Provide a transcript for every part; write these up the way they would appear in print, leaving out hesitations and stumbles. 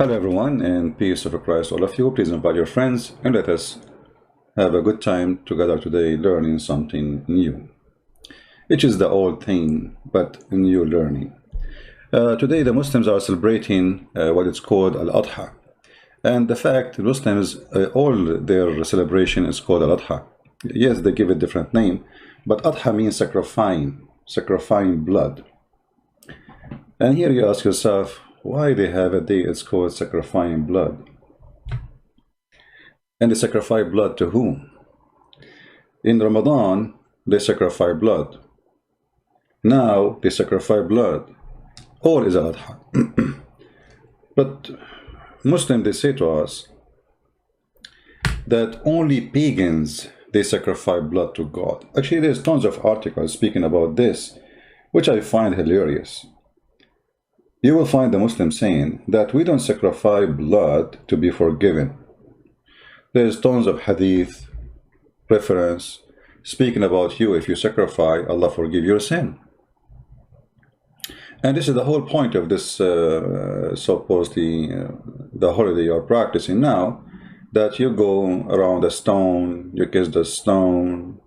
Hello everyone, and peace of Christ all of you. Please invite your friends and let us have a good time together today learning something new. It is the old thing, but new learning. Today the Muslims are celebrating what is called Al-Adha. And the fact Muslims, all their celebration is called Al-Adha. Yes, they give it a different name, but Adha means sacrificing blood. And here you ask yourself, why they have a day it's called sacrificing blood? And they sacrifice blood to whom? In Ramadan, they sacrifice blood. Now they sacrifice blood. All is Al-Adha. But Muslims, they say to us that only pagans, they sacrifice blood to God. Actually, there's tons of articles speaking about this, which I find hilarious. You will find the Muslims saying that we don't sacrifice blood to be forgiven. There's tons of hadith reference speaking about you. If you sacrifice, Allah forgive your sin. And this is the whole point of this supposedly the holiday you're practicing now, that you go around a stone, you kiss the stone.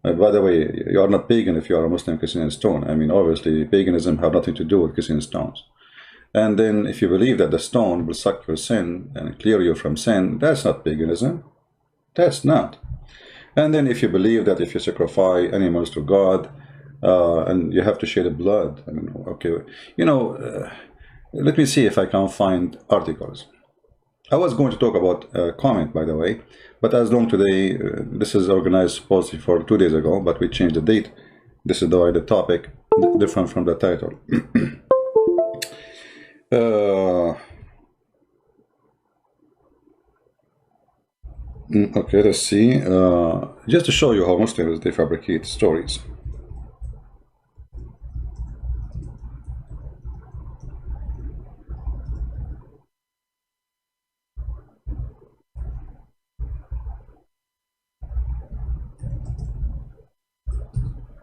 By the way, you are not pagan if you are a Muslim kissing a stone. I mean, obviously, paganism have nothing to do with kissing stones. And then if you believe that the stone will suck your sin and clear you from sin, that's not paganism. That's not. And then if you believe that if you sacrifice animals to God, and you have to shed blood, I mean, okay, you know, let me see if I can find articles. I was going to talk about comment, by the way, but as long today, this is organized supposedly for 2 days ago, but we changed the date. This is the topic, different from the title. Okay, let's see. Just to show you how Muslims, they fabricate stories.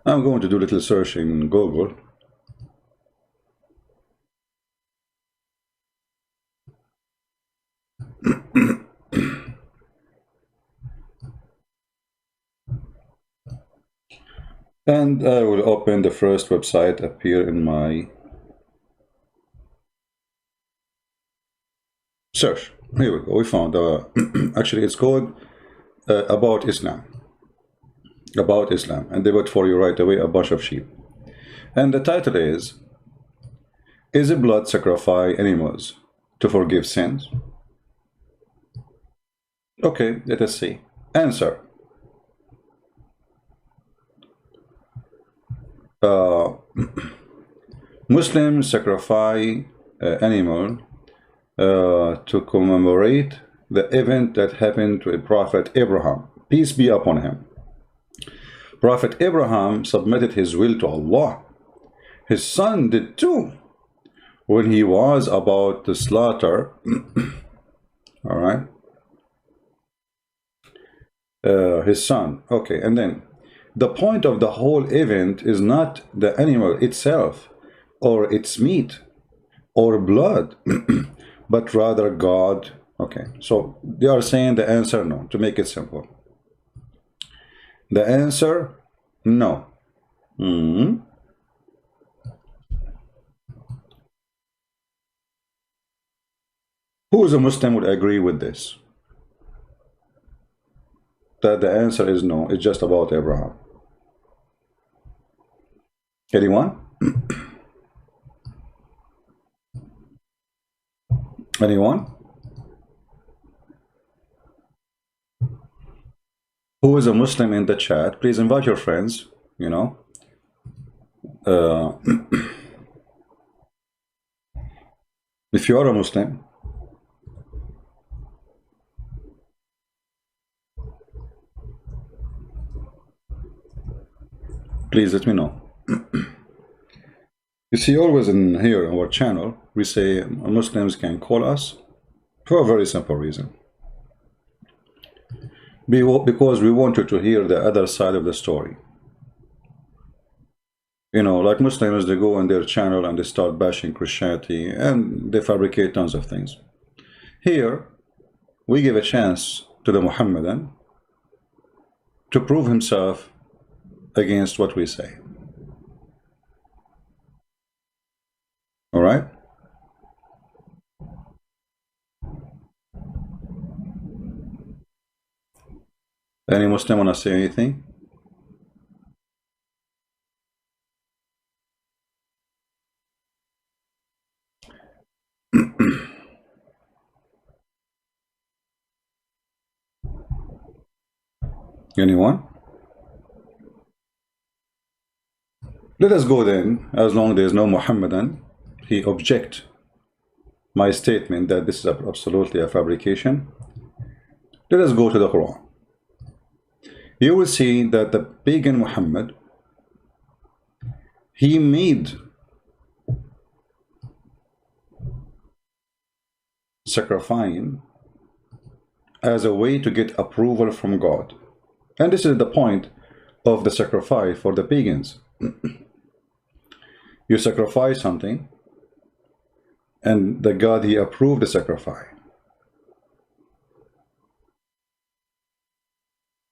I'm going to do a little search in Google. And I will open the first website appear in my search. Here we go. We found actually it's called About Islam. About Islam, and they put for you right away a bunch of sheep. And the title is it blood sacrifice animals to forgive sins? Okay, let us see. Answer. Muslims sacrifice animal to commemorate the event that happened to a Prophet Abraham, peace be upon him. Prophet Abraham submitted his will to Allah. His son did too. When he was about to slaughter, all right, his son. Okay, and then the point of the whole event is not the animal itself or its meat or blood, but rather God. Okay, so they are saying the answer no, to make it simple. The answer, no. Who is a Muslim would agree with this? That the answer is no, it's just about Abraham. Anyone? Anyone? Who is a Muslim in the chat? Please invite your friends, you know. If you are a Muslim, please let me know. You see, always in here on our channel, we say Muslims can call us for a very simple reason. Because we want you to hear the other side of the story. You know, like Muslims, they go on their channel and they start bashing Christianity and they fabricate tons of things. Here, we give a chance to the Muhammadan to prove himself against what we say. All right? Any Muslim want to say anything? Anyone? Let us go then, as long as there is no Muhammadan, he object my statement that this is absolutely a fabrication. Let us go to the Quran. You will see that the pagan Muhammad, he made sacrificing as a way to get approval from God. And this is the point of the sacrifice for the pagans. You sacrifice something, and the God, he approved the sacrifice.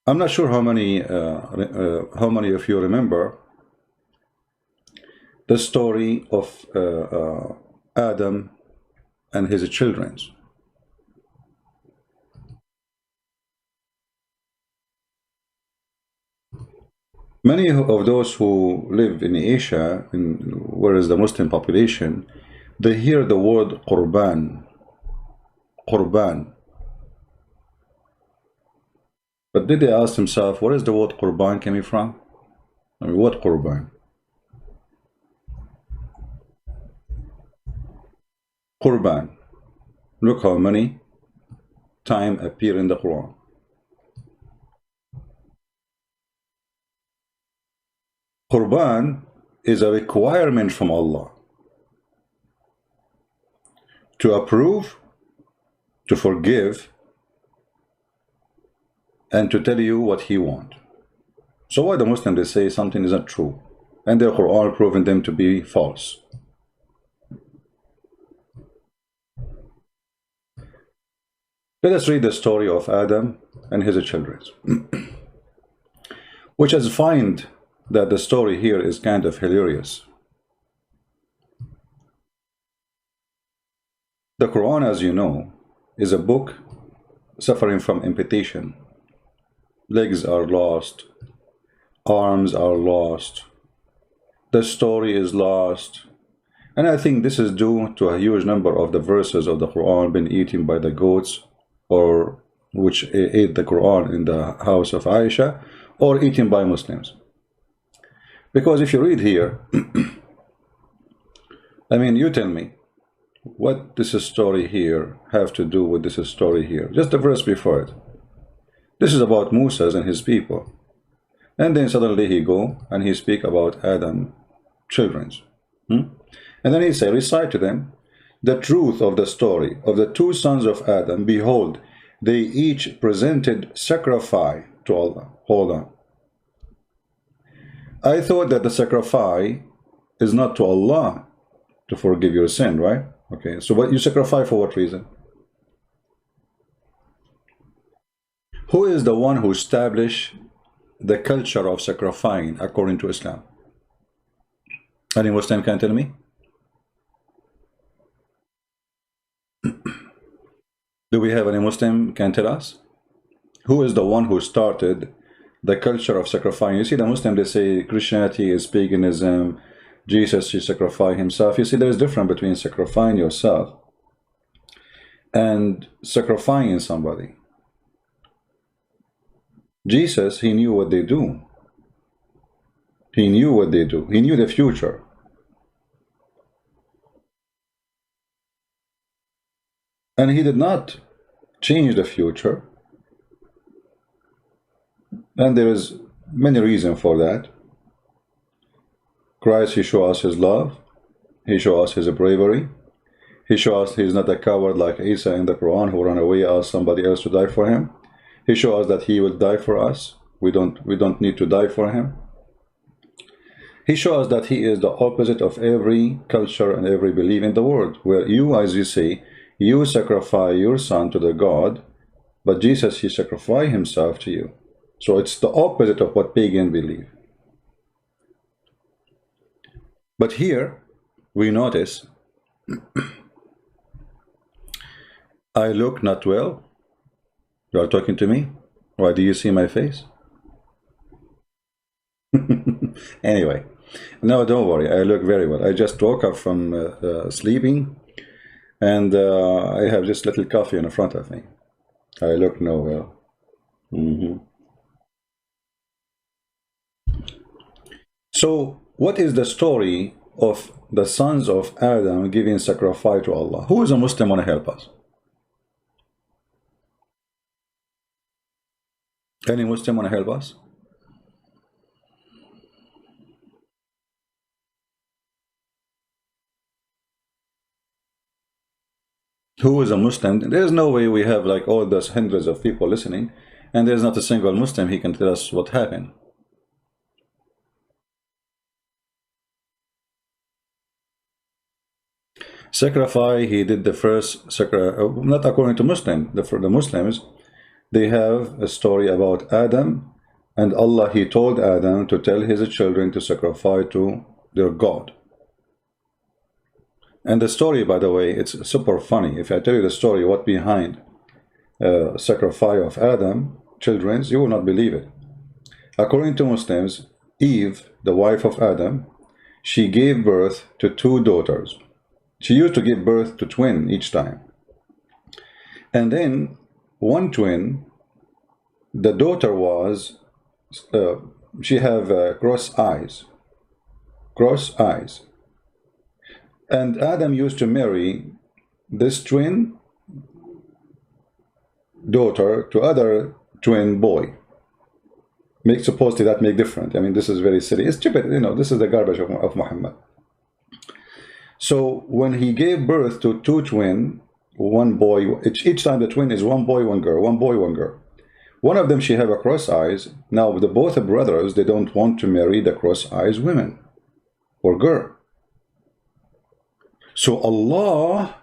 I'm not sure how many of you remember the story of Adam and his children. Many of those who live in Asia, where is the Muslim population, they hear the word Qurban. Qurban. But did they ask themselves, where is the word Qurban coming from? I mean, what Qurban? Qurban. Look how many times appear in the Quran. Qurban is a requirement from Allah to approve, to forgive, and to tell you what he wants. So why the Muslims, they say something is not true, and the Quran proving them to be false? Let us read the story of Adam and his children, which I find that the story here is kind of hilarious. The Quran, as you know, is a book suffering from amputation. Legs are lost, arms are lost, the story is lost, and I think this is due to a huge number of the verses of the Quran being eaten by the goats, or which ate the Quran in the house of Aisha, or eaten by Muslims. Because if you read here, I mean, you tell me, what this story here have to do with this story here? Just the verse before it. This is about Moses and his people. And then suddenly he go and he speak about Adam children. And then he say, recite to them the truth of the story of the two sons of Adam. Behold, they each presented sacrifice to Allah. Hold on. I thought that the sacrifice is not to Allah to forgive your sin, right? Okay, so what you sacrifice for what reason? Who is the one who established the culture of sacrificing according to Islam? Any Muslim can tell me? Do we have any Muslim can tell us? Who is the one who started the culture of sacrificing? You see, the Muslim, they say Christianity is paganism, Jesus, he sacrificed himself. You see, there is difference between sacrificing yourself and sacrificing somebody. Jesus, he knew what they do. He knew what they do. He knew the future. And he did not change the future. And there is many reasons for that. Christ, he showed us his love. He showed us his bravery. He showed us he's not a coward like Isa in the Quran who ran away, asked somebody else to die for him. He showed us that he will die for us. We don't need to die for him. He showed us that he is the opposite of every culture and every belief in the world, where you, as you say, You sacrifice your son to the God, but Jesus, he sacrificed himself to you. So it's the opposite of what pagan believe. But here we notice, I look not well. You are talking to me? Why do you see my face? Anyway, no, don't worry. I look very well. I just woke up from sleeping, and I have just little coffee in front of me. I look no well. So, what is the story of the sons of Adam giving sacrifice to Allah? Who is a Muslim want to help us? Any Muslim want to help us? Who is a Muslim? There's no way we have like all those hundreds of people listening, and there's not a single Muslim he can tell us what happened. Sacrifice, he did the first sacrifice, not according to Muslim. The Muslims, they have a story about Adam, and Allah, he told Adam to tell his children to sacrifice to their God. And the story, by the way, it's super funny. If I tell you the story, what behind sacrifice of Adam, children's, you will not believe it. According to Muslims, Eve, the wife of Adam, she gave birth to 2 daughters. She used to give birth to twin each time. And then one twin, the daughter was, she have cross eyes. Cross eyes. And Adam used to marry this twin daughter to other twin boy. Supposedly that make different. I mean, this is very silly. It's stupid, you know, this is the garbage of Muhammad. So when he gave birth to 2 twin, one boy, each time the twin is one boy, one girl, one boy, one girl. One of them, she have a cross eyes. Now, both brothers, they don't want to marry the cross eyes women or girl. So Allah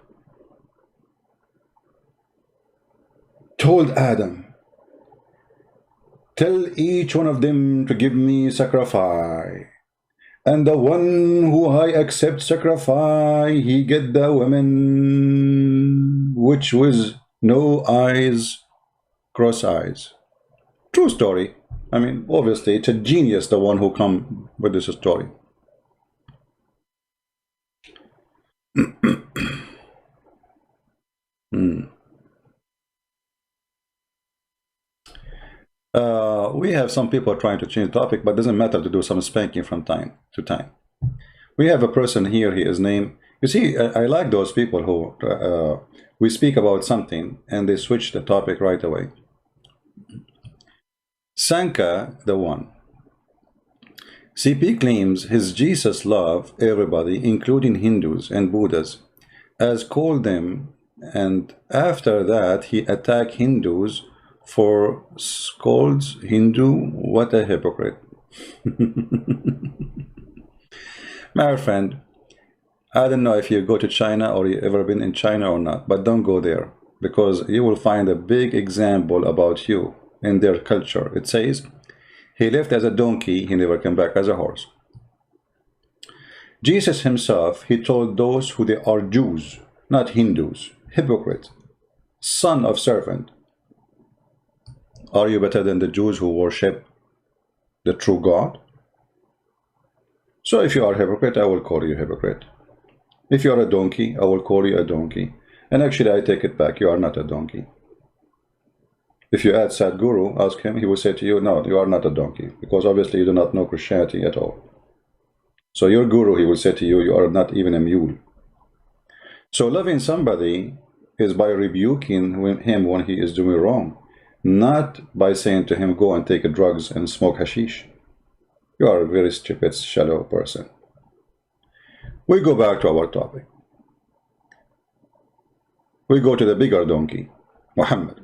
told Adam, tell each one of them to give me sacrifice. And the one who I accept sacrifice, he get the woman which was no eyes, cross eyes. True story. I mean, obviously, it's a genius, the one who come with this story. We have some people trying to change the topic, but it doesn't matter to do some spanking from time to time. We have a person here, he is named, you see, I like those people who, we speak about something and they switch the topic right away. Sanka, the one. CP claims his Jesus loved everybody, including Hindus and Buddhas, as called them, and after that he attacked Hindus for scolds Hindu. What a hypocrite. My friend, I don't know if you go to China or you ever been in China or not, but don't go there, because you will find a big example about you in their culture. It says, he left as a donkey, he never came back as a horse. Jesus himself, he told those who they are Jews, not Hindus, hypocrite, son of serpent. Are you better than the Jews who worship the true God? So if you are a hypocrite, I will call you a hypocrite. If you are a donkey, I will call you a donkey. And actually, I take it back, you are not a donkey. If you add Sadhguru, ask him, he will say to you, no, you are not a donkey, because obviously you do not know Christianity at all. So your guru, he will say to you, you are not even a mule. So loving somebody is by rebuking him when he is doing wrong, not by saying to him, go and take drugs and smoke hashish. You are a very stupid, shallow person. We go back to our topic. We go to the bigger donkey, Muhammad.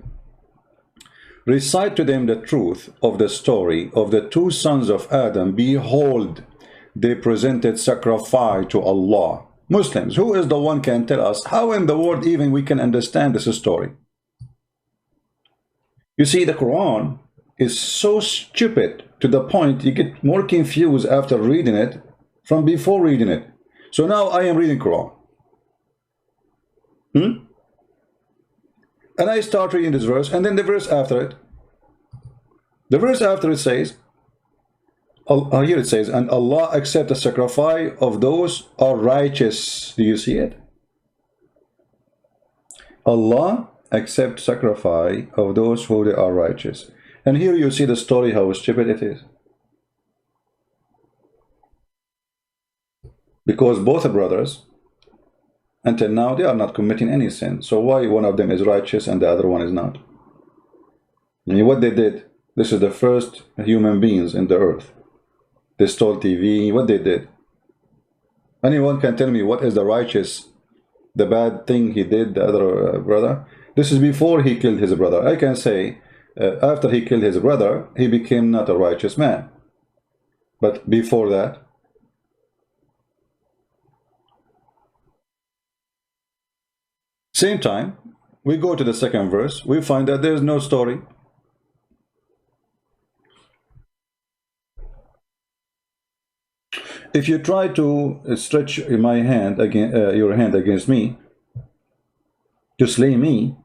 Recite to them the truth of the story of the 2 sons of Adam. Behold, they presented sacrifice to Allah. Muslims, who is the one can tell us how in the world even we can understand this story? You see, the Quran is so stupid to the point you get more confused after reading it from before reading it. So now I am reading Quran. And I start reading this verse, and then the verse after it. The verse after it says, here it says, and Allah accept the sacrifice of those who are righteous. Do you see it? Allah accept sacrifice of those who they are righteous. And here you see the story, how stupid it is. Because both brothers, until now, they are not committing any sin. So why one of them is righteous and the other one is not? I mean, what they did, this is the first human beings in the earth. They stole TV, what they did. Anyone can tell me what is the righteous, the bad thing he did, the other brother? This is before he killed his brother. I can say, after he killed his brother, he became not a righteous man. But before that, same time, we go to the second verse, we find that there is no story. If you try to stretch my hand your hand against me, to slay me,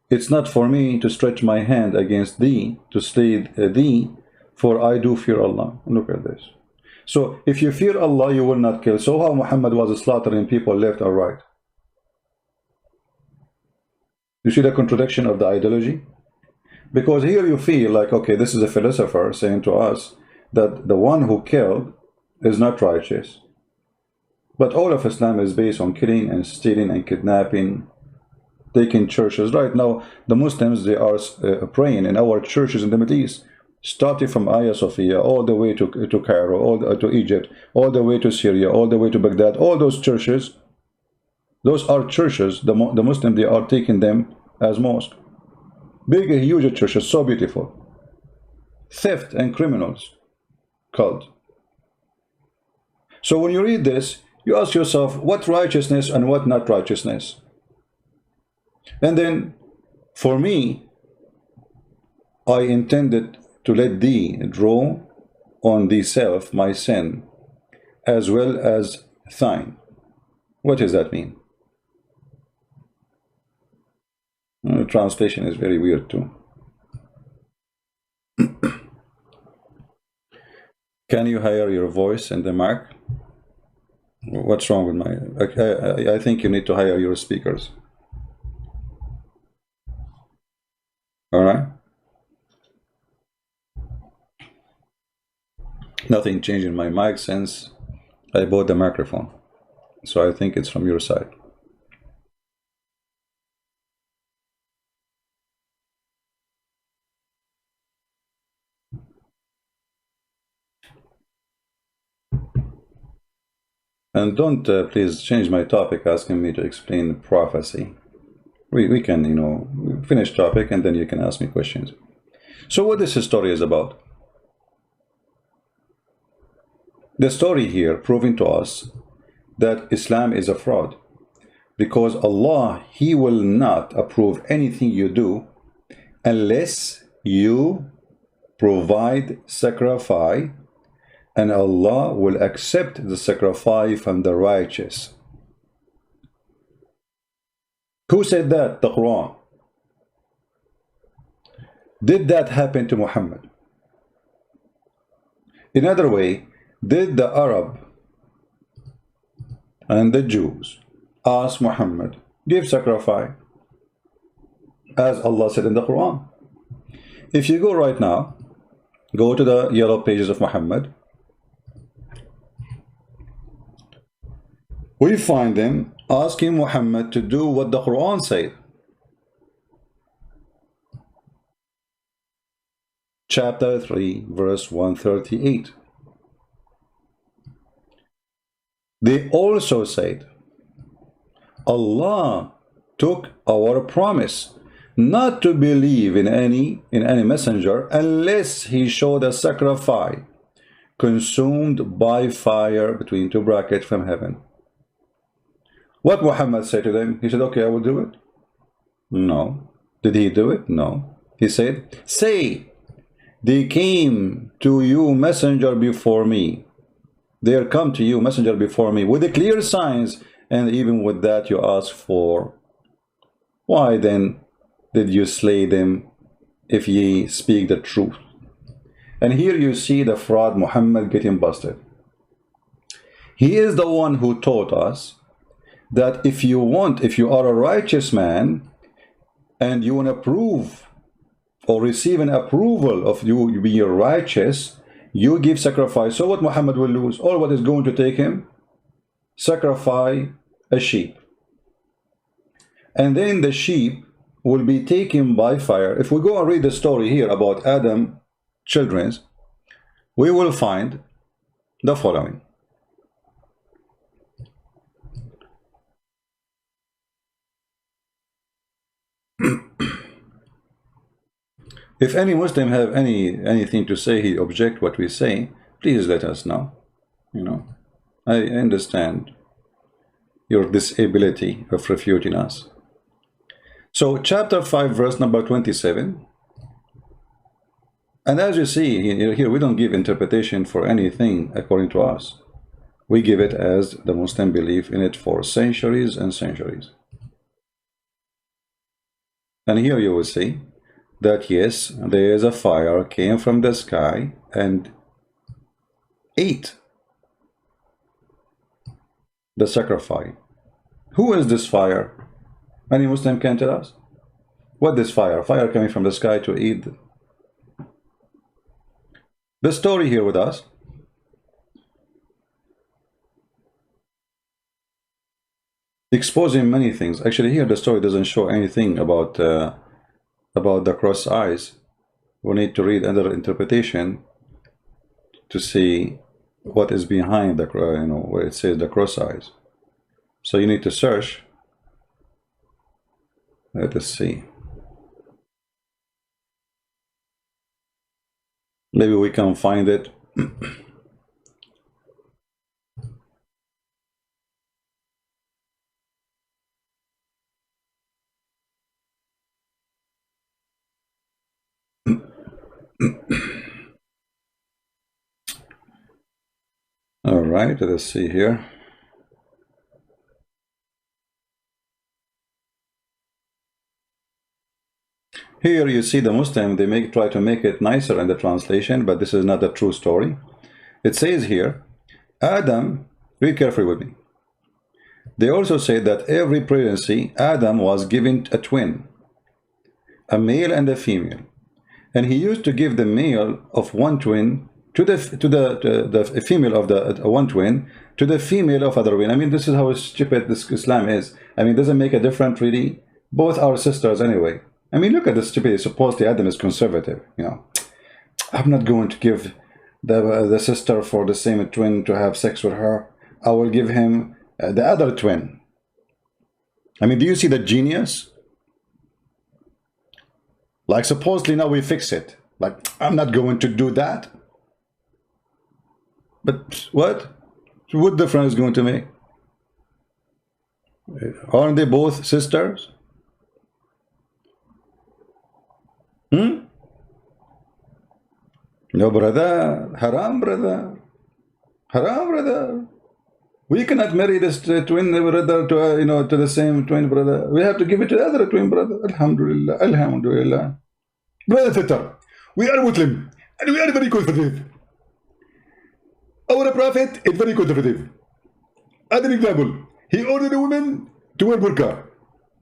it's not for me to stretch my hand against thee, to slay thee, for I do fear Allah. Look at this. So if you fear Allah, you will not kill. So how Muhammad was slaughtering people left or right? You see the contradiction of the ideology? Because here you feel like, okay, this is a philosopher saying to us that the one who killed is not righteous. But all of Islam is based on killing and stealing and kidnapping, taking churches. Right now, the Muslims, they are praying in our churches in the Middle East, starting from Hagia Sophia, all the way to Cairo, to Egypt, all the way to Syria, all the way to Baghdad. All those churches, those are churches, the Muslims, they are taking them as mosque. Big, huge churches, so beautiful. Theft and criminals, cult. So when you read this, you ask yourself, what righteousness and what not righteousness? And then, for me, I intended to let thee draw on thee self my sin, as well as thine. What does that mean? The translation is very weird too. Can you higher your voice in the mic? What's wrong with my... I think you need to higher your speakers. All right? Nothing changed in my mic since I bought the microphone. So I think it's from your side. And don't please change my topic asking me to explain prophecy. We can, you know, finish topic and then you can ask me questions. So what this story is about? The story here proving to us that Islam is a fraud, because Allah, He will not approve anything you do unless you provide sacrifice, and Allah will accept the sacrifice from the righteous. Who said that? The Quran. Did that happen to Muhammad? In other way, did the Arab and the Jews ask Muhammad, give sacrifice, as Allah said in the Quran? If you go right now, go to the yellow pages of Muhammad, we find them asking Muhammad to do what the Quran said. Chapter 3, verse 138. They also said, Allah took our promise not to believe in any messenger unless he showed a sacrifice consumed by fire, between two brackets, from heaven. What Muhammad said to them? He said, okay, I will do it. No. Did he do it? No. He said, say, they came to you messenger before me. There come to you messenger before me with the clear signs, and even with that you ask for. Why then did you slay them if ye speak the truth? And here you see the fraud Muhammad getting busted. He is the one who taught us that if you are a righteous man and you want to prove or receive an approval of you being righteous, you give sacrifice. So what Muhammad will lose? All what is going to take him? Sacrifice a sheep. And then the sheep will be taken by fire. If we go and read the story here about Adam children's, we will find the following. If any Muslim have anything to say, he object what we say, please let us know. You know, I understand your disability of refuting us. So chapter 5 verse number 27, and as you see here, we don't give interpretation for anything according to us. We give it as the Muslim belief in it for centuries and centuries. And here you will see that yes, there is a fire came from the sky and ate the sacrifice. Who is this fire? Any Muslim can tell us? What this fire? Fire coming from the sky to eat. The story here with us. Exposing many things. Actually here the story doesn't show anything about the cross eyes. We need to read another interpretation to see what is behind the, where it says the cross eyes. So you need to search. Let us see. Maybe we can find it. All right, let us see here. Here you see the Muslim, they try to make it nicer in the translation, but this is not the true story. It says here, Adam, read carefully with me. They also say that every pregnancy, Adam was given a twin, a male and a female. And he used to give the male of one twin to the female of the one twin to the female of other twin. I mean, this is how stupid this Islam is. I mean, it doesn't make a difference really. Both are sisters anyway. I mean, look at the stupidity. Supposedly Adam is conservative, you know. I'm not going to give the sister for the same twin to have sex with her. I will give him the other twin. I mean, do you see the genius? Like, supposedly now we fix it. Like, I'm not going to do that. But what? What difference is going to make? Aren't they both sisters? No, brother. Haram, brother. Haram, brother. We cannot marry this twin brother to to the same twin brother. We have to give it to the other twin brother. Alhamdulillah. Alhamdulillah. Brother sister, we are Muslim and we are very conservative. Our Prophet is very conservative. As an example, he ordered a woman to wear burqa,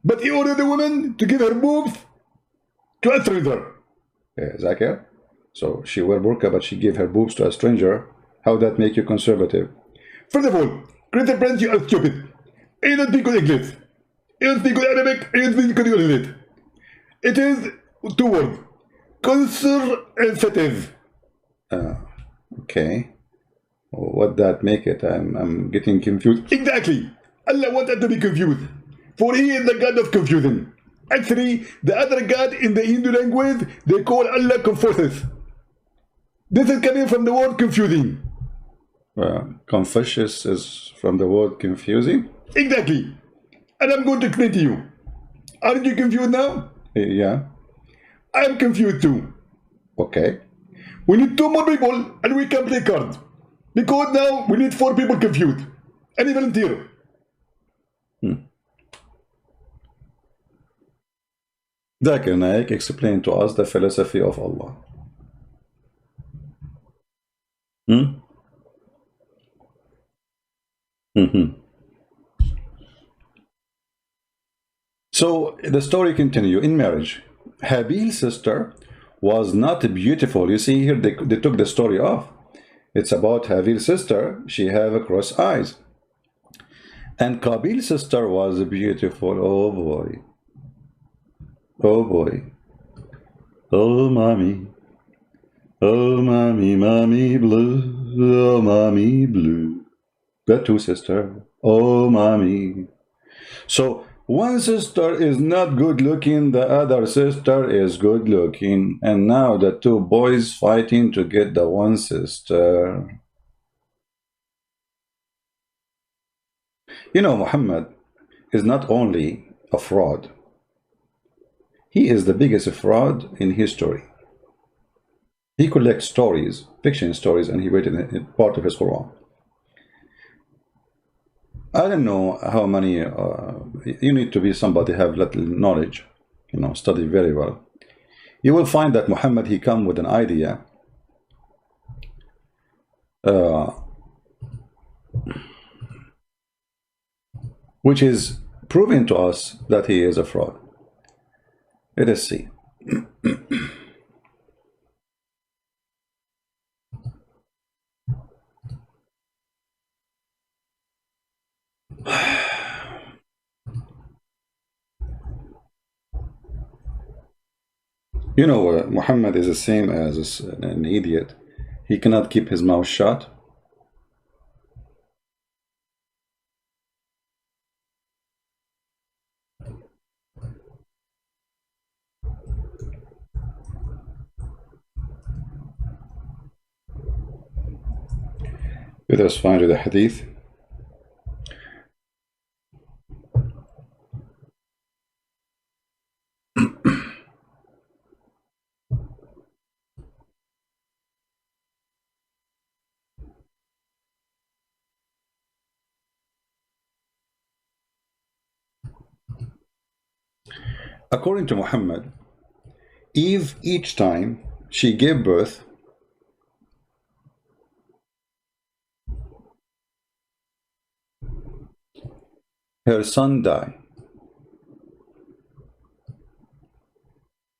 but he ordered a woman to give her boobs to a stranger. Zakir. So she wear burqa, but she gave her boobs to a stranger. How that make you conservative? First of all, Christian friends, you are stupid. You don't speak good English. You don't speak good Arabic. You don't speak good English. It is two words: conservative. Okay. What that make it? I'm getting confused. Exactly. Allah wanted to be confused, for He is the God of confusion. Actually, the other God in the Hindu language, they call Allah Confucius. This is coming from the word confusing. Confucius is from the word confusing? Exactly. And I'm going to explain to you. Aren't you confused now? Yeah. I'm confused too. Okay. We need 2 more people and we can play cards. Because now we need 4 people confused. Any volunteer? Zakir Naik explained to us the philosophy of Allah. So the story continues. In marriage, Habil's sister was not beautiful. You see here, they took the story off. It's about Habil's sister. She have cross eyes. And Qabil's sister was beautiful. Oh boy. Oh boy. Oh mommy. Oh mommy, mommy blue. Oh mommy blue. Got 2 sisters. Oh mommy. So one sister is not good looking, the other sister is good looking, and now the 2 boys fighting to get the one sister. You know, Muhammad is not only a fraud, he is the biggest fraud in history. He collects stories, fiction stories, and he wrote it part of his Quran. I don't know how many, you need to be somebody have little knowledge, you know, study very well. You will find that Muhammad, he come with an idea which is proving to us that he is a fraud. Let us see. You know, Muhammad is the same as an idiot. He cannot keep his mouth shut. Let us find the hadith. According to Muhammad, Eve, each time she gave birth, her son died.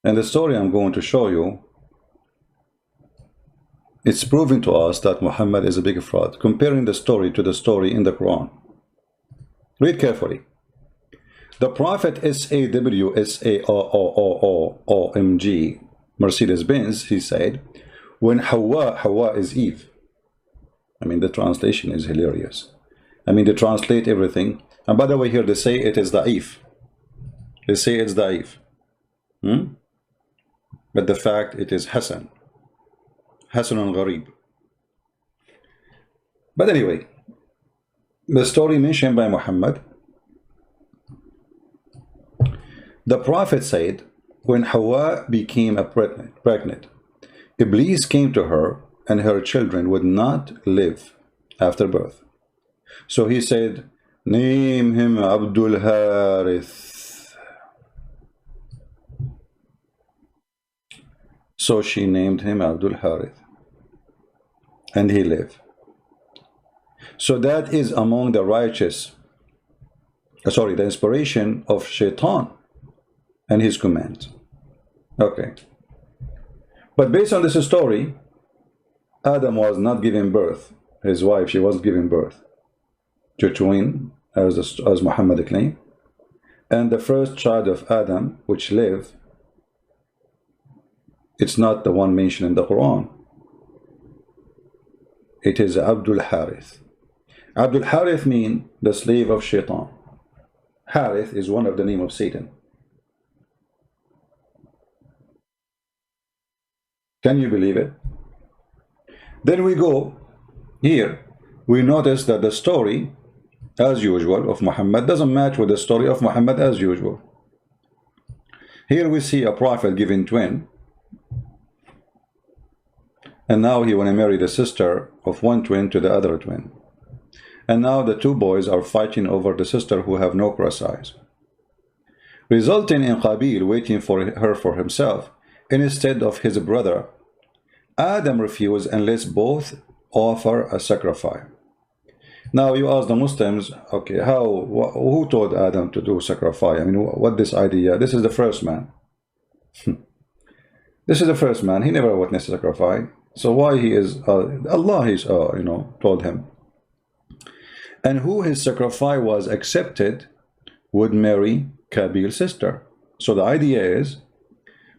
And the story I'm going to show you, it's proving to us that Muhammad is a big fraud. Comparing the story to the story in the Quran. Read carefully. The Prophet SAWSAOOOOMG Mercedes-Benz, he said, when Hawa is Eve. I mean, the translation is hilarious. I mean, they translate everything. And by the way, here they say it is da'if. They say it's da'if. But the fact it is Hasan. Hasan al-Gharib. But anyway, the story mentioned by Muhammad, the Prophet said, when Hawa became pregnant, Iblis came to her and her children would not live after birth. So he said, name him Abdul Harith. So she named him Abdul Harith. And he lived. So that is among the righteous, the inspiration of Shaitan and his commands. Okay. But based on this story, Adam was not giving birth. His wife, she wasn't giving birth to twin, as Muhammad claimed. And the first child of Adam, which lived, it's not the one mentioned in the Quran. It is Abdul Harith. Abdul Harith means the slave of Shaitan. Harith is one of the name of Satan. Can you believe it? Then we go here, we notice that the story as usual of Muhammad doesn't match with the story of Muhammad as usual. Here we see a prophet giving twin, and now he want to marry the sister of one twin to the other twin. And now the two boys are fighting over the sister who have no cross eyes, resulting in Qabil waiting for her for himself instead of his brother. Adam refused unless both offer a sacrifice. Now you ask the Muslims, okay, who told Adam to do sacrifice? I mean, what this idea? This is the first man. This is the first man. He never witnessed sacrifice. So why he is Allah is told him. And who his sacrifice was accepted would marry Qabil's sister. So the idea is,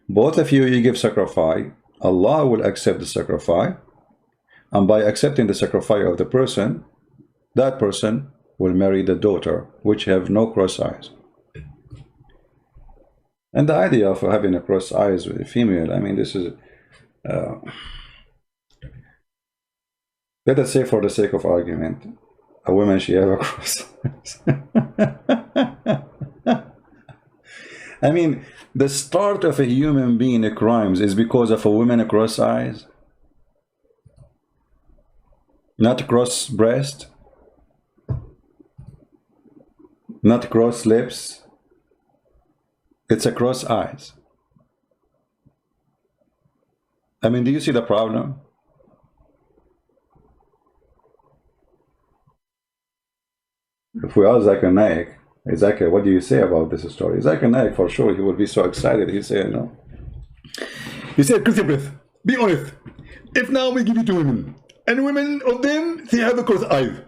both of you give sacrifice, Allah will accept the sacrifice, and by accepting the sacrifice of the person, that person will marry the daughter, which have no cross eyes. And the idea of having a cross eyes with a female, I mean, this is let us say, for the sake of argument, a woman, she have a cross eyes. I mean, the start of a human being crimes is because of a woman cross eyes, not cross breast, not cross lips. It's a cross eyes. I mean, do you see the problem? If we ask Zakir Naik, Zakir, what do you say about this story? Zakir Naik, for sure, he will be so excited. He say, no. He said, Christian breath, be honest. If now we give it to women, and women of them, they have a cross eyes,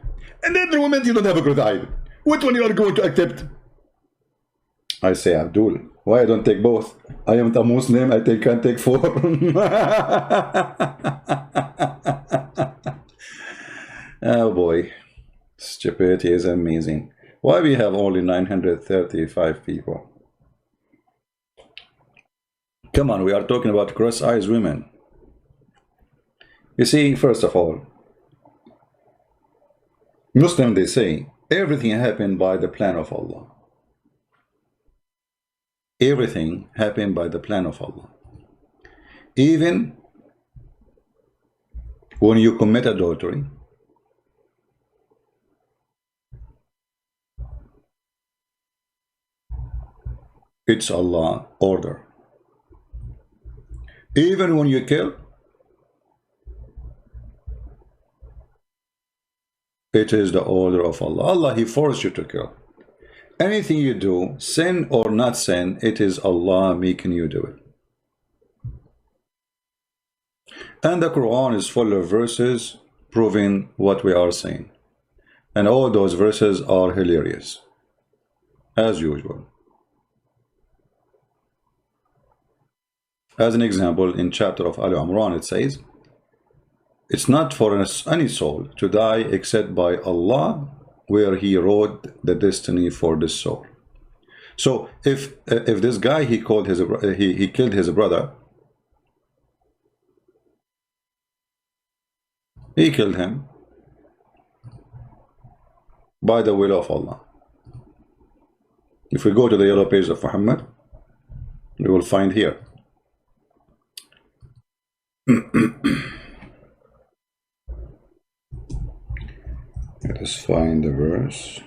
and then the women, you don't have a cross eyes, which one you are going to accept? I say, Abdul, why I don't take both? I am a Muslim, I can't take four. Oh boy, stupidity is amazing. Why we have only 935 people? Come on, we are talking about cross-eyed women. You see, first of all, Muslims, they say, everything happened by the plan of Allah. Everything happened by the plan of Allah. Even when you commit adultery, it's Allah order. Even when you kill, it is the order of Allah. Allah, He forced you to kill. Anything you do, sin or not sin, it is Allah making you do it. And the Quran is full of verses proving what we are saying. And all those verses are hilarious, as usual. As an example, in chapter of Al Imran, it says, it's not for any soul to die except by Allah, where He wrote the destiny for this soul. So if this guy, he killed his brother, he killed him by the will of Allah. If we go to the yellow page of Muhammad, we will find here. Let us find the verse.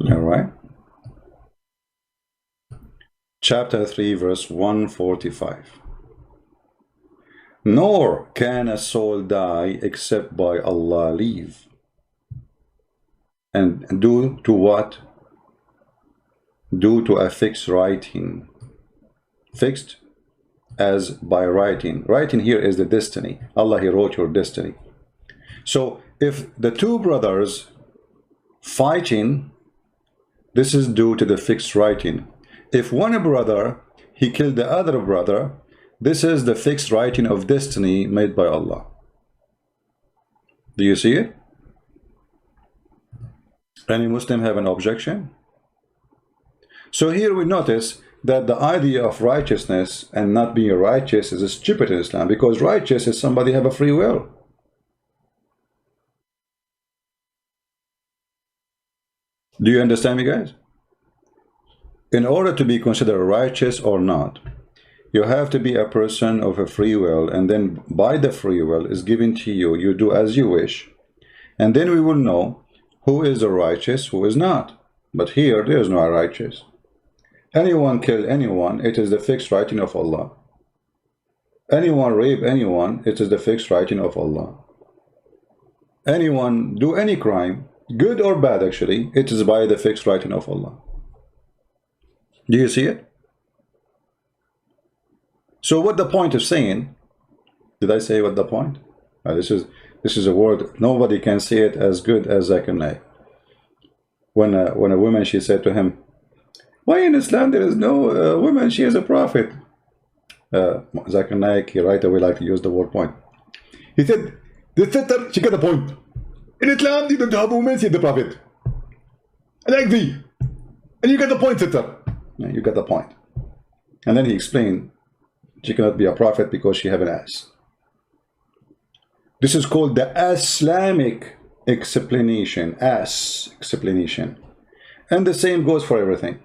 All right. Chapter 3, verse 145. Nor can a soul die except by Allah leave. And due to what? Due to a fixed writing. Fixed as by writing. Writing here is the destiny. Allah, He wrote your destiny. So if the two brothers fighting, this is due to the fixed writing. If one brother, he killed the other brother, this is the fixed writing of destiny made by Allah. Do you see it? Any Muslim have an objection? So here we notice that the idea of righteousness and not being righteous is stupid in Islam, because righteous is somebody have a free will. Do you understand me, guys? In order to be considered righteous or not, you have to be a person of a free will, and then by the free will is given to you, you do as you wish, and then we will know who is the righteous, who is not. But here, there is no righteous. Anyone kill anyone, it is the fixed writing of Allah. Anyone rape anyone, it is the fixed writing of Allah. Anyone do any crime, good or bad actually, it is by the fixed writing of Allah. Do you see it? So what the point of saying, did I say what the point? This is a word, nobody can say it as good as Zakir Naik. When a woman, she said to him, why in Islam there is no woman, she is a prophet? Zakir Naik, he right away like to use the word point. He said, the sister, she got the point. In Islam, you don't have a woman, she is the prophet. And I agree. And you got the point, sister. Yeah, you got the point. And then he explained, she cannot be a prophet because she have an ass. This is called the Islamic explanation, ass explanation. And the same goes for everything.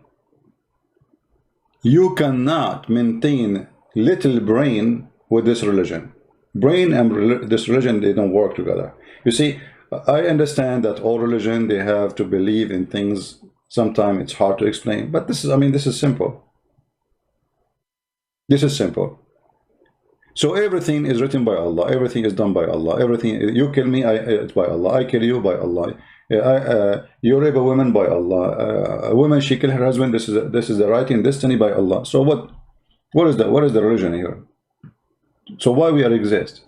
You cannot maintain little brain with this religion. Brain and this religion, they don't work together. You see, I understand that all religion, they have to believe in things. Sometimes it's hard to explain, but this is, I mean, this is simple. This is simple. So everything is written by Allah. Everything is done by Allah. Everything, you kill me, it's by Allah. I kill you by Allah. You rape a woman by Allah. A woman, she kill her husband. This is the writing destiny by Allah. So what is the religion here? So why we are exist?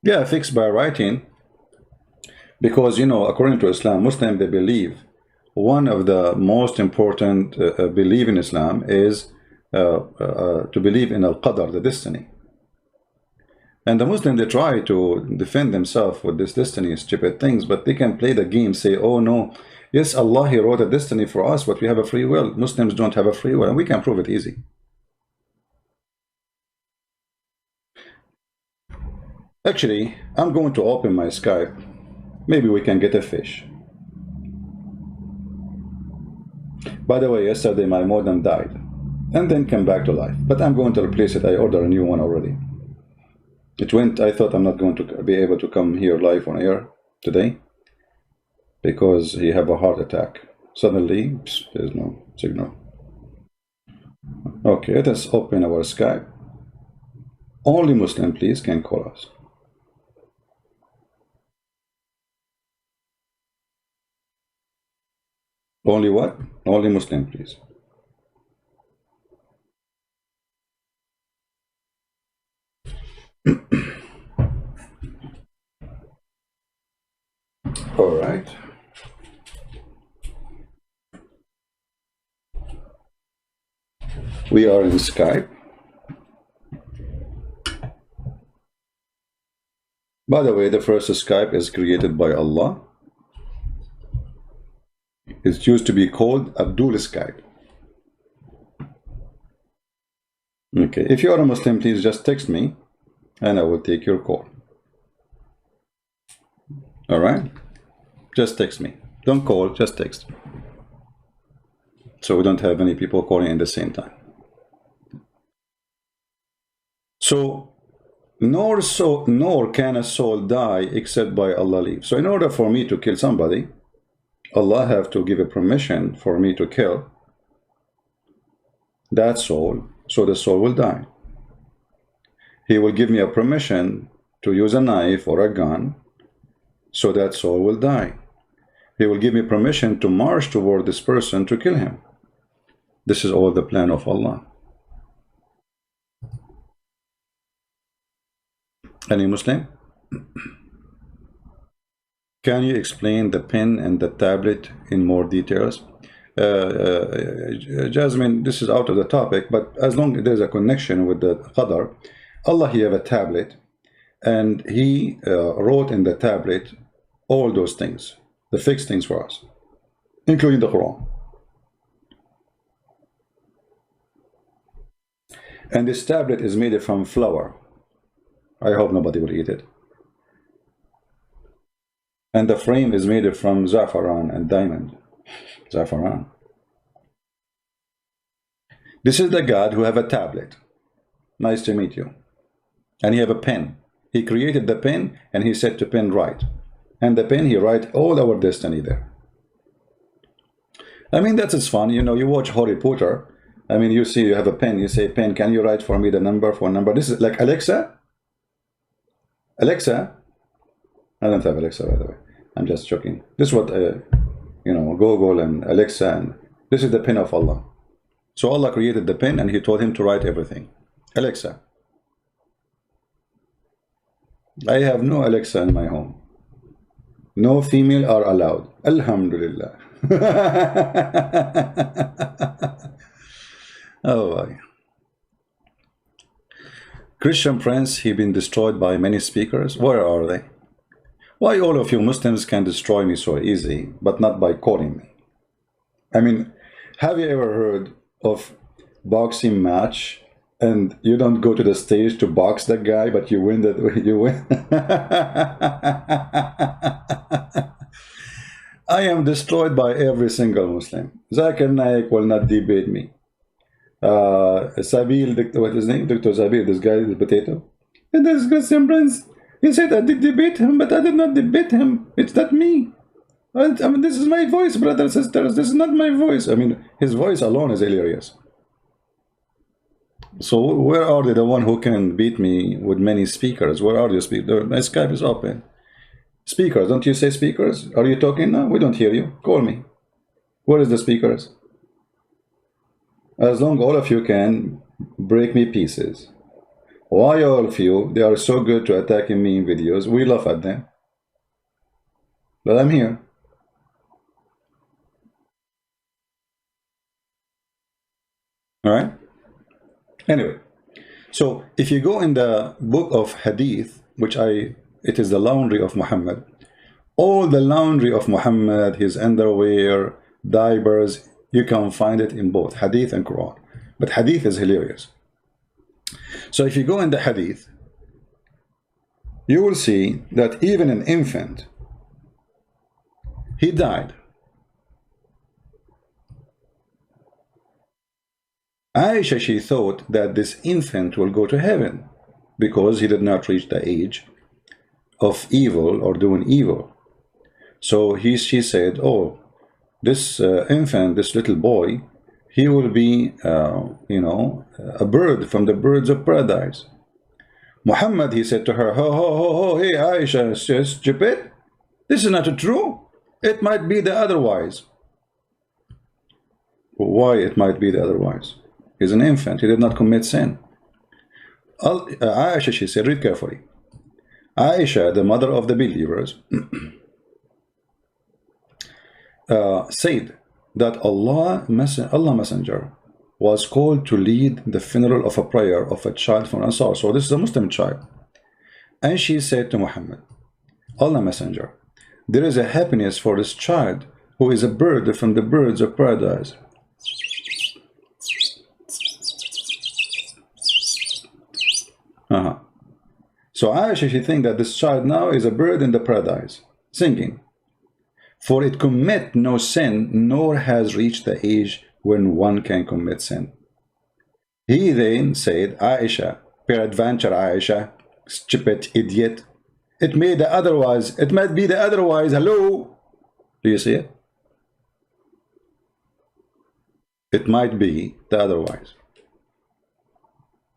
Yeah, fixed by writing. Because, you know, according to Islam, Muslims, they believe one of the most important belief in Islam is to believe in al-qadr, the destiny. And the Muslims, they try to defend themselves with this destiny, stupid things, but they can play the game, say, oh no, yes, Allah, He wrote a destiny for us, but we have a free will. Muslims don't have a free will, and we can prove it easy. Actually, I'm going to open my Skype. Maybe we can get a fish. By the way, yesterday my modem died and then came back to life, but I'm going to replace it. I ordered a new one already. It went, I thought I'm not going to be able to come here live on air today because he have a heart attack. Suddenly, there's no signal. Okay, let us open our Skype. Only Muslim, please, can call us. Only what? Only Muslim, please. All right. We are in Skype. By the way, the first Skype is created by Allah. It used to be called Abdul Skype. Okay, if you are a Muslim, please just text me and I will take your call. All right? Just text me. Don't call, just text. So we don't have any people calling at the same time. So, nor can a soul die except by Allah leave. So in order for me to kill somebody, Allah have to give a permission for me to kill that soul, so the soul will die. He will give me a permission to use a knife or a gun, so that soul will die. He will give me permission to march toward this person to kill him. This is all the plan of Allah. Any Muslim? Can you explain the pen and the tablet in more details? Jasmine, this is out of the topic, but as long as there's a connection with the Qadr, Allah, He have a tablet, And he wrote in the tablet all those things, the fixed things for us, including the Quran. And this tablet is made from flour. I hope nobody will eat it. And the frame is made from zafaran and diamond. Zafaran. This is the God who have a tablet. Nice to meet you. And he have a pen. He created the pen and he said to pen write. And the pen he write all our destiny there. I mean, that is fun. You know, you watch Harry Potter. I mean, you see you have a pen. You say, pen, can you write for me the number for number? This is like Alexa. Alexa. I don't have Alexa, by the way. I'm just joking. This is what, you know, Google and Alexa. And this is the pen of Allah. So Allah created the pen and he told him to write everything. Alexa. I have no Alexa in my home. No female are allowed. Alhamdulillah. Oh boy. Christian Prince, he been destroyed by many speakers. Where are they? Why all of you Muslims can destroy me so easy, but not by calling me? I mean, have you ever heard of boxing match and you don't go to the stage to box that guy, but you win that you win? I am destroyed by every single Muslim. Zakir Naik will not debate me. Sabil, what is his name? Dr. Sabil, this guy, the potato. And this Christian Prince, he said I did debate him, but I did not debate him. It's not me. I mean, this is my voice, brothers and sisters. This is not my voice. I mean, his voice alone is hilarious. So where are they, the one who can beat me with many speakers? Where are you speakers? My Skype is open. Speakers, don't you say speakers? Are you talking now? We don't hear you. Call me. Where is the speakers? As long all of you can break me pieces. Why all of you? They are so good to attacking me in videos. We laugh at them. But I'm here. All right. Anyway, so if you go in the book of Hadith, which it is the laundry of Muhammad, all the laundry of Muhammad, his underwear, diapers, you can find it in both Hadith and Quran. But Hadith is hilarious. So if you go in the Hadith, you will see that even an infant, he died. Aisha, she thought that this infant will go to heaven because he did not reach the age of evil or doing evil. So she said, oh, this infant, this little boy, he will be, you know, a bird from the birds of paradise. Muhammad, he said to her, ho, ho, ho, ho, hey, Aisha, stupid. This is not true. It might be the otherwise. Why it might be the otherwise? He's an infant. He did not commit sin. Aisha, she said, read carefully. Aisha, the mother of the believers, said that Allah Messenger was called to lead the funeral of a prayer of a child from Ansar. So this is a Muslim child. And she said to Muhammad, Allah Messenger, there is a happiness for this child who is a bird from the birds of paradise. So Aisha, she thinks that this child now is a bird in the paradise, singing. For it commit no sin, nor has reached the age when one can commit sin. He then said, Aisha, peradventure Aisha, stupid idiot, it may the otherwise, it might be the otherwise, hello? Do you see it? It might be the otherwise.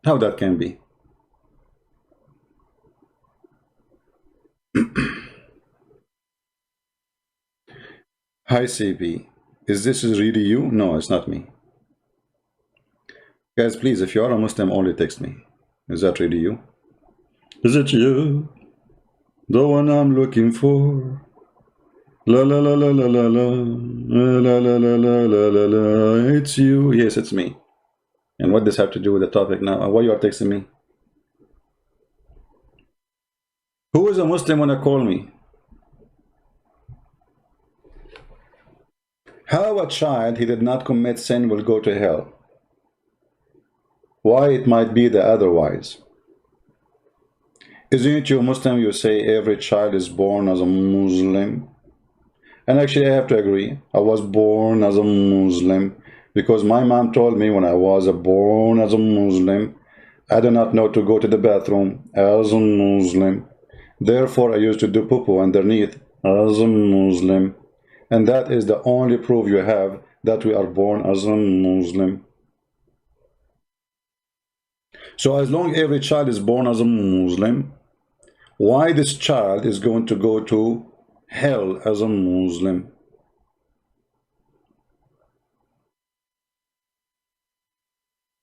How that can be? Hi CP, is this really you? No, it's not me. Guys, please, if you are a Muslim, only text me. Is that really you? Is it you? The one I'm looking for? La la la la la la la la la la la la la la. It's you. Yes, it's me. And what does this have to do with the topic now? Why you are texting me? Who is a Muslim wanna call me? How a child he did not commit sin will go to hell? Why it might be the otherwise? Isn't you Muslim? You say every child is born as a Muslim. And actually I have to agree. I was born as a Muslim because my mom told me when I was born as a Muslim, I do not know to go to the bathroom as a Muslim. Therefore I used to do poo-poo underneath as a Muslim. And that is the only proof you have that we are born as a Muslim. So as long as every child is born as a Muslim, why this child is going to go to hell as a Muslim?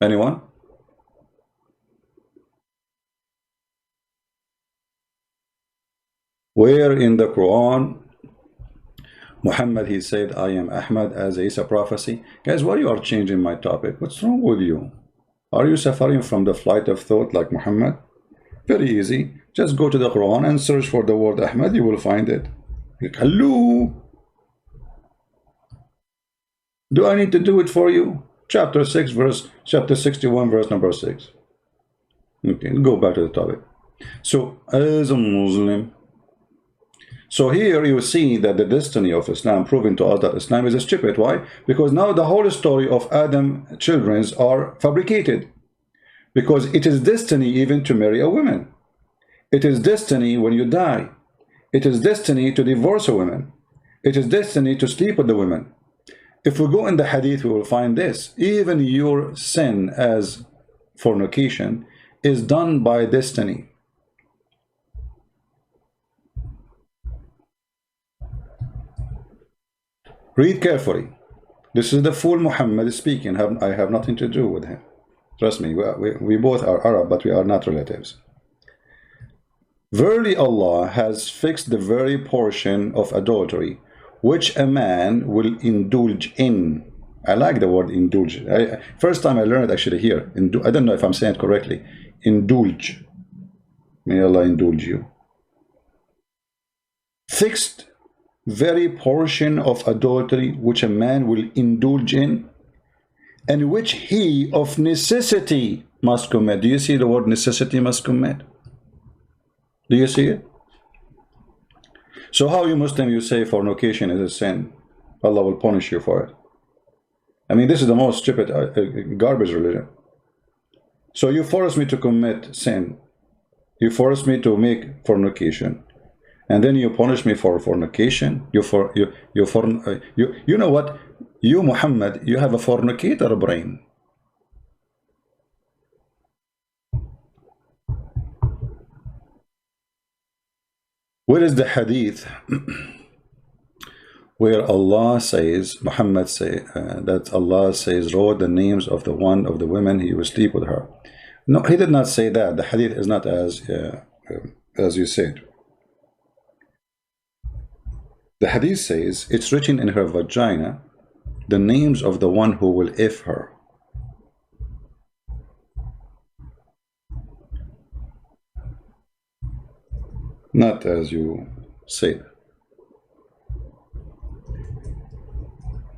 Anyone? Where in the Quran Muhammad he said I am Ahmad as Isa prophecy? Guys, why you are changing my topic? What's wrong with you? Are you suffering from the flight of thought like Muhammad? Very easy. Just go to the Quran and search for the word Ahmad. You will find it. Hello. Do I need to do it for you? Chapter 61, verse number 6. Okay, go back to the topic. So, as a Muslim, so here you see that the destiny of Islam proving to us that Islam is stupid. Why? Because now the whole story of Adam children's are fabricated. Because it is destiny even to marry a woman. It is destiny when you die. It is destiny to divorce a woman. It is destiny to sleep with the women. If we go in the hadith, we will find this. Even your sin as fornication is done by destiny. Read carefully. This is the fool Muhammad speaking. I have nothing to do with him. Trust me, we both are Arab, but we are not relatives. Verily Allah has fixed the very portion of adultery which a man will indulge in. I like the word indulge. First time I learned it actually here. I don't know if I'm saying it correctly. Indulge. May Allah indulge you. Fixed very portion of adultery which a man will indulge in, and which he of necessity must commit. Do you see the word necessity must commit? Do you see it? So how you Muslim, you say fornication is a sin, Allah will punish you for it. I mean, this is the most stupid garbage religion. So you force me to commit sin, you force me to make fornication, and then you punish me for fornication. You know what? You Muhammad, you have a fornicator brain. Where is the hadith where Allah says, Muhammad say that Allah says, wrote the names of the women he will sleep with her? No, he did not say that. The hadith is not as you said. The hadith says it's written in her vagina the names of the one who will if her. Not as you said.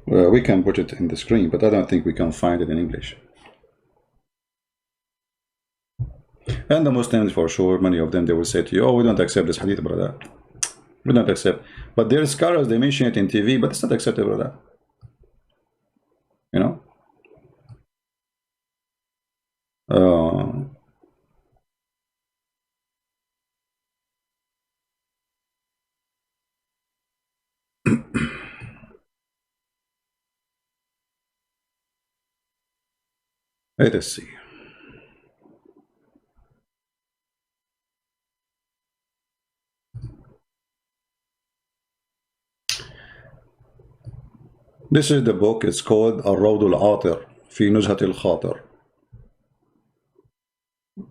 Well, we can put it in the screen, but I don't think we can find it in English. And the Muslims, for sure, many of them, they will say to you, oh, we don't accept this hadith, brother. We don't accept. But their scholars, they mention it in TV, but it's not acceptable, brother. You know? Let us see. This is the book. It's called الروض العاطر في نزهة الخاطر.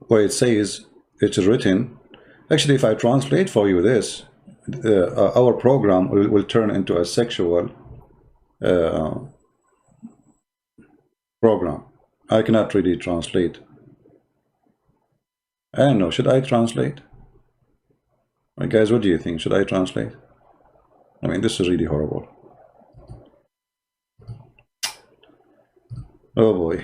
Where it says, it's written, actually if I translate for you this, our program will turn into a sexual program. I cannot really translate. I don't know, should I translate? Guys, what do you think? Should I translate? I mean, this is really horrible. Oh boy.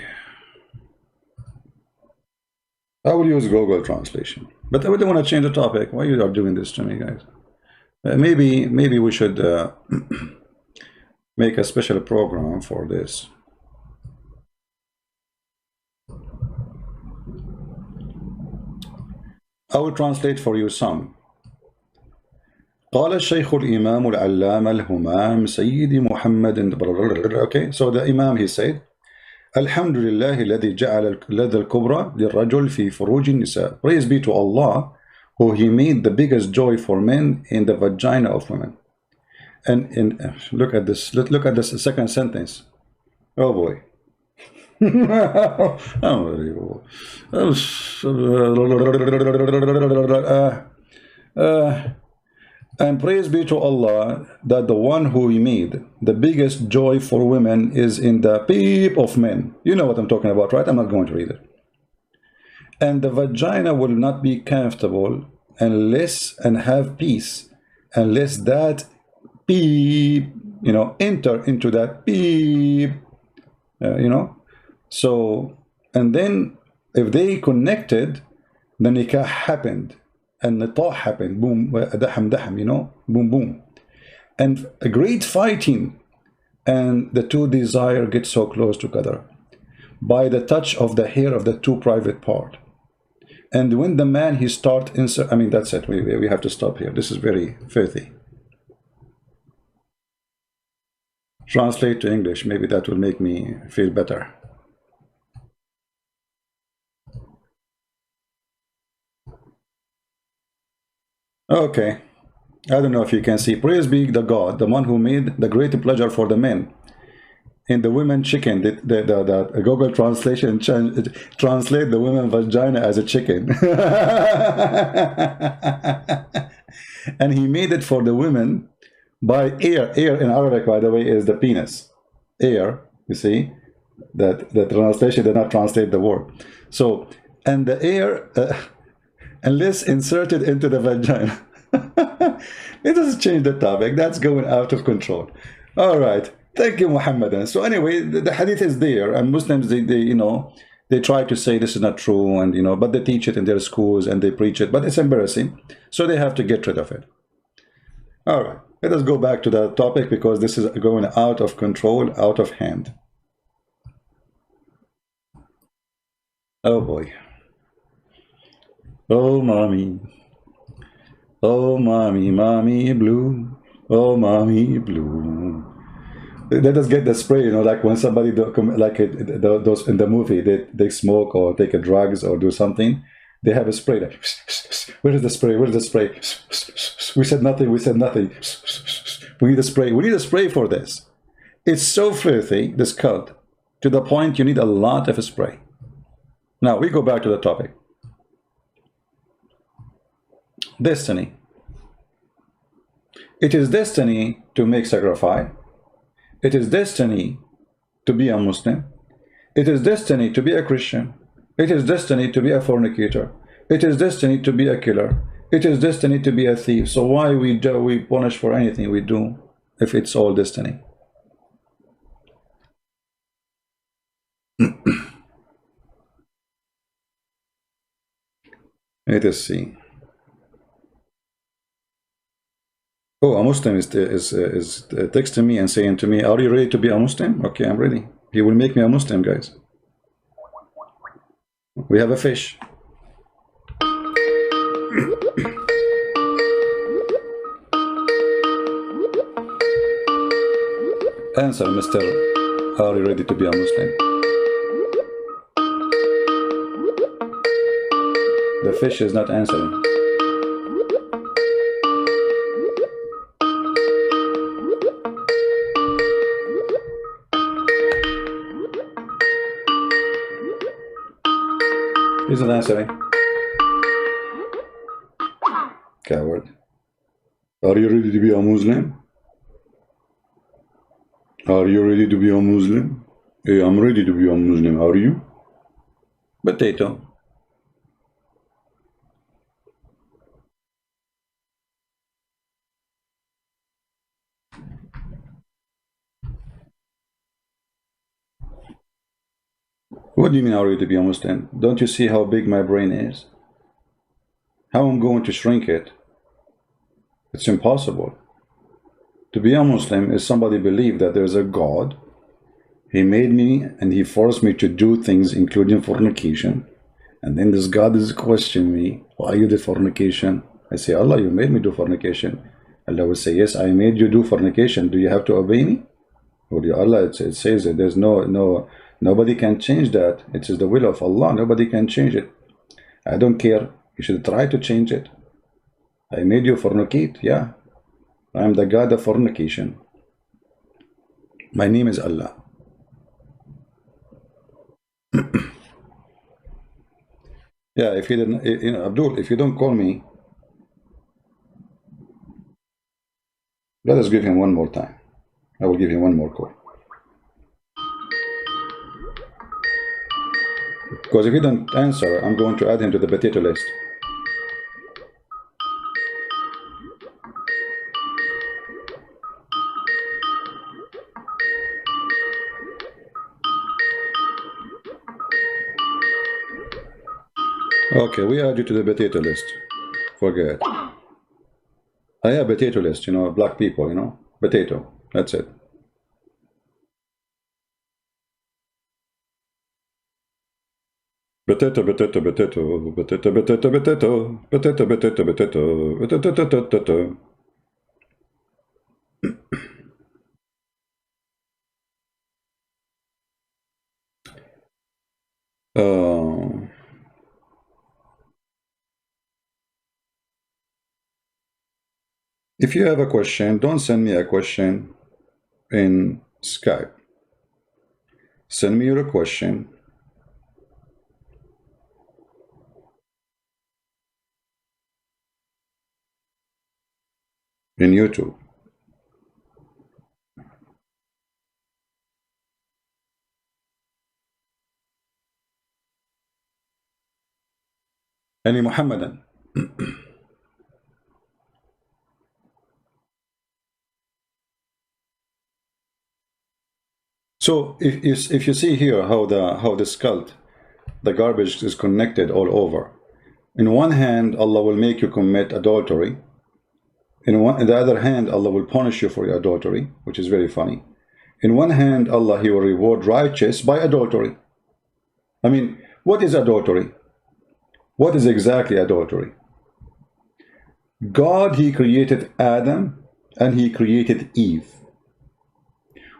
I will use Google translation, but I really want to change the topic. Why you are doing this to me, guys? Maybe we should make a special program for this. I will translate for you some. قال الشيخ الإمام العلامة الهمام سيدي محمد. Okay, so the Imam, he said, الحمد لله الذي جعل اليد الكبرى للرجل في فروج النساء. Praise be to Allah, who he made the biggest joy for men in the vagina of women. And look at this. Look at this second sentence. Oh boy. Unbelievable. And praise be to Allah that the one who he made the biggest joy for women is in the peep of men. You know what I'm talking about, right? I'm not going to read it. And the vagina will not be comfortable unless and have peace unless that peep, enter into that peep, So, and then if they connected, the nikah happened. And the nitah happened, boom, dahm, boom, boom. And a great fighting, and the two desire get so close together by the touch of the hair of the two private part. And when the man, he start insert, I mean, that's it, we have to stop here. This is very filthy. Translate to English, maybe that will make me feel better. Okay, I don't know if you can see. Praise be the God, the one who made the great pleasure for the men. In the women chicken, the Google translation translate the women vagina as a chicken. And he made it for the women by air. Air in Arabic, by the way, is the penis. Air, you see, that the translation did not translate the word. So, and the air, unless inserted into the vagina. It doesn't change the topic. That's going out of control. All right. Thank you, Muhammadans. So anyway, the hadith is there, and Muslims, they try to say this is not true, and but they teach it in their schools and they preach it, but it's embarrassing. So they have to get rid of it. All right. Let us go back to the topic because this is going out of control, out of hand. Oh boy. Oh, mommy. Oh, mommy, mommy blue. Oh, mommy blue. Let us get the spray, like when somebody, like those in the movie, they smoke or take a drugs or do something. They have a spray. Like, where is the spray? Where is the spray? We said nothing. We said nothing. We need a spray. We need a spray for this. It's so filthy, this cult, to the point you need a lot of spray. Now, we go back to the topic. Destiny. It is destiny to make sacrifice. It is destiny to be a Muslim. It is destiny to be a Christian. It is destiny to be a fornicator. It is destiny to be a killer. It is destiny to be a thief. So why we punish for anything we do if it's all destiny? Let us see. Oh, a Muslim is texting me and saying to me, "Are you ready to be a Muslim?" Okay, I'm ready. He will make me a Muslim, guys. We have a fish. Answer, Mr. Are you ready to be a Muslim? The fish is not answering. He's not answering. Coward. Are you ready to be a Muslim? Are you ready to be a Muslim? Hey, I'm ready to be a Muslim. Are you? Potato. What do you mean, are you to be a Muslim? Don't you see how big my brain is? How I'm going to shrink it? It's impossible. To be a Muslim is somebody believe that there's a God. He made me and he forced me to do things, including fornication. And then this God is questioning me, why you did fornication? I say, Allah, you made me do fornication. Allah will say, yes, I made you do fornication. Do you have to obey me? Well, Allah, it says that there's nobody can change that. It is the will of Allah. Nobody can change it. I don't care. You should try to change it. I made you fornicate. Yeah. I am the God of fornication. My name is Allah. Yeah, if you didn't, Abdul, if you don't call me, let us give him one more time. I will give him one more call. Because if he don't answer, I'm going to add him to the potato list. Okay, we add you to the potato list. Forget. I have potato list, black people, potato. That's it. Potato, potato, potato, potato, potato, potato, potato, potato, potato, potato, potato. If you have a question, don't send me a question in Skype. Send me your question in YouTube. Any Muhammadan. So if you see here how this cult, the garbage is connected all over. In one hand, Allah will make you commit adultery. In the other hand, Allah will punish you for your adultery, which is very funny. In one hand, Allah, He will reward righteous by adultery. I mean, what is adultery? What is exactly adultery? God, He created Adam and He created Eve.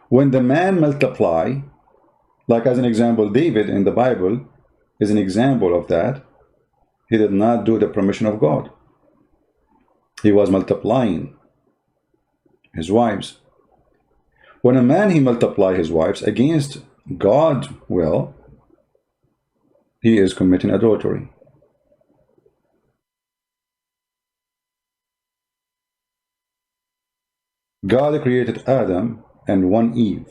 When the man multiply, like as an example, David in the Bible is an example of that. He did not do the permission of God. He was multiplying his wives. When a man, he multiply his wives against God's will, he is committing adultery. God created Adam and one Eve.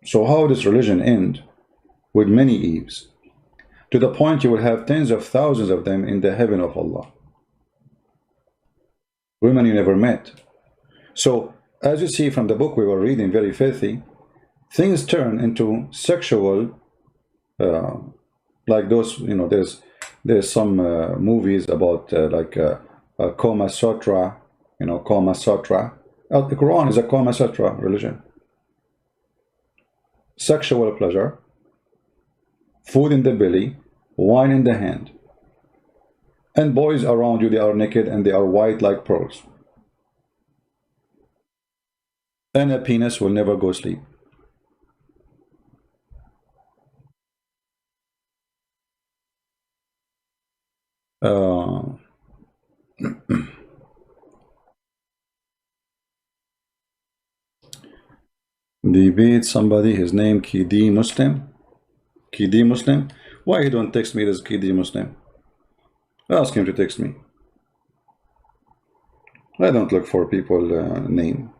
So how does religion end? With many Eves, to the point you will have tens of thousands of them in the heaven of Allah. Women you never met. So as you see from the book we were reading, very filthy, things turn into sexual, like those, there's some movies about Kama Sutra, Kama Sutra. The Quran is a Kama Sutra religion. Sexual pleasure, food in the belly, wine in the hand. And boys around you, they are naked and they are white like pearls. And a penis will never go sleep. Debate somebody, his name Qadhi Muslim. Qadhi Muslim. Why he don't text me as Qadhi Muslim? Ask him to text me. I don't look for people name.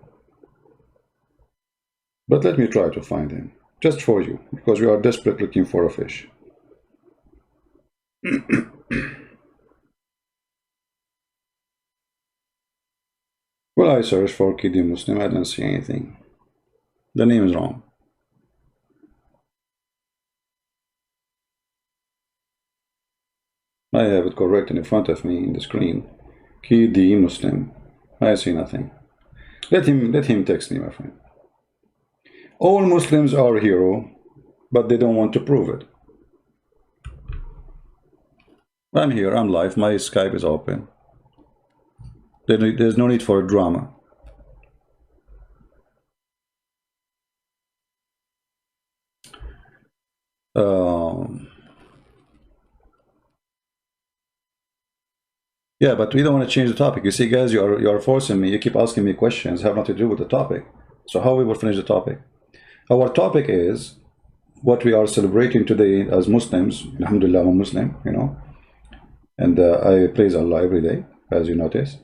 But let me try to find him. Just for you, because we are desperate looking for a fish. Well, I searched for Qadhi Muslim, I don't see anything. The name is wrong. I have it correct in front of me in the screen. Qadhi Muslim. I see nothing. Let him text me, my friend. All Muslims are hero, but they don't want to prove it. I'm here, I'm live, my Skype is open. There's no need for drama. Yeah, but we don't want to change the topic. You see, guys, you are forcing me. You keep asking me questions have nothing to do with the topic. So how we will finish the topic? Our topic is what we are celebrating today as Muslims. Alhamdulillah, I'm a Muslim, you know, and I praise Allah every day, as you notice.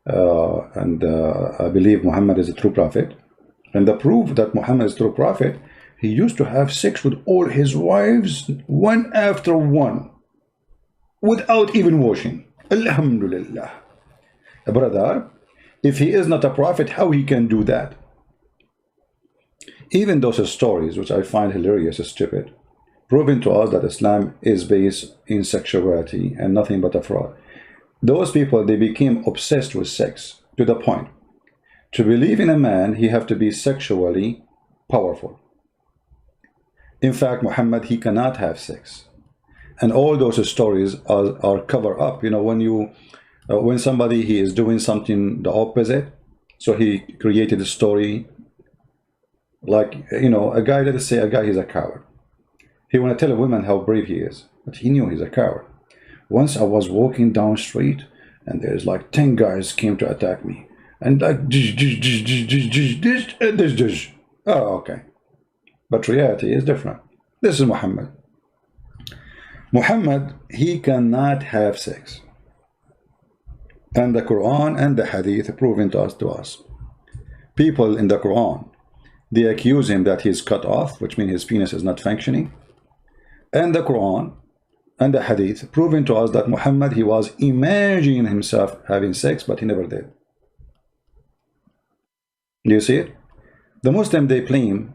I believe Muhammad is a true prophet. And the proof that Muhammad is a true prophet, he used to have sex with all his wives, one after one, without even washing. Alhamdulillah. Brother, if he is not a prophet, how he can do that? Even those stories, which I find hilarious and stupid, proving to us that Islam is based in sexuality and nothing but a fraud. Those people, they became obsessed with sex to the point. To believe in a man, he have to be sexually powerful. In fact, Muhammad, he cannot have sex. And all those stories are cover up. You know, when somebody, he is doing something the opposite, so he created a story like, you know, a guy, let's say a guy, he's a coward. He want to tell a woman how brave he is, but he knew he's a coward. Once I was walking down street and there's like 10 guys came to attack me. And like, oh, okay. But reality is different. This is Muhammad. Muhammad, he cannot have sex. And the Quran and the Hadith proven to us. People in the Quran, they accuse him that he's cut off, which means his penis is not functioning. And the Quran and the Hadith proven to us that Muhammad, he was imagining himself having sex, but he never did. Do you see it? The Muslim, they claim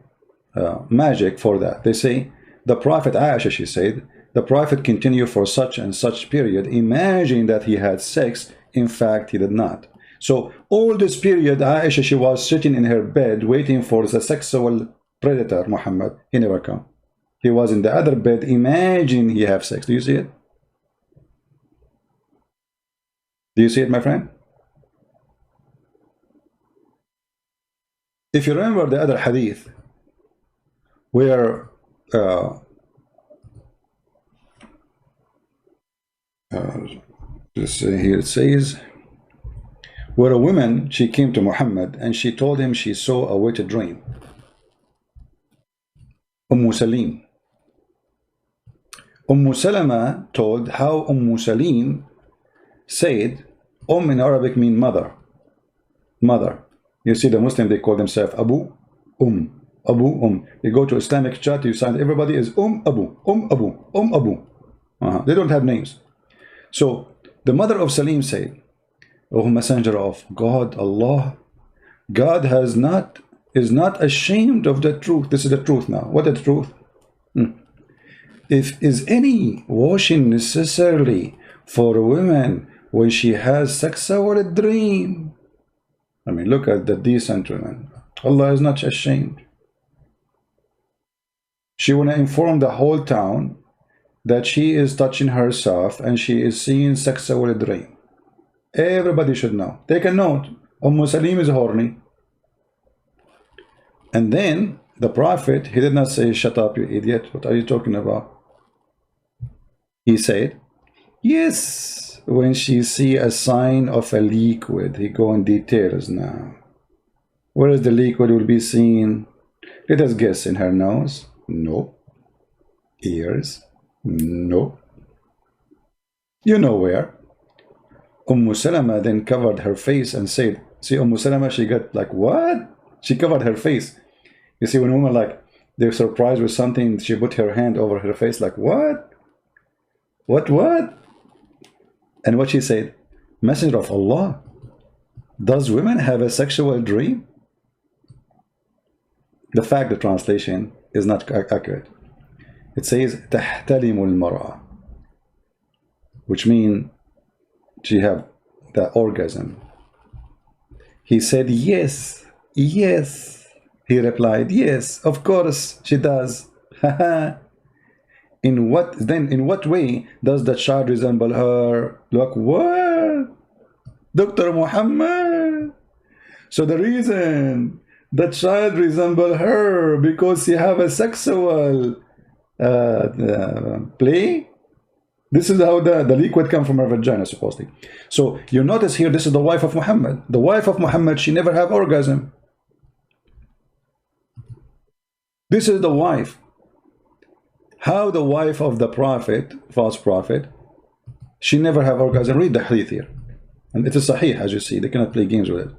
magic for that. They say, the Prophet Aisha, she said, the Prophet continued for such and such period, imagining that he had sex. In fact, he did not. So all this period, Aisha, she was sitting in her bed waiting for the sexual predator, Muhammad. He never come. He was in the other bed, imagining he have sex. Do you see it? Do you see it, my friend? If you remember the other hadith, where here it says, where a woman, she came to Muhammad and she told him she saw a wet dream. Salim. Salama told how Salim said, in Arabic mean mother. Mother. You see the Muslim, they call themselves Abu, Abu, You go to Islamic chat, you find everybody is Abu, Abu. They don't have names. So the mother of Salim said, O Messenger of God, Allah, God is not ashamed of the truth. This is the truth now. What is the truth? If is any washing necessarily for a woman when she has sexual dream? I mean, look at the decent woman. Allah is not ashamed. She want to inform the whole town that she is touching herself and she is seeing sexual dream. Everybody should know. Take a note. Salim is horny. And then the Prophet, he did not say, shut up, you idiot. What are you talking about? He said, yes, when she see a sign of a liquid. He go in details now. Where is the liquid will be seen? Let us guess. In her nose? No. Ears? No. You know where? Salama then covered her face and said, see, Salama, she got like, what? She covered her face. You see, when women like, they're surprised with something, she put her hand over her face like, what? What? And what she said, Messenger of Allah, does women have a sexual dream? The fact, the translation is not accurate. It says, تحتلم المرأة. which means she have the orgasm. He said, yes, yes. He replied, yes, of course she does. In what way does the child resemble her? Look, what? Dr. Muhammad. So the reason the child resemble her because she have a sexual play. This is how the liquid come from her vagina, supposedly. So you notice here, this is the wife of Muhammad. The wife of Muhammad, she never have orgasm. This is the wife. How the wife of the prophet, false prophet, she never have orgasm. Read the hadith here. And it is sahih, as you see. They cannot play games with it.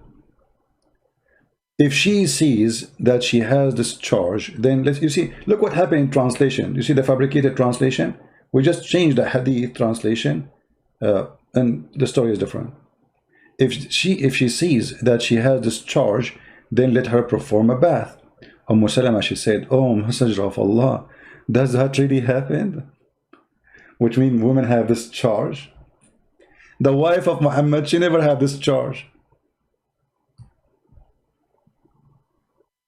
If she sees that she has this charge, then you see, look what happened in translation. You see the fabricated translation? We just changed the hadith translation, and the story is different. If she sees that she has this charge, then let her perform a bath. Salama, she said, oh, Messenger of Allah, does that really happen? Which means women have this charge. The wife of Muhammad, she never had this charge.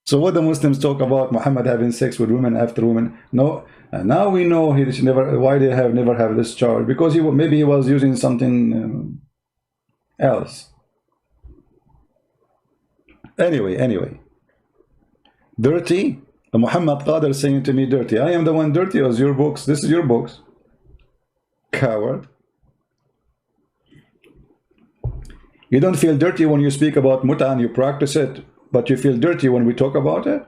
So what the Muslims talk about Muhammad having sex with women after women? No, now we know he never. Why they have never have this charge? Because maybe he was using something else. Anyway, dirty. Muhammad Qadir saying to me, dirty. I am the one dirty. It was your books. This is your books. Coward. You don't feel dirty when you speak about muta and you practice it, but you feel dirty when we talk about it.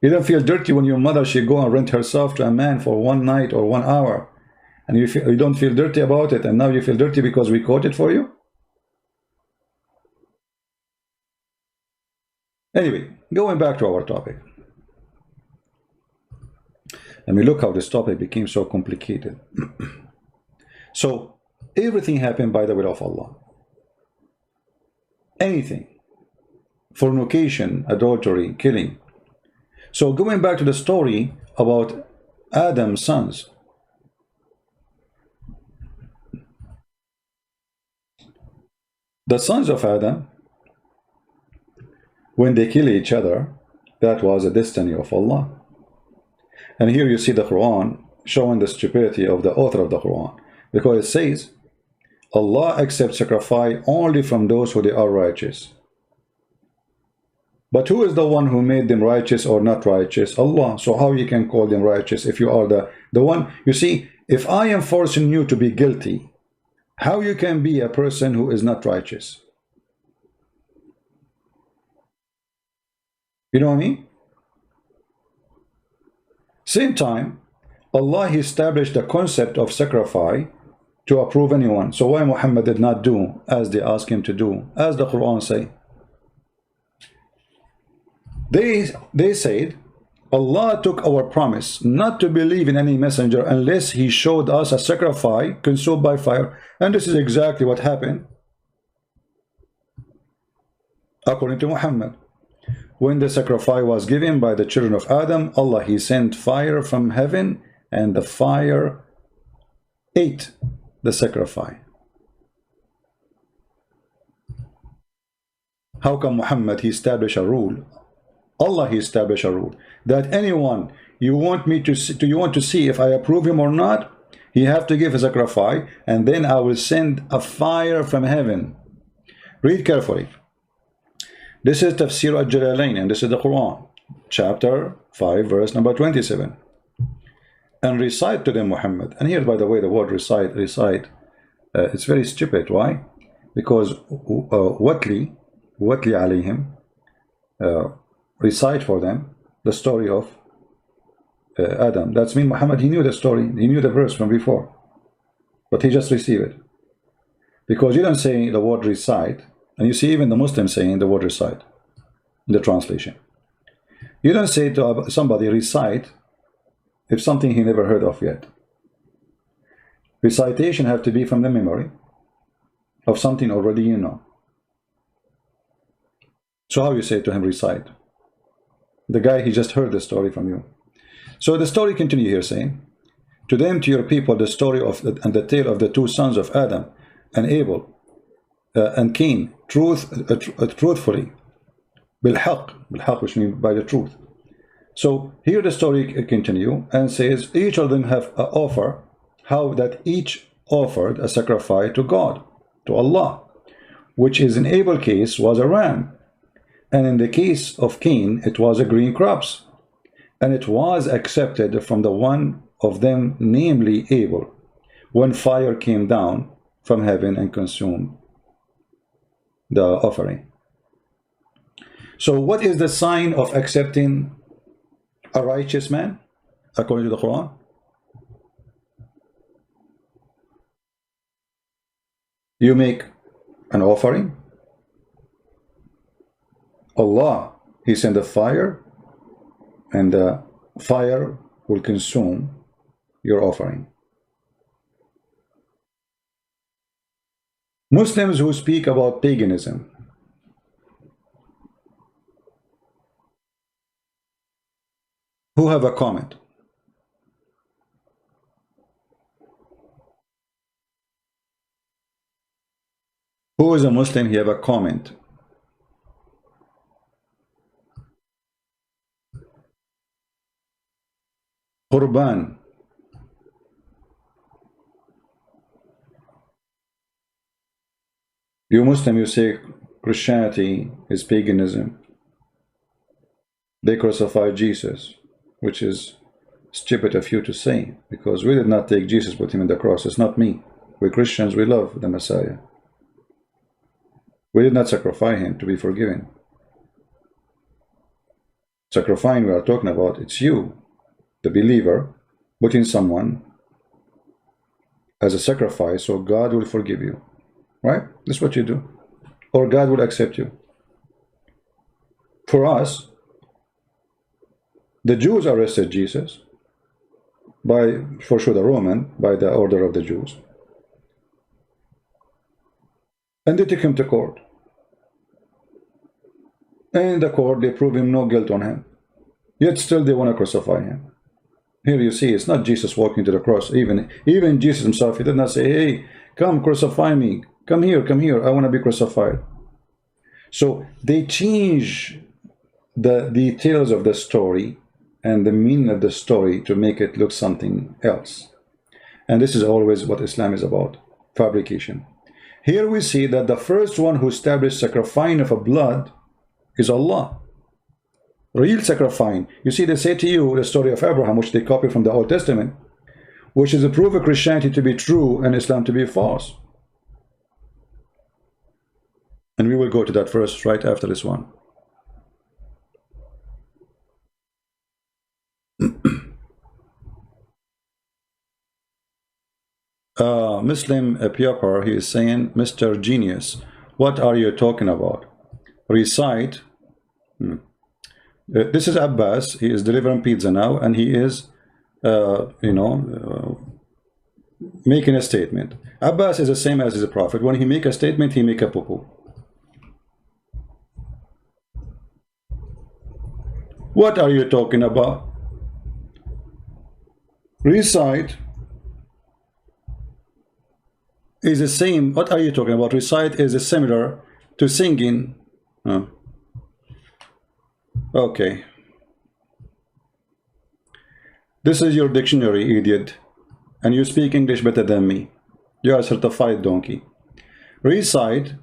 You don't feel dirty when your mother, she go and rent herself to a man for 1 night or 1 hour, and you don't feel dirty about it, and now you feel dirty because we quote it for you. Anyway, going back to our topic. I mean, look how this topic became so complicated. So everything happened by the will of Allah. Anything. Fornication, adultery, killing. So going back to the story about Adam's sons. The sons of Adam, when they kill each other, that was a destiny of Allah. And here you see the Quran showing the stupidity of the author of the Quran, because it says Allah accepts sacrifice only from those who they are righteous. But who is the one who made them righteous or not righteous? Allah. So how you can call them righteous if you are the one? You see, if I am forcing you to be guilty, how you can be a person who is not righteous? You know what I mean? Same time, Allah, He established the concept of sacrifice to approve anyone. So why Muhammad did not do as they asked him to do, as the Quran say? They said, Allah took our promise not to believe in any messenger unless he showed us a sacrifice consumed by fire. And this is exactly what happened according to Muhammad. When the sacrifice was given by the children of Adam, Allah, He sent fire from heaven, and the fire ate the sacrifice. How come Muhammad, he established a rule? Allah, He established a rule that anyone you want to see if I approve him or not, he have to give a sacrifice, and then I will send a fire from heaven. Read carefully. This is Tafsir al-Jalalain, and this is the Quran, chapter 5, verse number 27. And recite to them, Muhammad. And here, by the way, the word recite, it's very stupid. Why? Because watli alayhim, recite for them the story of Adam. That's mean Muhammad, he knew the story, he knew the verse from before, but he just received it. Because you don't say the word recite, and you see even the Muslims saying the word recite in the translation. You don't say to somebody recite if something he never heard of yet. Recitation have to be from the memory of something already you know. So how you say to him recite? The guy, he just heard the story from you. So the story continue here saying, To them, to your people, the story of and the tale of the two sons of Adam and Abel and Cain, truthfully, بالحق, which means by the truth. So here the story continue and says each of them have an offer, how that each offered a sacrifice to God, to Allah, which is in Abel case was a ram, and in the case of Cain it was a green crops, and it was accepted from the one of them, namely Abel, when fire came down from heaven and consumed the offering. So what is the sign of accepting a righteous man according to the Quran? You make an offering. Allah, He sent a fire, and the fire will consume your offering. Muslims who speak about paganism, who have a comment? Who is a Muslim? He have a comment. Qurban. You Muslim, you say Christianity is paganism. They crucified Jesus, which is stupid of you to say, because we did not take Jesus, put him in the cross. It's not me. We Christians, we love the Messiah. We did not sacrifice him to be forgiven. Sacrificing we are talking about, it's you, the believer, putting someone as a sacrifice so God will forgive you. Right? That's what you do. Or God will accept you. For us, the Jews arrested Jesus, for sure the Roman, by the order of the Jews. And they took him to court. And in the court, they prove him no guilt on him. Yet still they want to crucify him. Here you see, it's not Jesus walking to the cross. Even Jesus himself, he did not say, hey, come crucify me. Come here, I want to be crucified. So they change the details of the story and the meaning of the story to make it look something else. And this is always what Islam is about, fabrication. Here we see that the first one who established sacrificing of a blood is Allah. Real sacrificing. You see, they say to you the story of Abraham, which they copy from the Old Testament, which is a proof of Christianity to be true and Islam to be false. And we will go to that verse right after this one. Muslim Piapar, he is saying, Mr. Genius, what are you talking about? Recite. This is Abbas. He is delivering pizza now, and he is, making a statement. Abbas is the same as the Prophet. When he make a statement, he make a poo-poo. What are you talking about? Recite is the same. What are you talking about? Recite is similar to singing. Okay. This is your dictionary, idiot. And you speak English better than me. You are a certified donkey. Recite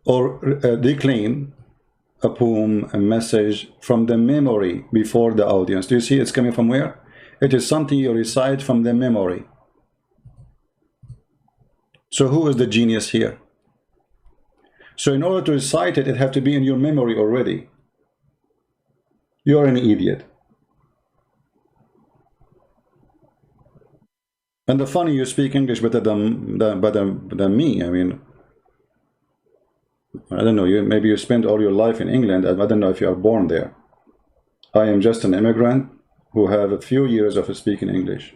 or declaim a poem, a message from the memory before the audience. Do you see it's coming from where? It is something you recite from the memory. So who is the genius here? So in order to recite it, it have to be in your memory already. You're an idiot. And the funny, you speak English better than me. I mean, I don't know, maybe you spent all your life in England. I don't know if you are born there. I am just an immigrant who have a few years of speaking English.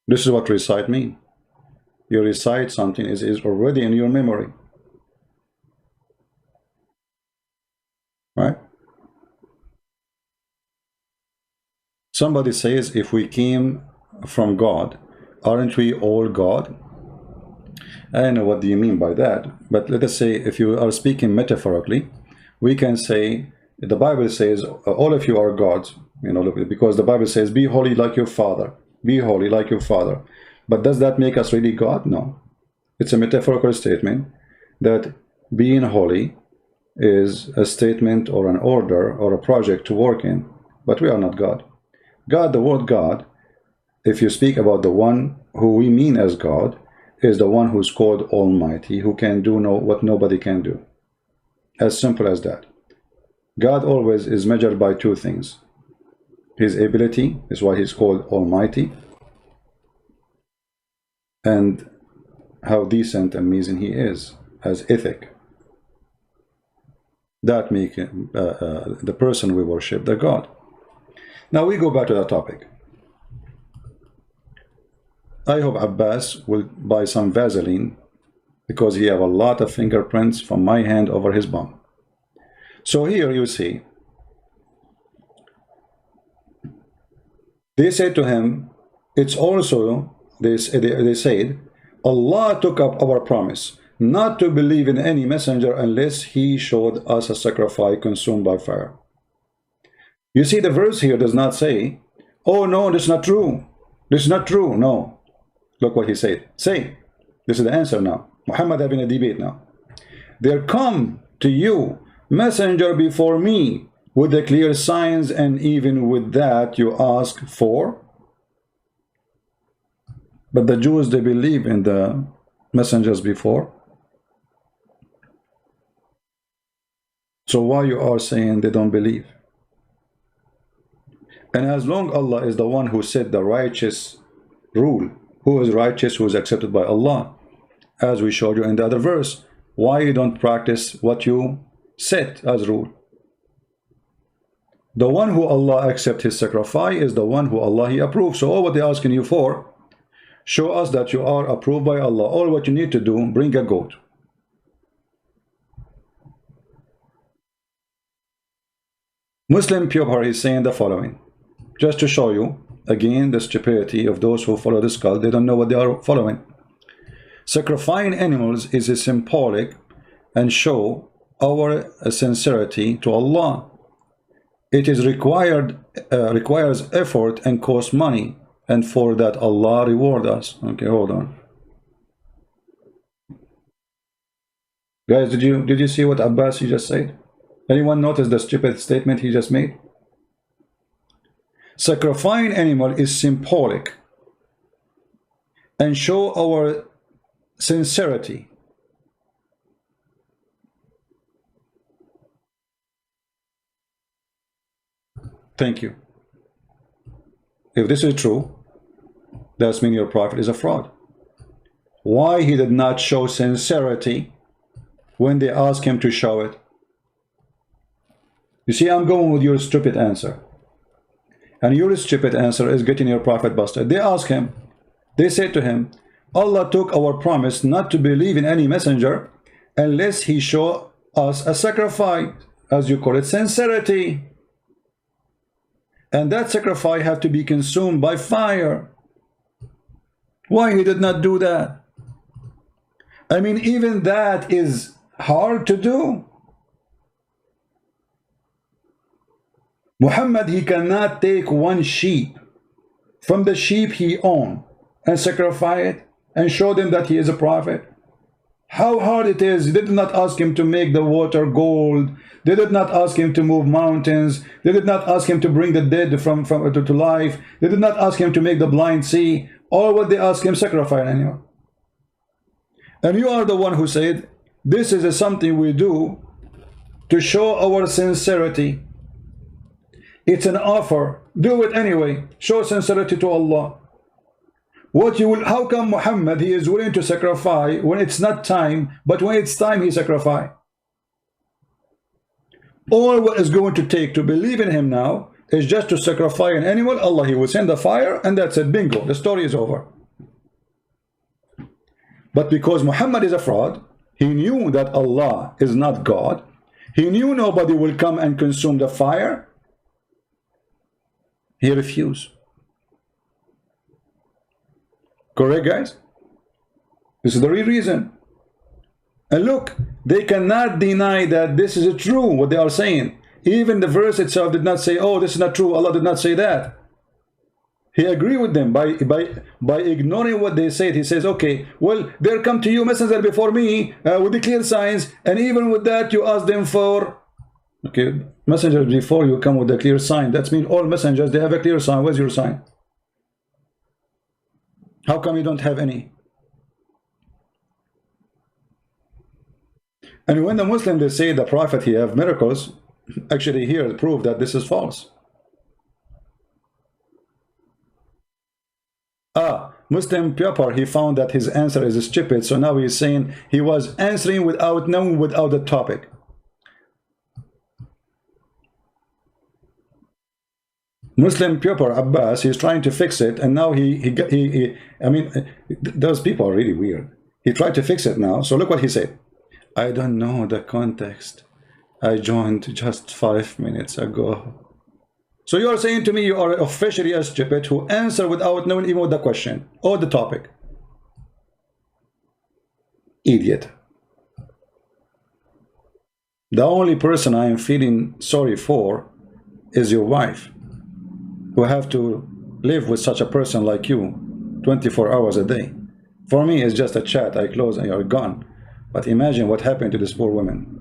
This is what recite mean. You recite something is already in your memory. Right? Somebody says, if we came from God, aren't we all God? I don't know what do you mean by that, but let us say, if you are speaking metaphorically, we can say, the Bible says, all of you are gods, you know, because the Bible says, be holy like your father, be holy like your father. But does that make us really God? No. It's a metaphorical statement that being holy is a statement or an order or a project to work in, but we are not God. God, the word God, if you speak about the one who we mean as God, is the one who's called Almighty, who can do what nobody can do. As simple as that. God always is measured by two things. His ability is why he's called Almighty, and how decent and amazing he is as ethic. That makes the person we worship the God. Now we go back to that topic. I hope Abbas will buy some Vaseline because he have a lot of fingerprints from my hand over his bum. So here you see, they said to him, it's also, they said, Allah took up our promise not to believe in any messenger unless he showed us a sacrifice consumed by fire. You see, the verse here does not say, oh no, this is not true. This is not true. No. Look what he said. Say, this is the answer now. Muhammad having a debate now. There come to you messenger before me with the clear signs, and even with that you ask for. But the Jews, they believe in the messengers before. So why you are saying they don't believe? And as long Allah is the one who set the righteous rule, who is righteous, who is accepted by Allah, as we showed you in the other verse, why you don't practice what you set as rule? The one who Allah accepts his sacrifice is the one who Allah he approves. So all what they're asking you for, show us that you are approved by Allah. All what you need to do, bring a goat. Muslim Pure is saying the following, just to show you again the stupidity of those who follow this cult. They don't know what they are following. Sacrificing animals is a symbolic and show our sincerity to Allah. It is required, requires effort and costs money, and for that Allah reward us. Okay, hold on, guys. Did you see what Abbas he just said? Anyone notice the stupid statement he just made? Sacrificing animal is symbolic and show our sincerity. Thank you. If this is true, that means your prophet is a fraud. Why he did not show sincerity when they asked him to show it? You see, I'm going with your stupid answer. And your stupid answer is getting your prophet busted. They asked him, they said to him, Allah took our promise not to believe in any messenger unless he show us a sacrifice, as you call it, sincerity. And that sacrifice have to be consumed by fire. Why he did not do that? I mean, even that is hard to do. Muhammad, he cannot take one sheep from the sheep he owned and sacrifice it and show them that he is a prophet. How hard it is. They did not ask him to make the water gold. They did not ask him to move mountains. They did not ask him to bring the dead to life. They did not ask him to make the blind see. All what they asked him, sacrifice an animal. And you are the one who said, this is something we do to show our sincerity. It's an offer. Do it anyway. Show sincerity to Allah. What you will? How come Muhammad he is willing to sacrifice when it's not time, but when it's time he sacrifice? All what is going to take to believe in him now is just to sacrifice an animal. Allah he will send the fire, and that's it. Bingo. The story is over. But because Muhammad is a fraud, he knew that Allah is not God. He knew nobody will come and consume the fire. He refused. Correct, guys? This is the real reason. And look, they cannot deny that this is true, what they are saying. Even the verse itself did not say, oh, this is not true. Allah did not say that. He agreed with them by ignoring what they said. He says, okay, well, there come to you messenger before me with the clear signs, and even with that you ask them for, okay, messengers before you come with a clear sign. That means all messengers, they have a clear sign. Where's your sign? How come you don't have any? And when the Muslims, they say the Prophet, he have miracles, actually here prove that this is false. Muslim Pepper, he found that his answer is stupid, so now he's saying he was answering without knowing, without the topic. Muslim Pepper Abbas, he's trying to fix it, and now I mean, those people are really weird. He tried to fix it now, so look what he said. I don't know the context. I joined just 5 minutes ago. So you are saying to me you are officially a stupid who answer without knowing even the question or the topic. Idiot. The only person I am feeling sorry for is your wife, who have to live with such a person like you 24 hours a day. For me, it's just a chat. I close and you're gone. But imagine what happened to this poor woman.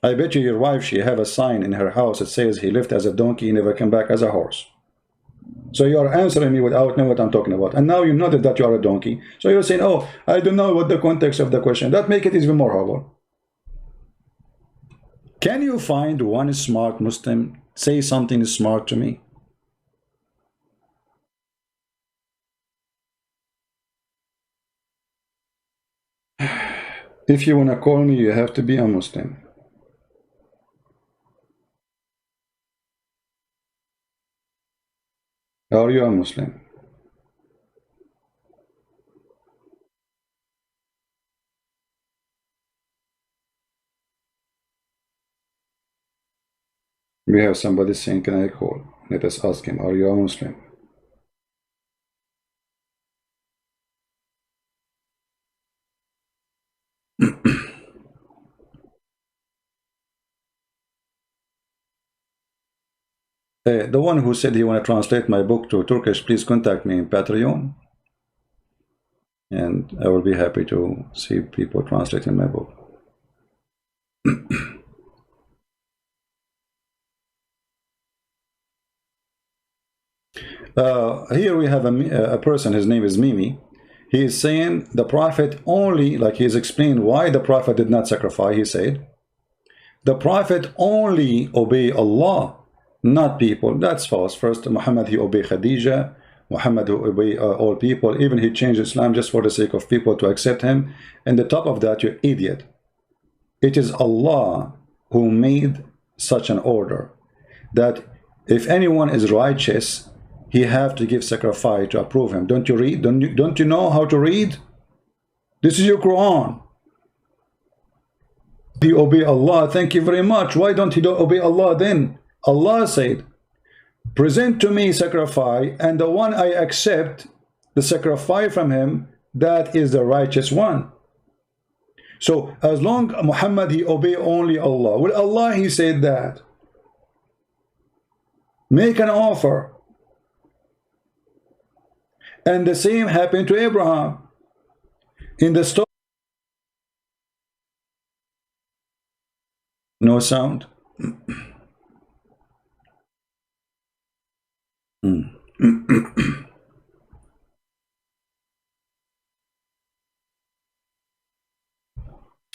I bet you your wife, she have a sign in her house that says he lived as a donkey, he never came back as a horse. So you are answering me without knowing what I'm talking about. And now you noted that you are a donkey. So you're saying, oh, I don't know what the context of the question. That make it even more horrible. Can you find one smart Muslim say something smart to me? If you want to call me, you have to be a Muslim. Are you a Muslim? We have somebody saying, can I call? Let us ask him, are you a Muslim? The one who said he want to translate my book to Turkish, please contact me in Patreon. And I will be happy to see people translating my book. Here we have a person, his name is Mimi. He is saying the Prophet only, like he is explained why the Prophet did not sacrifice. He said, the Prophet only obey Allah, not people. That's false. First, Muhammad, he obeyed Khadija. Muhammad, who obeyed all people. Even he changed Islam just for the sake of people to accept him. And the top of that, you idiot. It is Allah who made such an order that if anyone is righteous, he have to give sacrifice to approve him. Don't you read? Don't you know how to read? This is your Quran. He obey Allah. Thank you very much. Why don't he obey Allah then? Allah said, present to me sacrifice, and the one I accept the sacrifice from him, that is the righteous one. So as long Muhammad, he obey only Allah. Well, Allah, he said that. Make an offer. And the same happened to Abraham. In the story. No sound.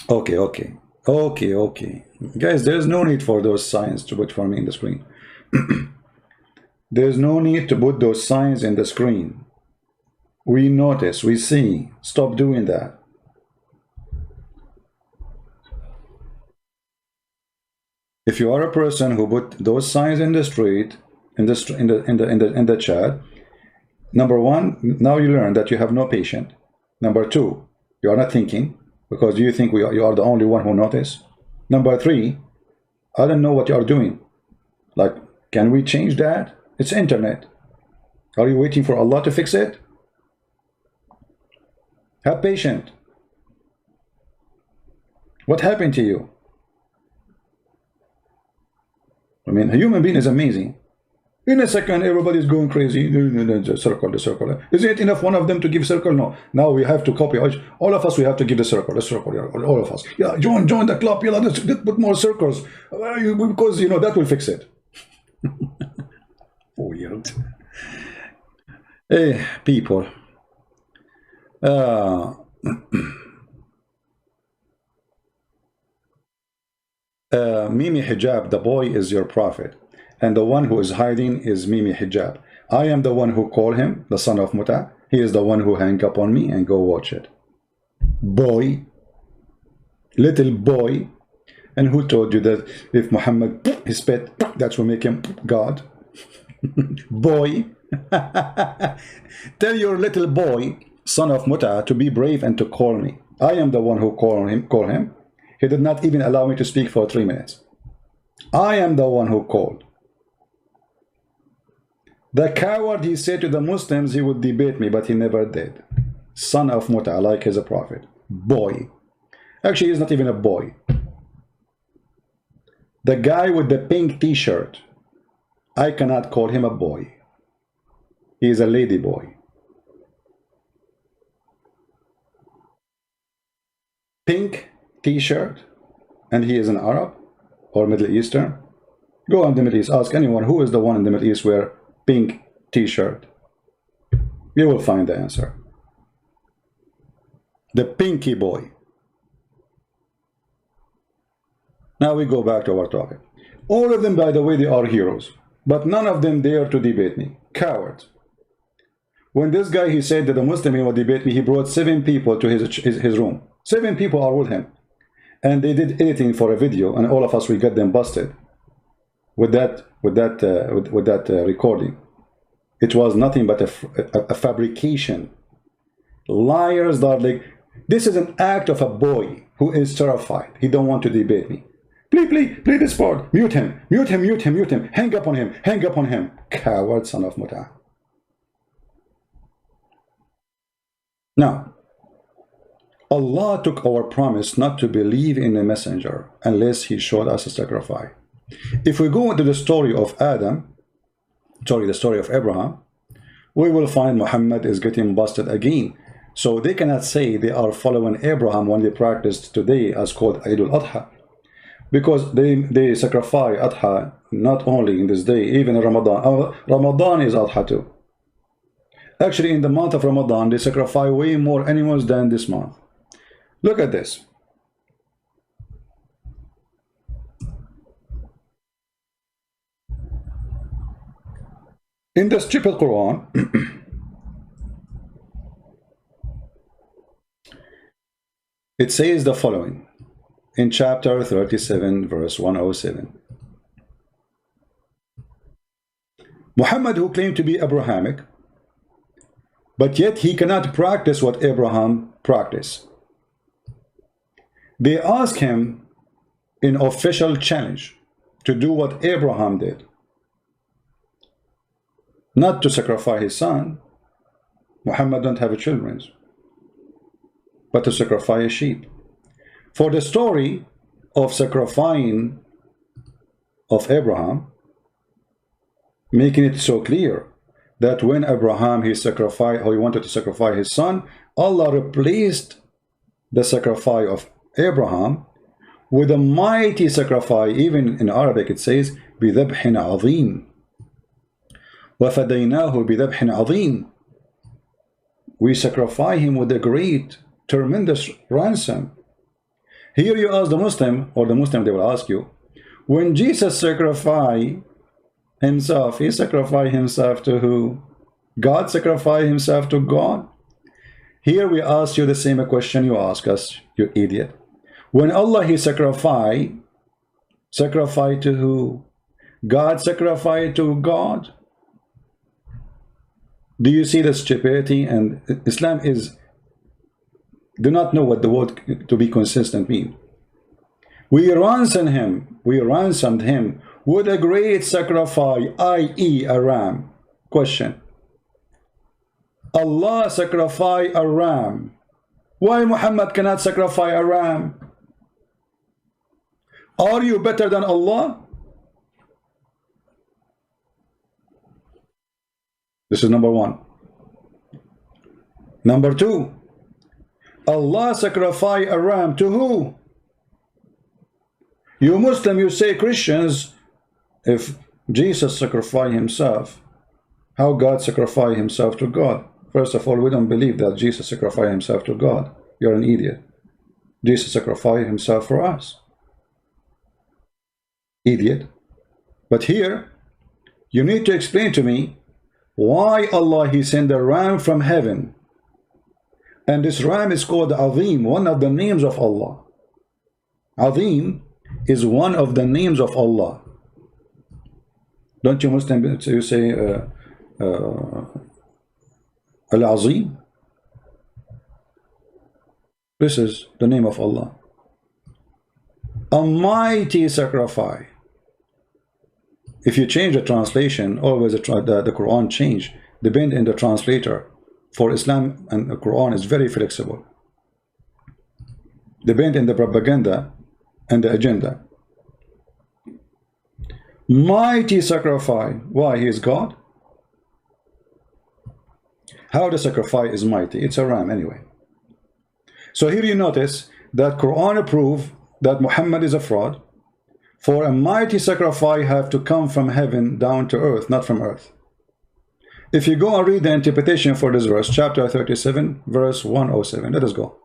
Okay. Guys, there's no need for those signs to put for me in the screen. There's no need to put those signs in the screen. We notice, we see. Stop doing that. If you are a person who put those signs in the street, in the chat, number one, now you learn that you have no patience. Number two, you are not thinking, because you think you are the only one who notice. Number three, I don't know what you are doing. Like, can we change that? It's internet. Are you waiting for Allah to fix it? Have patience. What happened to you? I mean, a human being is amazing. In a second, everybody's going crazy. The circle, the circle. Isn't it enough one of them to give circle? No. Now we have to copy. All of us, we have to give the circle. The circle. All of us. Yeah, join the club. Yeah, let's put more circles. Because, you know, that will fix it. Weird. Hey, people. Mimi Hijab, the boy is your prophet, and the one who is hiding is Mimi Hijab. I am the one who call him the son of Muta. He is the one who hang up on me, and go watch it. Boy, little boy. And who told you that if Muhammad is pet, that will make him God? Boy. Tell your little boy, son of Muta, to be brave and to call me. I am the one who call him. He did not even allow me to speak for 3 minutes. I am the one who called. The coward, he said to the Muslims he would debate me, but he never did. Son of Muta, like he's a prophet. Boy. Actually, he's not even a boy. The guy with the pink t-shirt, I cannot call him a boy. He is a lady boy. Pink t-shirt, and he is an Arab or Middle Eastern. Go in the Middle East, ask anyone who is the one in the Middle East wear pink t-shirt. You will find the answer. The pinky boy. Now we go back to our topic. All of them, by the way, they are heroes, but none of them dare to debate me. Cowards. When this guy, he said that the Muslim, he would debate me, he brought 7 people to his room. 7 people are with him. And they did editing for a video, and all of us, we got them busted with that recording. It was nothing but a fabrication. Liars that are like, this is an act of a boy who is terrified. He don't want to debate me. Play this part. Mute him. Hang up on him. Coward, son of Muta. Now, Allah took our promise not to believe in a messenger unless he showed us a sacrifice. If we go into the story of the story of Abraham, we will find Muhammad is getting busted again. So they cannot say they are following Abraham when they practiced today as called Eid al-Adha. Because they sacrifice Adha not only in this day, even in Ramadan. Ramadan is Adha too. Actually, in the month of Ramadan, they sacrifice way more animals than this month. Look at this. In the stupid Quran, it says the following in chapter 37, verse 107. Muhammad, who claimed to be Abrahamic, but yet he cannot practice what Abraham practiced. They ask him in official challenge to do what Abraham did. Not to sacrifice his son. Muhammad don't have children, but to sacrifice a sheep. For the story of sacrificing of Abraham, making it so clear that when Abraham he wanted to sacrifice his son, Allah replaced the sacrifice of Abraham with a mighty sacrifice. Even in Arabic it says بِذَبْحٍ عَظِيمٍ وَفَدَيْنَاهُ بِذَبْحٍ عَظِيمٍ. We sacrifice him with a great, tremendous ransom. Here you ask the Muslim, or the Muslim, they will ask you, when Jesus sacrificed himself, he sacrificed himself to who? God sacrificed himself to God? Here we ask you the same question you ask us, you idiot. When Allah he sacrificed to who? God sacrificed to God? Do you see the stupidity? And Islam do not know what the word to be consistent mean. We ransomed him would a great sacrifice, i.e. a ram. Question. Allah sacrifice a ram. Why Muhammad cannot sacrifice a ram? Are you better than Allah? This is number one. Number two, Allah sacrifice a ram to who? You Muslim, you say Christians, if Jesus sacrificed himself, how God sacrificed himself to God? First of all, we don't believe that Jesus sacrificed himself to God. You're an idiot. Jesus sacrificed himself for us. Idiot. But here, you need to explain to me why Allah, he sent a ram from heaven. And this ram is called Azim, one of the names of Allah. Azim is one of the names of Allah. Don't you Muslims, you say Al-Azim? This is the name of Allah. A mighty sacrifice. If you change the translation, always the Quran change, depend in the translator. For Islam and the Quran is very flexible. Depend in the propaganda and the agenda. Mighty sacrifice. Why? He is God? How the sacrifice is mighty? It's a ram anyway. So here you notice that Quran approve that Muhammad is a fraud. For a mighty sacrifice have to come from heaven down to earth, not from earth. If you go and read the interpretation for this verse, chapter 37, verse 107. Let us go.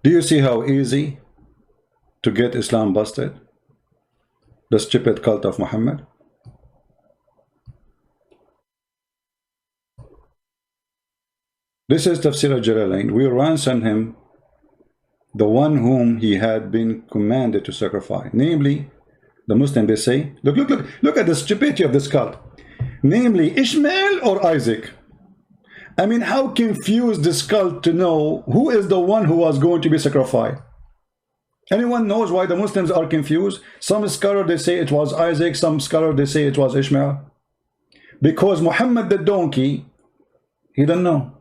Do you see how easy to get Islam busted? The stupid cult of Muhammad. This is Tafsir al-Jalalain. We ransom him, the one whom he had been commanded to sacrifice. Namely, the Muslim, they say, look at the stupidity of this cult. Namely, Ishmael or Isaac. I mean, how confused this cult to know who is the one who was going to be sacrificed. Anyone knows why the Muslims are confused? Some scholars, they say it was Isaac. Some scholars, they say it was Ishmael. Because Muhammad the donkey, he doesn't know.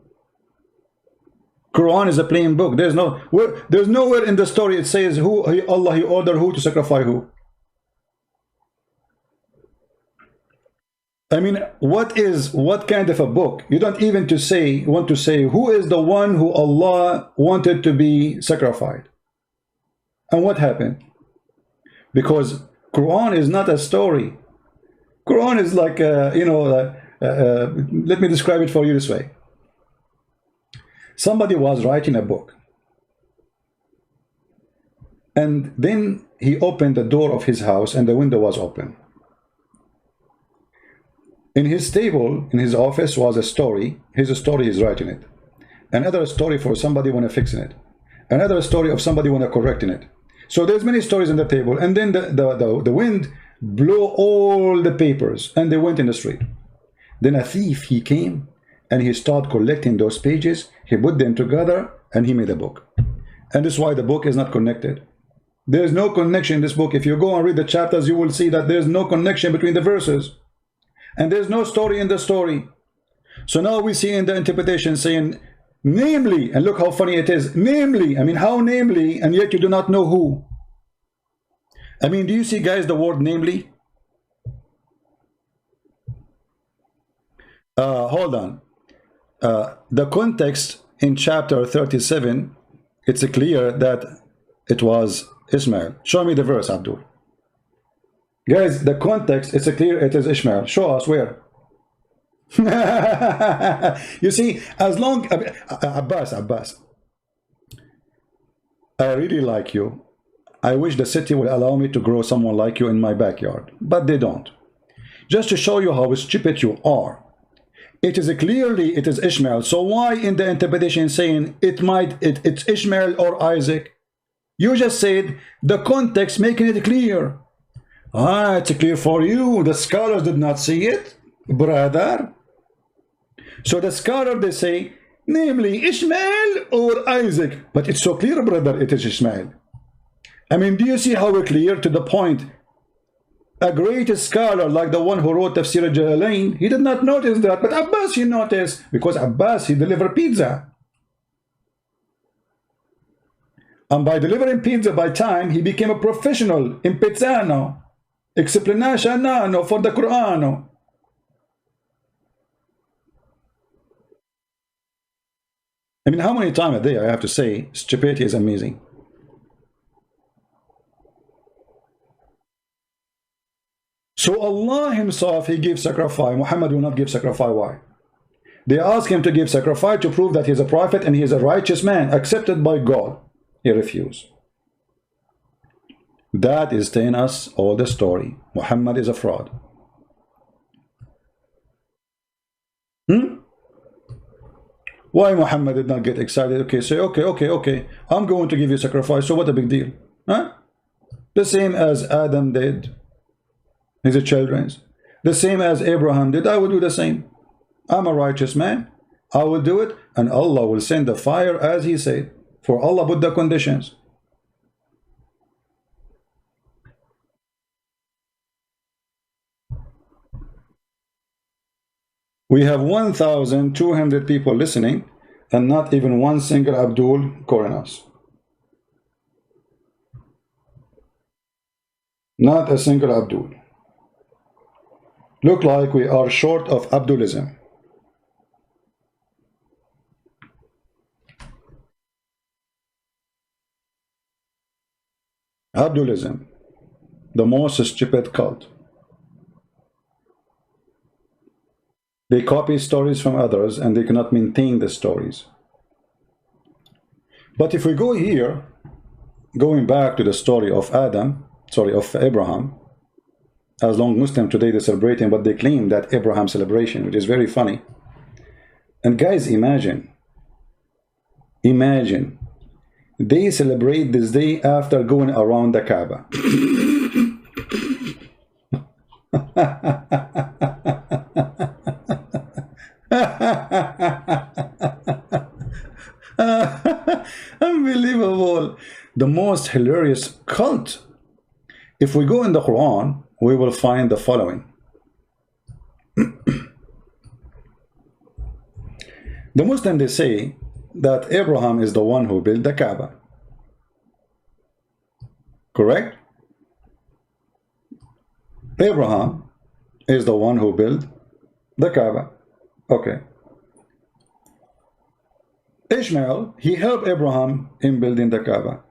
Quran is a plain book. There's nowhere in the story it says who Allah he ordered who to sacrifice who. I mean, what kind of a book? You don't even want to say who is the one who Allah wanted to be sacrificed. And what happened? Because Quran is not a story. Quran is like, let me describe it for you this way. Somebody was writing a book. And then he opened the door of his house and the window was open. In his table, in his office was a story. His story, he's writing it. Another story for somebody when fixing it. Another story of somebody when correcting it. So there's many stories on the table, and then the wind blew all the papers, and they went in the street. Then a thief, he came, and he started collecting those pages. He put them together, and he made a book. And this is why the book is not connected. There's no connection in this book. If you go and read the chapters, you will see that there's no connection between the verses, and there's no story in the story. So now we see in the interpretation saying, namely, and look how funny it is, namely, I mean, how namely, and yet you do not know who. I mean, do you see, guys, the word namely? Hold on. The context in chapter 37, it's clear that it was Ishmael. Show me the verse, Abdul. Guys, the context, it's clear it is Ishmael. Show us where. You see, as long Abbas, I really like you. I wish the city would allow me to grow someone like you in my backyard, but they don't. Just to show you how stupid you are, it is clearly it is Ishmael. So why in the interpretation saying it's Ishmael or Isaac? You just said the context making it clear. Ah, it's clear for you. The scholars did not see it, brother. So the scholar, they say, namely Ishmael or Isaac. But it's so clear, brother, it is Ishmael. I mean, do you see how we're clear to the point? A great scholar like the one who wrote Tafsir al-Jalalain, he did not notice that, but Abbas he noticed, because Abbas he delivered pizza. And by delivering pizza by time, he became a professional in pizzano, explanation for the Quran. I mean, how many times a day I have to say stupidity is amazing? So Allah himself, he gives sacrifice. Muhammad will not give sacrifice. Why? They ask him to give sacrifice to prove that he is a prophet and he is a righteous man accepted by God. He refused. That is telling us all the story. Muhammad is a fraud. Why Muhammad did not get excited? Okay, say, okay, I'm going to give you sacrifice, so what a big deal? Huh? The same as Adam did, his children. The same as Abraham did, I will do the same. I'm a righteous man, I will do it, and Allah will send the fire as he said, for Allah put the conditions. We have 1,200 people listening and not even one single Abdul calling us. Not a single Abdul. Look like we are short of Abdulism. Abdulism, the most stupid cult. They copy stories from others and they cannot maintain the stories. But if we go here, going back to the story of of Abraham, as long Muslim today they're celebrating what they claim that Abraham celebration, which is very funny. And guys, imagine, they celebrate this day after going around the Kaaba. Unbelievable. The most hilarious cult. If we go in the Quran, we will find the following. The Muslim, they say that Abraham is the one who built the Kaaba. Correct? Abraham is the one who built the Kaaba. Okay. Ishmael, he helped Abraham in building the Kaaba.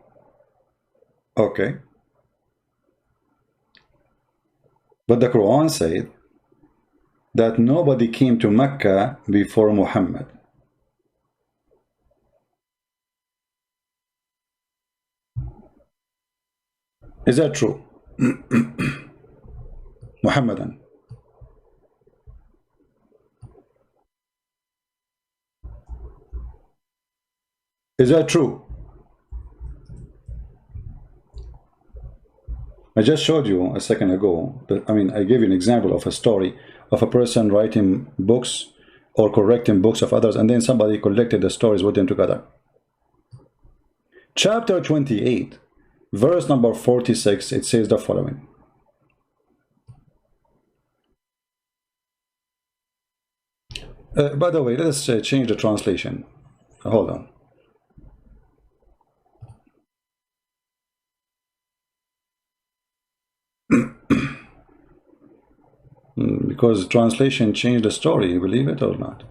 Okay. But the Quran said that nobody came to Mecca before Muhammad. Is that true? Muhammadan. Is that true? I just showed you a second ago that, I gave you an example of a story of a person writing books or correcting books of others, and then somebody collected the stories with them together. Chapter 28, verse number 46, it says the following. By the way, let us change the translation. Hold on. Because translation changed the story, you believe it or not?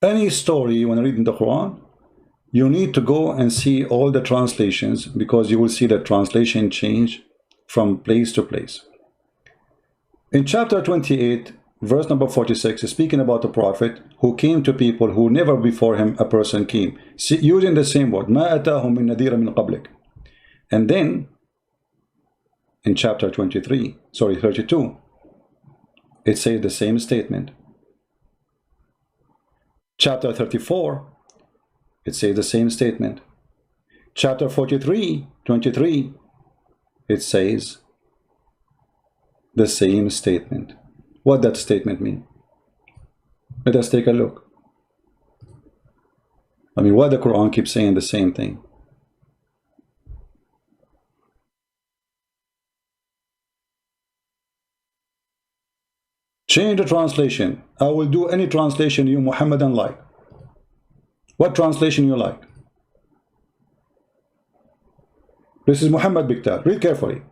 Any story when reading the Quran, you need to go and see all the translations, because you will see that translation change from place to place. In chapter 28, verse number 46 is speaking about the prophet who came to people who never before him a person came, using the same word, مَا أَتَاهُمْ مِنْ نَذِيرٍ مِنْ قَبْلِكَ. And then in chapter 32, it says the same statement. Chapter 34, it says the same statement. Chapter 23, it says the same statement. What that statement mean? Let us take a look. I mean, why the Quran keeps saying the same thing? Change the translation. I will do any translation you Muhammadan like. What translation you like? This is Muhammad Biktar. Read carefully.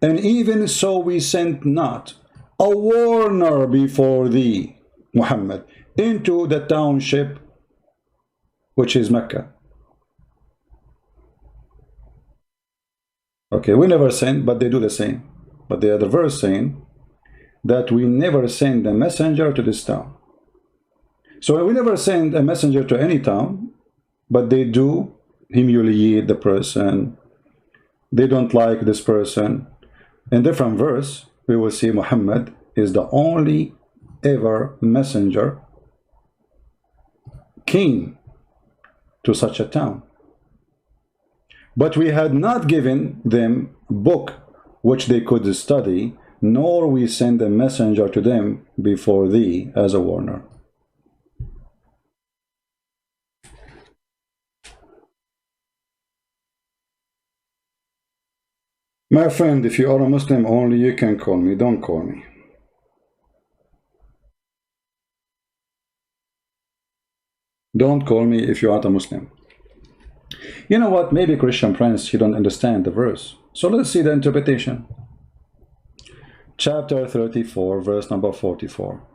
And even so we sent not a warner before thee, Muhammad, into the township which is Mecca. Okay, we never send, but they do the same. But the other verse saying that we never send a messenger to this town. So we never send a messenger to any town, but they do humiliate the person. They don't like this person. In different verse, we will see Muhammad is the only ever messenger came to such a town. But we had not given them a book which they could study, nor we send a messenger to them before thee as a warner. My friend, if you are a Muslim only, you can call me. Don't call me. Don't call me if you aren't a Muslim. You know what? Maybe Christian Prince, you don't understand the verse. So let's see the interpretation. Chapter 34, verse number 44.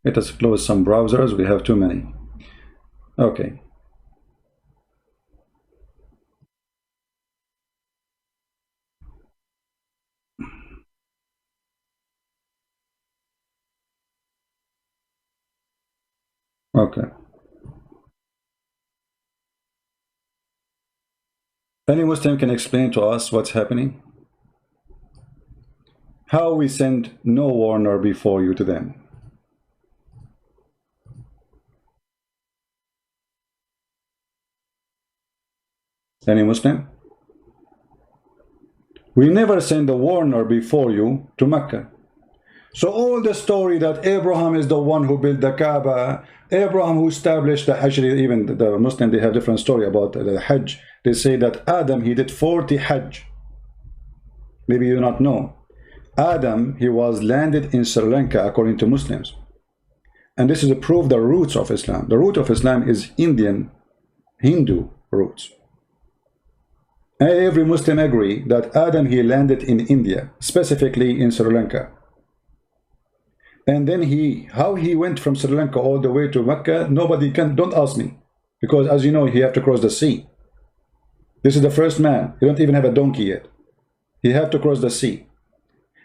Let us close some browsers. We have too many. Okay. Okay. Any Muslim can explain to us what's happening? How we send no warner before you to them? Any Muslim? We never send a warner before you to Mecca. So all the story that Abraham is the one who built the Kaaba, Abraham who established the Hajj, even the Muslim, they have different story about the Hajj. They say that Adam, he did 40 Hajj. Maybe you do not know. Adam, he was landed in Sri Lanka according to Muslims. And this is to prove the roots of Islam. The root of Islam is Indian, Hindu roots. Every Muslim agree that Adam, he landed in India, specifically in Sri Lanka. And then how he went from Sri Lanka all the way to Mecca, nobody can, don't ask me. Because as you know, he have to cross the sea. This is the first man. He don't even have a donkey yet. He have to cross the sea.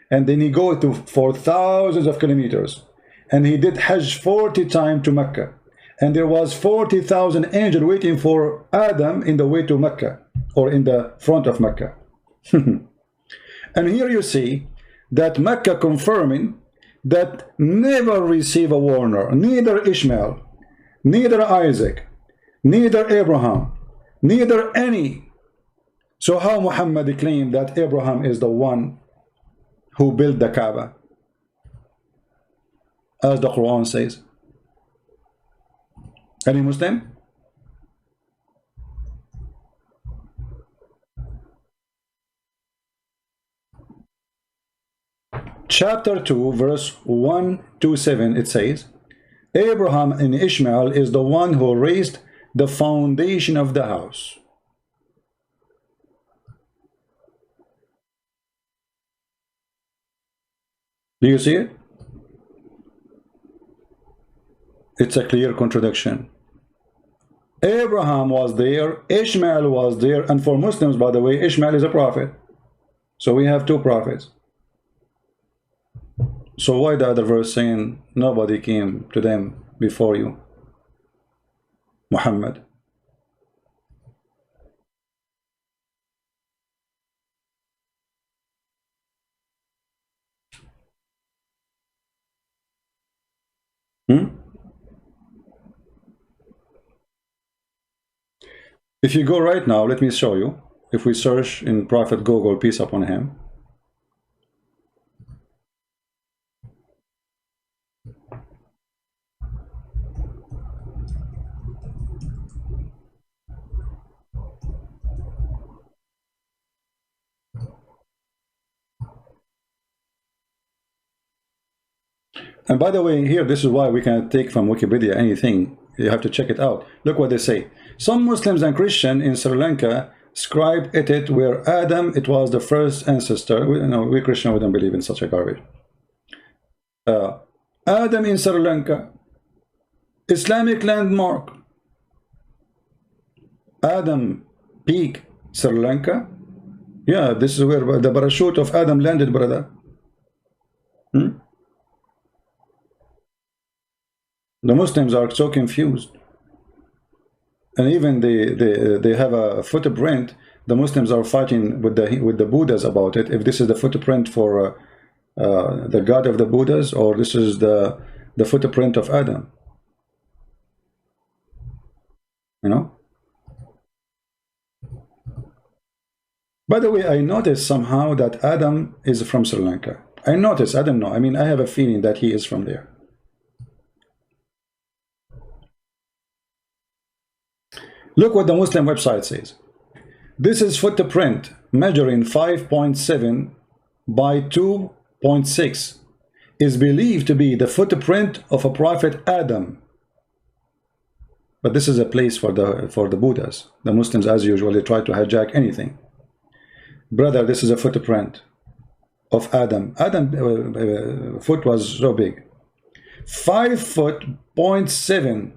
And then he go for thousands of kilometers. And he did Hajj 40 times to Mecca. And there was 40,000 angels waiting for Adam in the way to Mecca, or in the front of Mecca. And here you see that Mecca confirming that never receive a warner, neither Ishmael, neither Isaac, neither Abraham, neither any. So how Muhammad claimed that Abraham is the one who built the Kaaba, as the Quran says? Any Muslim? Chapter 2, verse 1 to 7, it says, Abraham and Ishmael is the one who raised the foundation of the house. Do you see it? It's a clear contradiction. Abraham was there, Ishmael was there, and for Muslims, by the way, Ishmael is a prophet. So we have two prophets. So why the other verse saying nobody came to them before you, Muhammad? If you go right now, let me show you. If we search in Prophet Google, peace upon him. And by the way, here, this is why we cannot take from Wikipedia anything. You have to check it out. Look what they say. Some Muslims and Christians in Sri Lanka ascribe it where Adam, it was the first ancestor. We Christian, we don't believe in such a garbage. Adam in Sri Lanka, Islamic landmark. Adam Peak, Sri Lanka. Yeah, this is where the parachute of Adam landed, brother. The Muslims are so confused, and even they have a footprint. The Muslims are fighting with the Buddhas about it. If this is the footprint for the god of the Buddhas, or this is the footprint of Adam, you know. By the way, I noticed somehow that Adam is from Sri Lanka. I noticed. I don't know. I mean, I have a feeling that he is from there. Look what the Muslim website says. This is footprint measuring 5.7 by 2.6 is believed to be the footprint of a prophet Adam. But this is a place for the Buddhas. The Muslims, as usual, they try to hijack anything. Brother, this is a footprint of Adam. Adam foot was so big. 5.7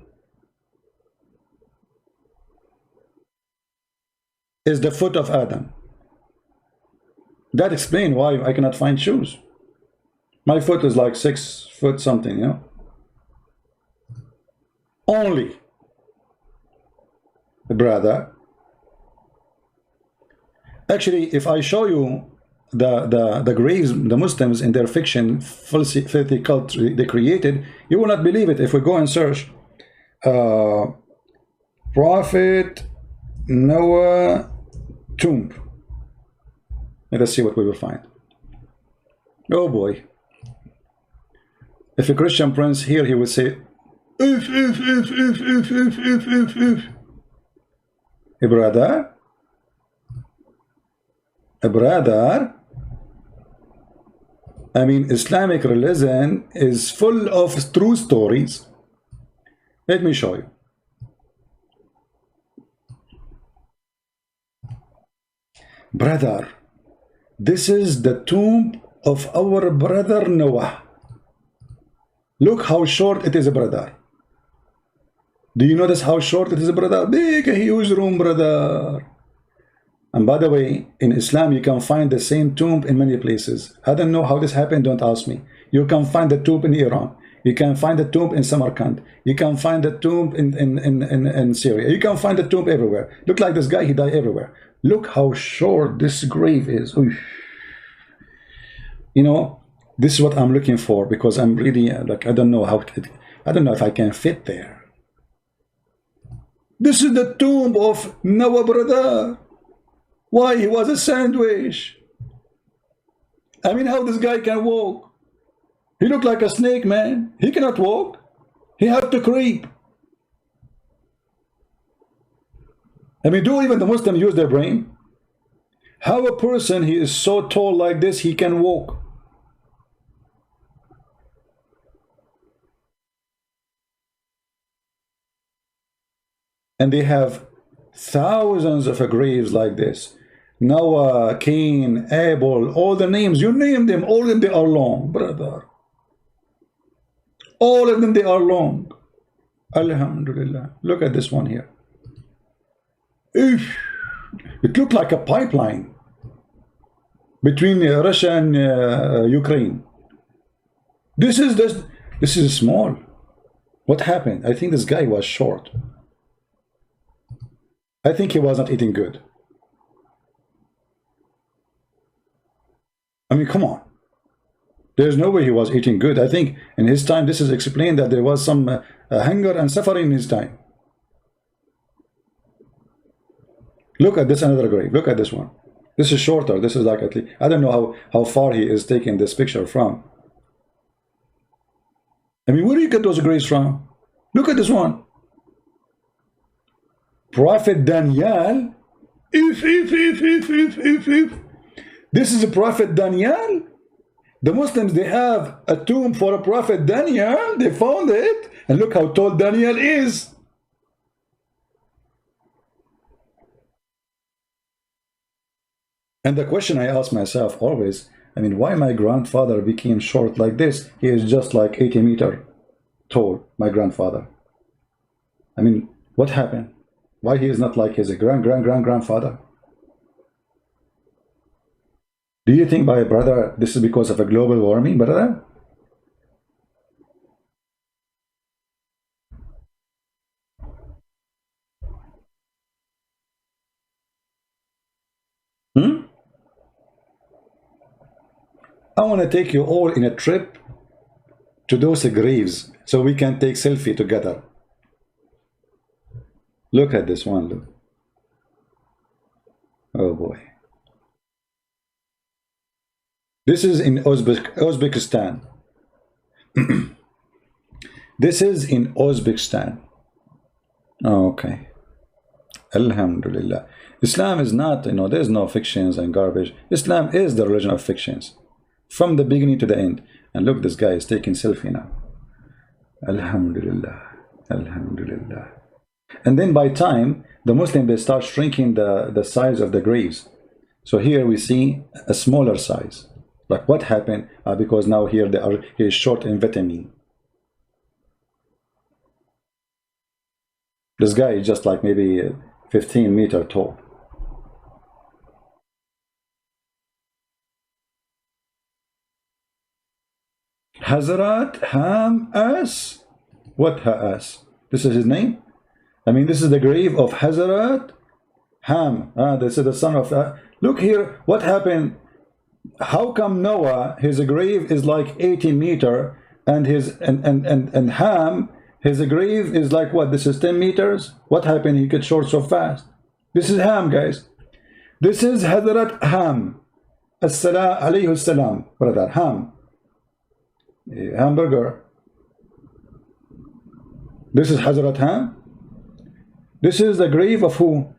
is the foot of Adam. That explains why I cannot find shoes. My foot is like 6 foot something, you know. Only, brother. Actually, if I show you the graves, the Muslims in their fiction, filthy cult they created, you will not believe it. If we go and search Prophet Noah tomb, let us see what we will find. Oh boy. If a Christian prince here, he would say if. A brother, I mean, Islamic religion is full of true stories. Let me show you. Brother, this is the tomb of our brother Noah. Look how short it is, brother. Do you notice how short it is, brother? Big, a huge room, brother. And by the way, in Islam, you can find the same tomb in many places. I don't know how this happened, don't ask me. You can find the tomb in Iran. You can find the tomb in Samarkand. You can find the tomb in Syria. You can find the tomb everywhere. Look like this guy, he died everywhere. Look how short this grave is. Oof. You know, this is what I'm looking for, because I'm really like, I don't know if I can fit there. This is the tomb of Noah, brother. Why? He was a sandwich. I mean, how this guy can walk? He looked like a snake, man. He cannot walk. He had to creep. I mean, do even the Muslims use their brain? How a person, he is so tall like this, he can walk? And they have thousands of graves like this. Noah, Cain, Abel, all the names, you name them, all of them, they are long, brother. All of them, they are long. Alhamdulillah. Look at this one here. It looked like a pipeline between Russia and Ukraine. This is small. What happened? I think this guy was short. I think he was not eating good. I mean, come on. There's no way he was eating good. I think in his time, this is explained that there was some hunger and suffering in his time. Look at this another grave. Look at this one. This is shorter. This is like at least, I don't know how far he is taking this picture from. I mean, where do you get those graves from? Look at this one. Prophet Daniel. If. This is a Prophet Daniel. The Muslims, they have a tomb for a Prophet Daniel. They found it. And look how tall Daniel is. And the question I ask myself always, I mean, why my grandfather became short like this? He is just like 80 meters tall, my grandfather. I mean, what happened? Why he is not like his grandfather? Do you think, my brother, this is because of a global warming, brother? I want to take you all in a trip to those graves so we can take selfie together. Look at this one, look. Oh boy. This is in Uzbekistan. This is in Uzbekistan. Okay. Alhamdulillah. Islam is not, there's no fictions and garbage. Islam is the religion of fictions. From the beginning to the end. And look, this guy is taking selfie now. Alhamdulillah. Alhamdulillah. And then by time, the Muslim, they start shrinking the size of the graves. So here we see a smaller size. Like what happened? Because now here he is short in vitamin. This guy is just like maybe 15 meters tall. Hazrat Ham As. What Ha'as? This is his name? I mean, this is the grave of Hazrat Ham. This is the son of... look here, what happened? How come Noah, his grave is like 80 meters, and and Ham, his grave is like what? This is 10 meters? What happened? He gets short so fast. This is Ham, guys. This is Hazrat Ham. As-salam alayhi salam, brother. Ham. Hamburger. This is Hazrat Ham. This is the grave of who?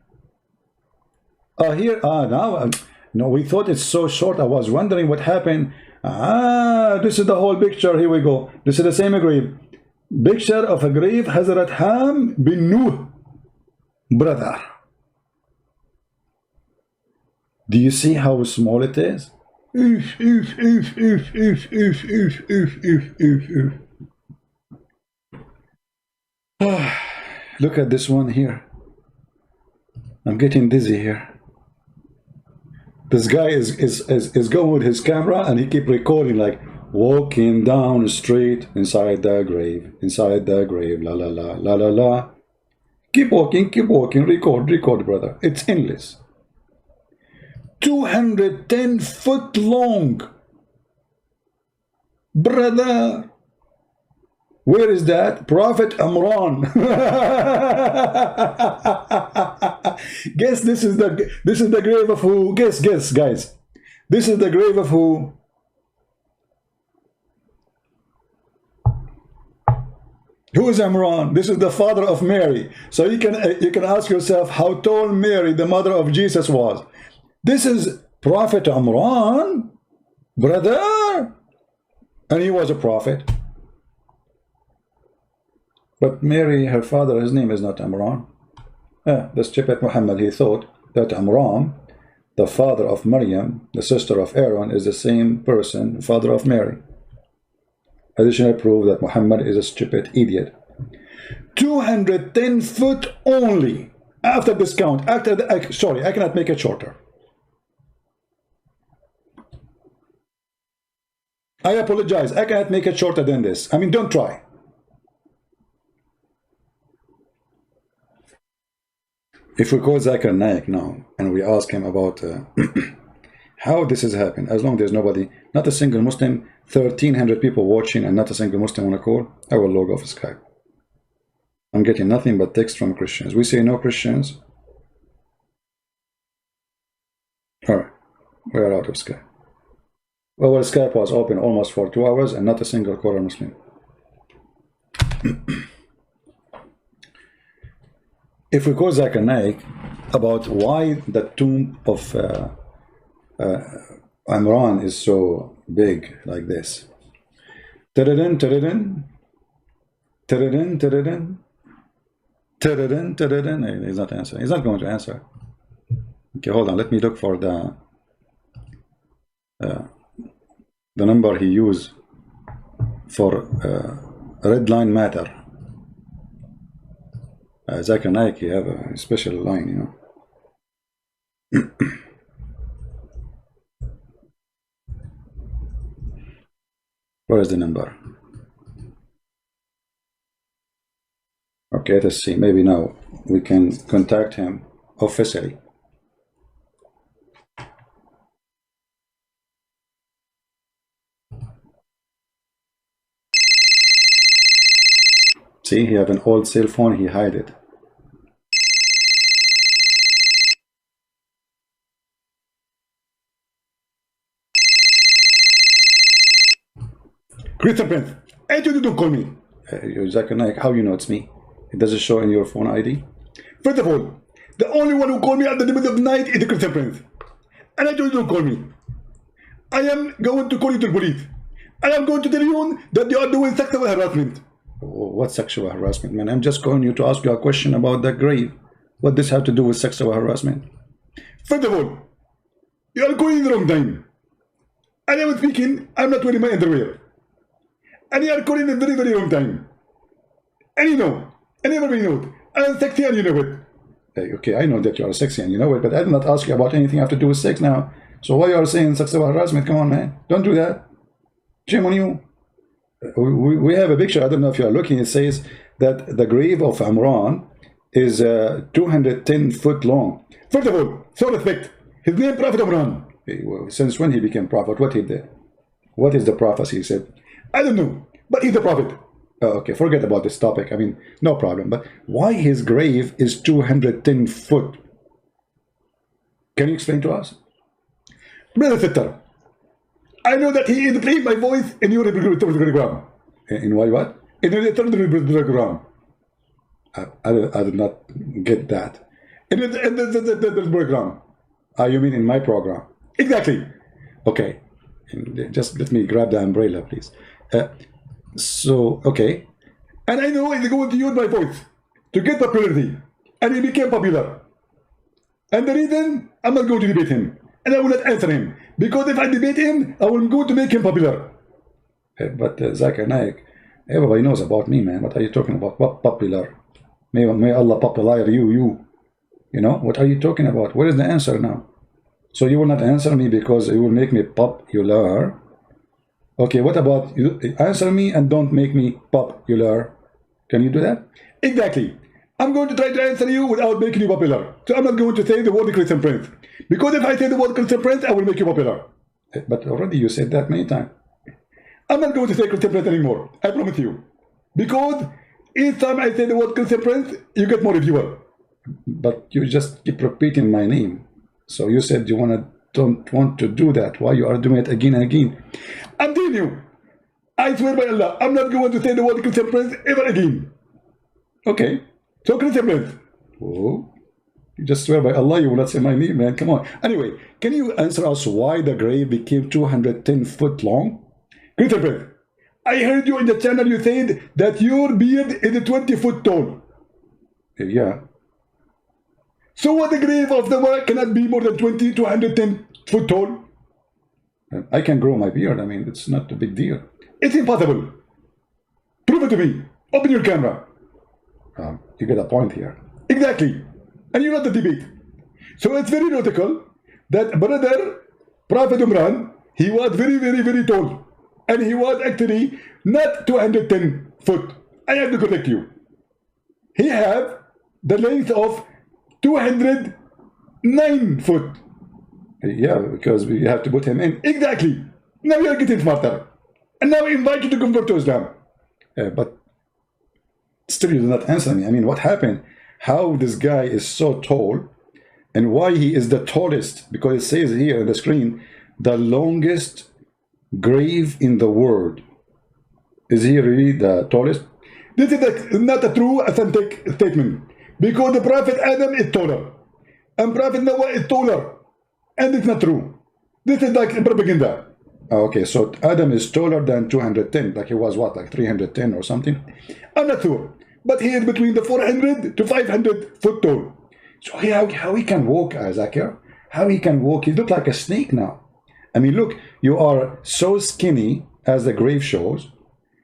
Here, now, no, we thought it's so short. I was wondering what happened. This is the whole picture. Here we go. This is the same grave. Picture of a grave, Hazrat Ham bin Nuh, brother. Do you see how small it is? Look at this one here. I'm getting dizzy here. This guy is going with his camera and he keep recording like walking down the street inside the grave, la la la la la la. Keep walking, record, brother. It's endless. 210 foot long, brother. Where is that? Prophet Imran. Guess this is the grave of who? Guess, guys. This is the grave of who? Who is Imran? This is the father of Mary. So you can ask yourself how tall Mary, the mother of Jesus, was. This is Prophet Imran, brother, and he was a prophet. But Mary, her father, his name is not Imran. The stupid Muhammad, he thought that Imran, the father of Maryam, the sister of Aaron, is the same person, father of Mary. Additional proof that Muhammad is a stupid idiot. 210 foot only. after discount, after the, sorry, I cannot make it shorter. I apologize, I cannot make it shorter than this. I mean, don't try. If we call Zakir Naik now and we ask him about how this has happened, as long as there's nobody, not a single Muslim, 1,300 people watching and not a single Muslim on a call, I will log off Skype. I'm getting nothing but text from Christians. We say no Christians. All right, we are out of Skype. Well, Skype was open almost for 2 hours and not a single Quran Muslim. If we call Zakir Naik about why the tomb of Imran is so big like this. He's not answering. He's not going to answer. Okay, hold on. Let me look for the number he used for red line matter. Zakir Naik, he have a special line, you know. Where is the number? Okay, let's see. Maybe now we can contact him officially. See, he have an old cell phone, he hide it. Christian Prince, and you don't call me. Zakir Naik, how you know it's me? It doesn't show in your phone ID. First of all, the only one who called me at the middle of the night is the Christian Prince. And I told you don't call me. I am going to call you to the police. I am going to tell you that you are doing sexual harassment. What sexual harassment, man? I'm just calling you to ask you a question about the grave. What does have to do with sexual harassment? First of all, you are calling the wrong time. And I was speaking, I'm not wearing my underwear. And you are calling the very, very wrong time. And you know, and everybody knows, I'm sexy and you know it. Hey, okay, I know that you are sexy and you know it, but I did not ask you about anything have to do with sex now. So why you are saying sexual harassment? Come on, man. Don't do that. Shame on you. We have a picture, I don't know if you are looking, it says that the grave of Imran is 210 foot long. First of all, so respect, his name Prophet Imran. Well, since when he became prophet, what he did? What is the prophecy, he said? I don't know, but he's the prophet. Okay, forget about this topic, I mean, no problem. But why his grave is 210 foot? Can you explain to us? Brother Sitter, I know that he is playing my voice in your program. In why what? In your program. I did not get that. In the program. You mean in my program? Exactly. Okay. Just let me grab the umbrella, please. So, okay. And I know he's going to use my voice to get popularity. And he became popular. And the reason, I'm not going to debate him. And I will not answer him. Because if I debate him, I will go to make him popular. But Zakir Naik, everybody knows about me, man. What are you talking about? What popular? May Allah popular you. You know, what are you talking about? Where is the answer now? So you will not answer me because it will make me popular. Okay, what about you? Answer me and don't make me popular. Can you do that? Exactly. I'm going to try to answer you without making you popular. So I'm not going to say the word Christian Prince. Because if I say the word Christian Prince, I will make you popular. But already you said that many times. I'm not going to say Christian Prince anymore. I promise you. Because each time I say the word Christian Prince, you get more viewer. But you just keep repeating my name. So you said you don't want to do that. Why you are doing it again and again? I'm telling you. I swear by Allah, I'm not going to say the word Christian Prince ever again. Okay. So Christian Prince. Oh. You just swear by Allah you will not say my name, man. Come on. Anyway, can you answer us why the grave became 210 foot long? Christian Prince, I heard you in the channel you said that your beard is 20 foot tall. Yeah. So what the grave of the world cannot be more than 20 to 110 foot tall? I can grow my beard. I mean, it's not a big deal. It's impossible. Prove it to me. Open your camera. You get a point here. Exactly. and you know the debate. So it's very logical that brother Prophet Imran, he was very tall, and he was actually not 210 foot. I have to correct you. He have the length of 209 foot. Yeah, because we have to put him in. Exactly. Now you are getting smarter. And now I invite you to convert to Islam. But still you do not answer me. I mean, what happened? How this guy is so tall, and why he is the tallest? Because it says here on the screen, the longest grave in the world. Is he really the tallest? This is not a true, authentic statement. Because the Prophet Adam is taller. And Prophet Noah is taller. And it's not true. This is like propaganda. Okay, so Adam is taller than 210. Like he was what, like 310 or something? I'm not sure. But he is between the 400 to 500 foot tall. So how he can walk, Zakir? How he can walk? He looks like a snake now. I mean, look, you are so skinny, as the grave shows,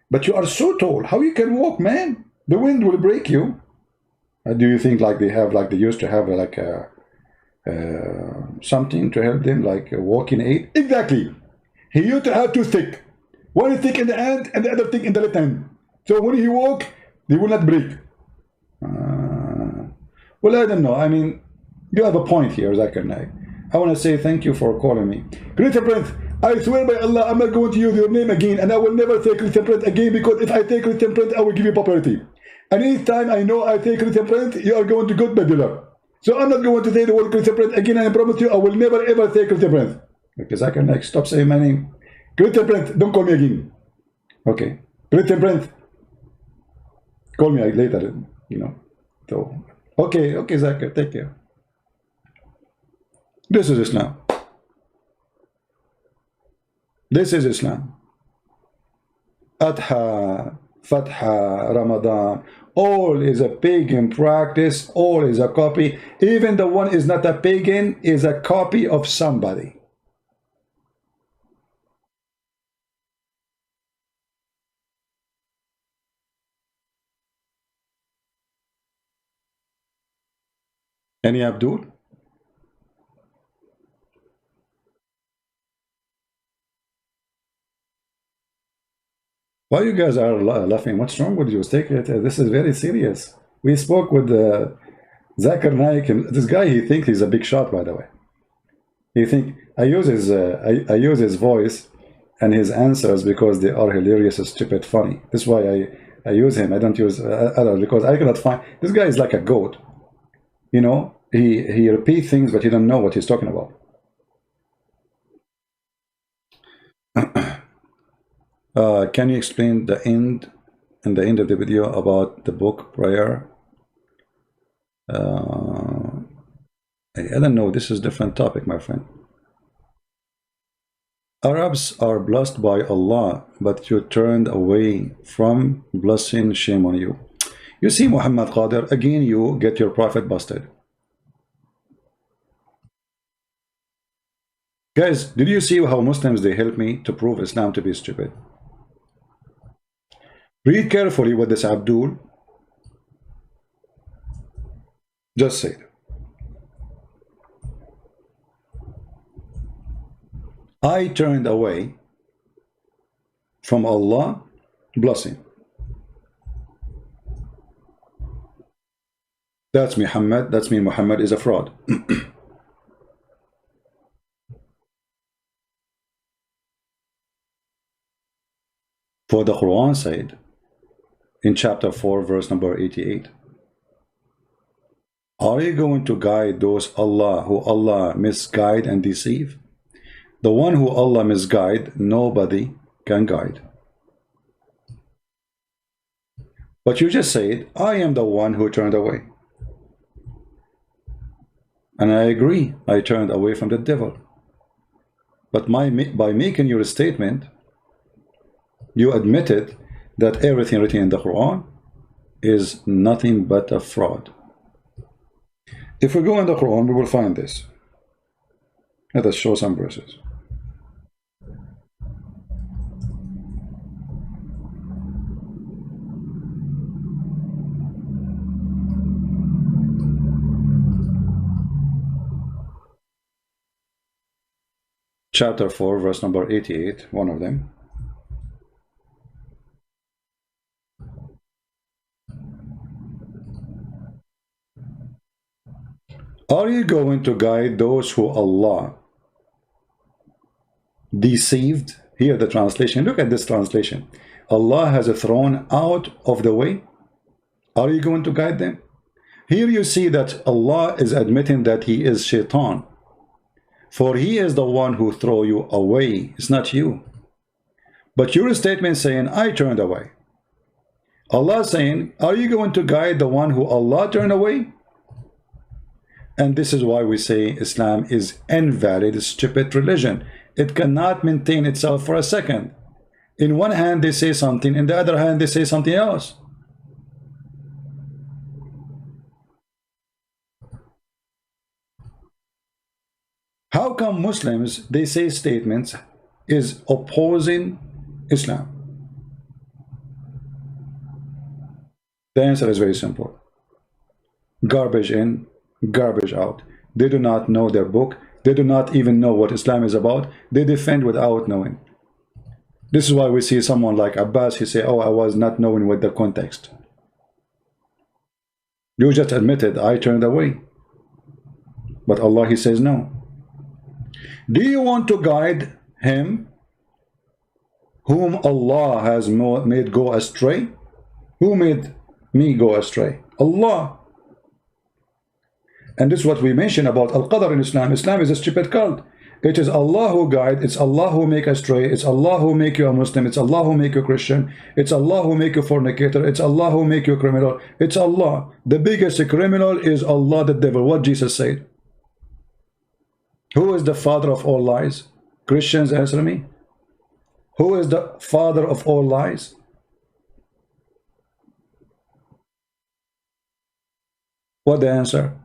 but you are so tall. How you can walk, man? The wind will break you. Do you think like they used to have like a something to help them, like a walking aid? Exactly. He used to have two sticks. One stick in the hand and the other stick in the left hand. So when he walk, they will not break. Well, I don't know. I mean, you have a point here, Zakir Naik. I want to say thank you for calling me. Christian Prince, I swear by Allah, I'm not going to use your name again, and I will never say Christian Prince again, because if I say Christian Prince, I will give you popularity. And each time I know I say Christian Prince, you are going to get popular. So I'm not going to say the word Christian Prince again, and I promise you, I will never ever say Christian Prince. Okay, Zakir Naik, stop saying my name. Christian Prince, don't call me again. Okay, Christian Prince, call me later, you know. So, okay, Zakir, take care. This is Islam. This is Islam. Adha, Fatha, Ramadan, all is a pagan practice, all is a copy. Even the one is not a pagan, is a copy of somebody. Any Abdul? Why you guys are laughing? What's wrong with you? Take it. This is very serious. We spoke with Zakir Naik, and this guy, he thinks he's a big shot, by the way. He think I use his voice and his answers because they are hilarious, stupid, funny. That's why I use him. I don't use others, because I cannot find. This guy is like a goat. You know, he repeats things, but he don't know what he's talking about. Can you explain the end of the video about the book prayer? I don't know. This is a different topic, my friend. Arabs are blessed by Allah, but you turned away from blessing. Shame on you. You see, Muhammad Qadir, again you get your prophet busted. Guys, did you see how Muslims, they help me to prove Islam to be stupid? Read carefully what this Abdul just said. I turned away from Allah blessing. That's Muhammad. That's mean Muhammad is a fraud. For the Quran said in chapter 4 verse number 88, are you going to guide those who Allah misguide and deceive? The one who Allah misguide, nobody can guide. But you just said, I am the one who turned away. And I agree, I turned away from the devil. But by making your statement, you admitted that everything written in the Quran is nothing but a fraud. If we go in the Quran, we will find this. Let us show some verses. chapter 4, verse number 88, one of them. Are you going to guide those who Allah deceived? Here the translation, look at this translation. Allah has thrown out of the way. Are you going to guide them? Here you see that Allah is admitting that he is shaitan. For he is the one who throw you away. It's not you. But your statement saying, I turned away. Allah saying, are you going to guide the one who Allah turned away? And this is why we say Islam is invalid, stupid religion. It cannot maintain itself for a second. In one hand they say something, in the other hand they say something else. How come Muslims, they say statements is opposing Islam? The answer is very simple. Garbage in, garbage out. They do not know their book. They do not even know what Islam is about. They defend without knowing. This is why we see someone like Abbas, he say, oh, I was not knowing what the context. You just admitted, I turned away. But Allah, he says no. Do you want to guide him whom Allah has made go astray? Who made me go astray? Allah. And this is what we mentioned about Al-Qadr in Islam. Islam is a stupid cult. It is Allah who guide. It's Allah who make astray. It's Allah who make you a Muslim. It's Allah who make you a Christian. It's Allah who make you a fornicator. It's Allah who make you a criminal. It's Allah. The biggest criminal is Allah, the devil. What Jesus said. Who is the father of all lies? Christians, answer me. Who is the father of all lies? What the answer?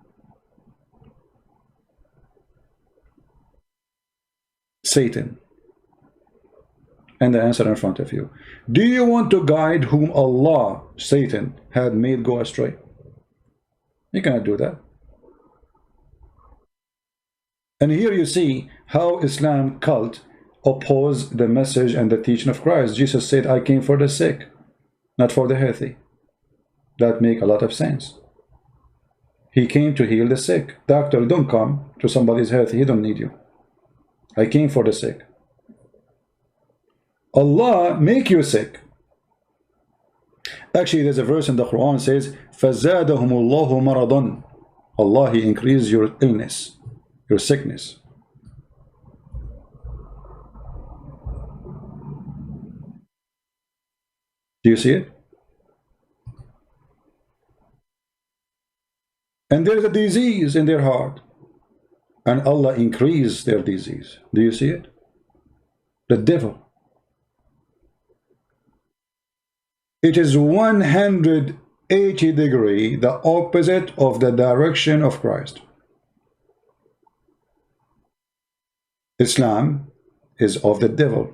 Satan. And the answer in front of you. Do you want to guide whom Allah, Satan, had made go astray? You cannot do that. And here you see how Islam cult opposed the message and the teaching of Christ. Jesus said, I came for the sick, not for the healthy. That make a lot of sense. He came to heal the sick. Doctor, don't come to somebody's healthy. He don't need you. I came for the sick. Allah make you sick. Actually, there's a verse in the Quran says, فَزَادَهُمُ اللَّهُ مَرَضًا. Allah, he increased your illness, your sickness. Do you see it? And there's a disease in their heart, and Allah increased their disease. Do you see it? The devil. It is 180 degrees the opposite of the direction of Christ. Islam is of the devil.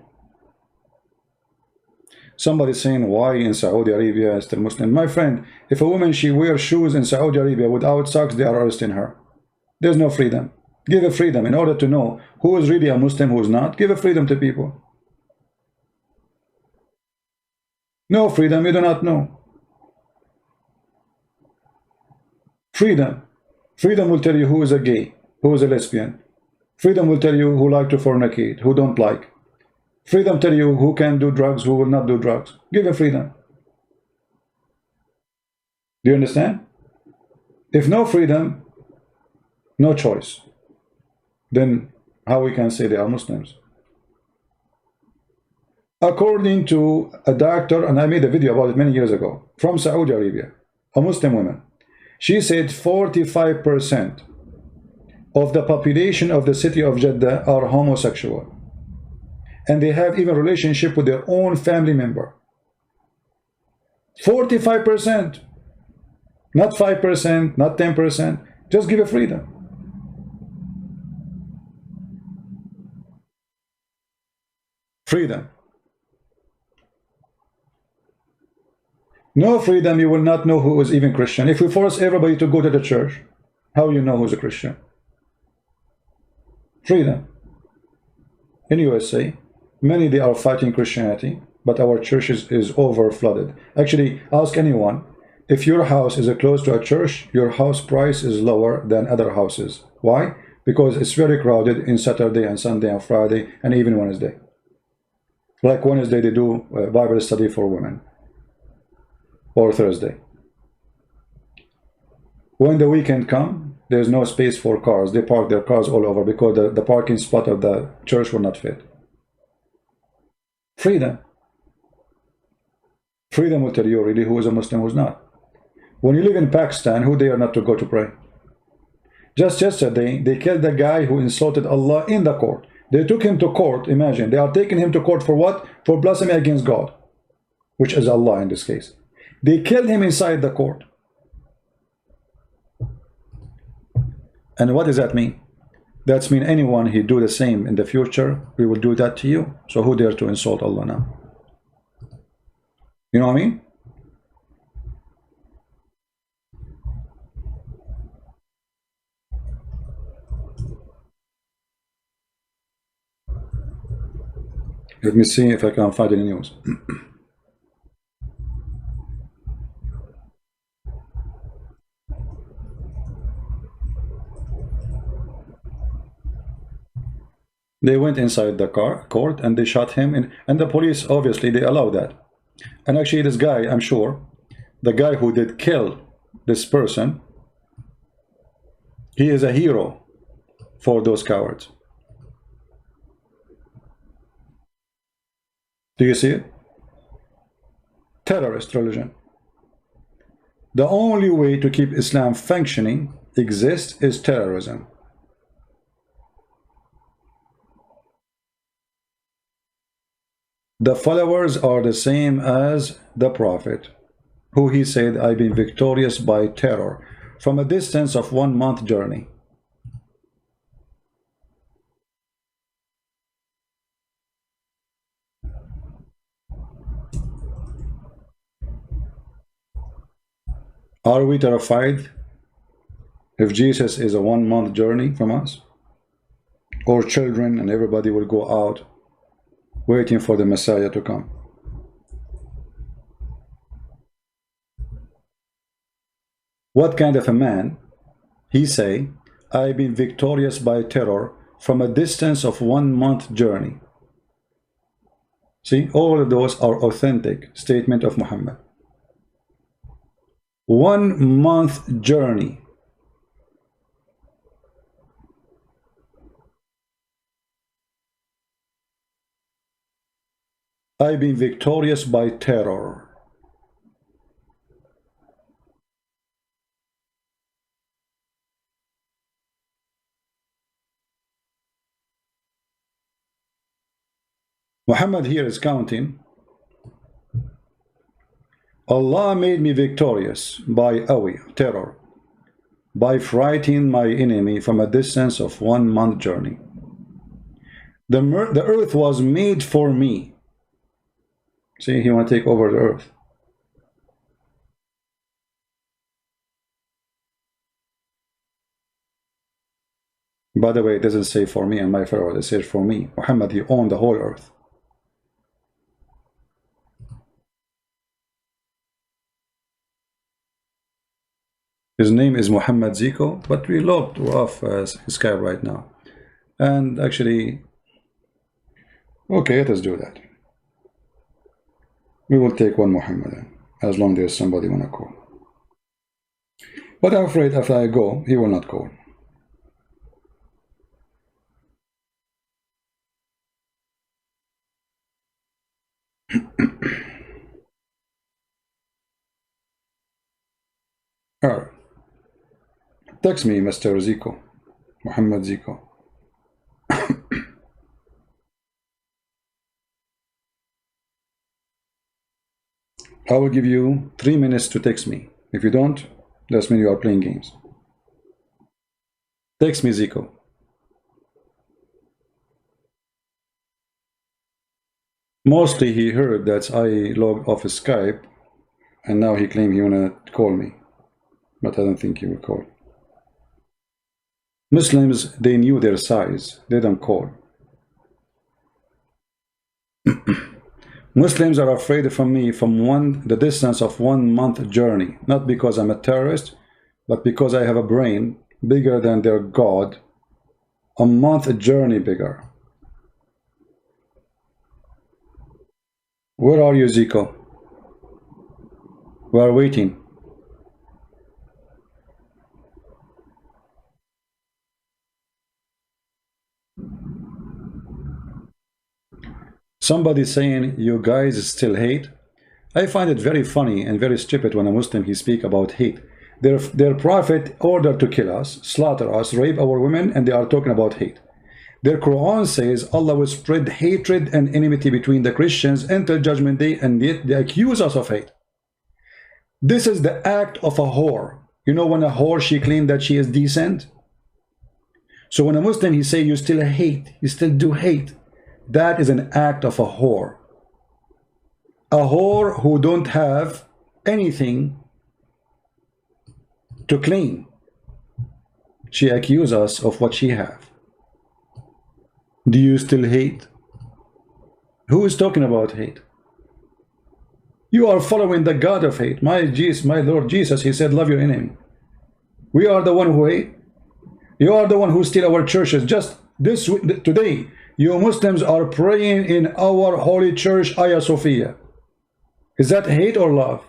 Somebody saying, why in Saudi Arabia is still Muslim? My friend, if a woman, she wears shoes in Saudi Arabia without socks, they are arresting her. There's no freedom. Give a freedom in order to know who is really a Muslim, who is not. Give a freedom to people. No freedom, you do not know. Freedom. Freedom will tell you who is a gay, who is a lesbian. Freedom will tell you who like to fornicate, who don't like. Freedom tell you who can do drugs, who will not do drugs. Give a freedom. Do you understand? If no freedom, no choice, then how we can say they are Muslims? According to a doctor, and I made a video about it many years ago, from Saudi Arabia, a Muslim woman, she said 45% of the population of the city of Jeddah are homosexual. And they have even relationship with their own family member. 45%. Not 5%, not 10%. Just give a freedom. Freedom. No freedom, you will not know who is even Christian. If we force everybody to go to the church, how you know who's a Christian? Freedom. in USA, many they are fighting Christianity, but our churches is over flooded. Actually, ask anyone, if your house is close to a church, your house price is lower than other houses. Why? Because it's very crowded in Saturday and Sunday and Friday and even Wednesday. Like Wednesday they do Bible study for women, or Thursday. When the weekend come, there's no space for cars. They park their cars all over because the parking spot of the church will not fit. Freedom. Freedom will tell you really who is a Muslim, who's not. When you live in Pakistan, who dare not to go to pray? Just yesterday, they killed the guy who insulted Allah in the court. They took him to court. Imagine, they are taking him to court for what? For blasphemy against God, which is Allah in this case. They killed him inside the court. And what does that mean? That means anyone who do the same in the future, we will do that to you. So who dare to insult Allah now? You know what I mean? Let me see if I can find any news. They went inside the court and they shot him in, and the police, obviously, they allow that. And actually, this guy, I'm sure, the guy who did kill this person, he is a hero for those cowards. Do you see it? Terrorist religion. The only way to keep Islam functioning, exist, is terrorism. The followers are the same as the Prophet, who he said, I've been victorious by terror from a distance of 1 month journey. Are we terrified if Jesus is a 1 month journey from us? Or children and everybody will go out waiting for the Messiah to come? What kind of a man? He say, I've been victorious by terror from a distance of 1 month journey. See, all of those are authentic statement of Muhammad. 1 month journey. I've been victorious by terror. Muhammad here is counting. Allah made me victorious by terror, by frightening my enemy from a distance of 1 month journey. The earth was made for me. See, he want to take over the earth. By the way, it doesn't say for me and my followers, it says for me. Muhammad, he owned the whole earth. His name is Muhammad Zico, but we logged off Skype right now. And actually, okay, let us do that. We will take one Muhammadan, as long as there's somebody wanna call. But I'm afraid after I go, he will not call. Alright. Text me, Mr. Zico, Muhammad Zico. I will give you 3 minutes to text me. If you don't, that means you are playing games. Text me, Zico. Mostly he heard that I logged off Skype, and now he claimed he wanna call me. But I don't think he will call. Muslims, they knew their size. They don't call. Muslims are afraid from me from the distance of 1 month journey, not because I'm a terrorist, but because I have a brain bigger than their God, a month journey bigger. Where are you, Zico? We are waiting. Somebody saying you guys still hate. I find it very funny and very stupid when a Muslim he speak about hate. Their prophet ordered to kill us, slaughter us, rape our women, and they are talking about hate. Their Quran says Allah will spread hatred and enmity between the Christians until judgment day, and yet they accuse us of hate. This is the act of a whore. You know, when a whore, she claimed that she is decent. So when a Muslim he say you still hate, you still do hate, that is an act of a whore. A whore who don't have anything to claim. She accuses us of what she have. Do you still hate? Who is talking about hate? You are following the God of hate. My Lord Jesus, he said, love your enemy. We are the one who hate. You are the one who steal our churches. Just today, you Muslims are praying in our holy church, Hagia Sophia. Is that hate or love?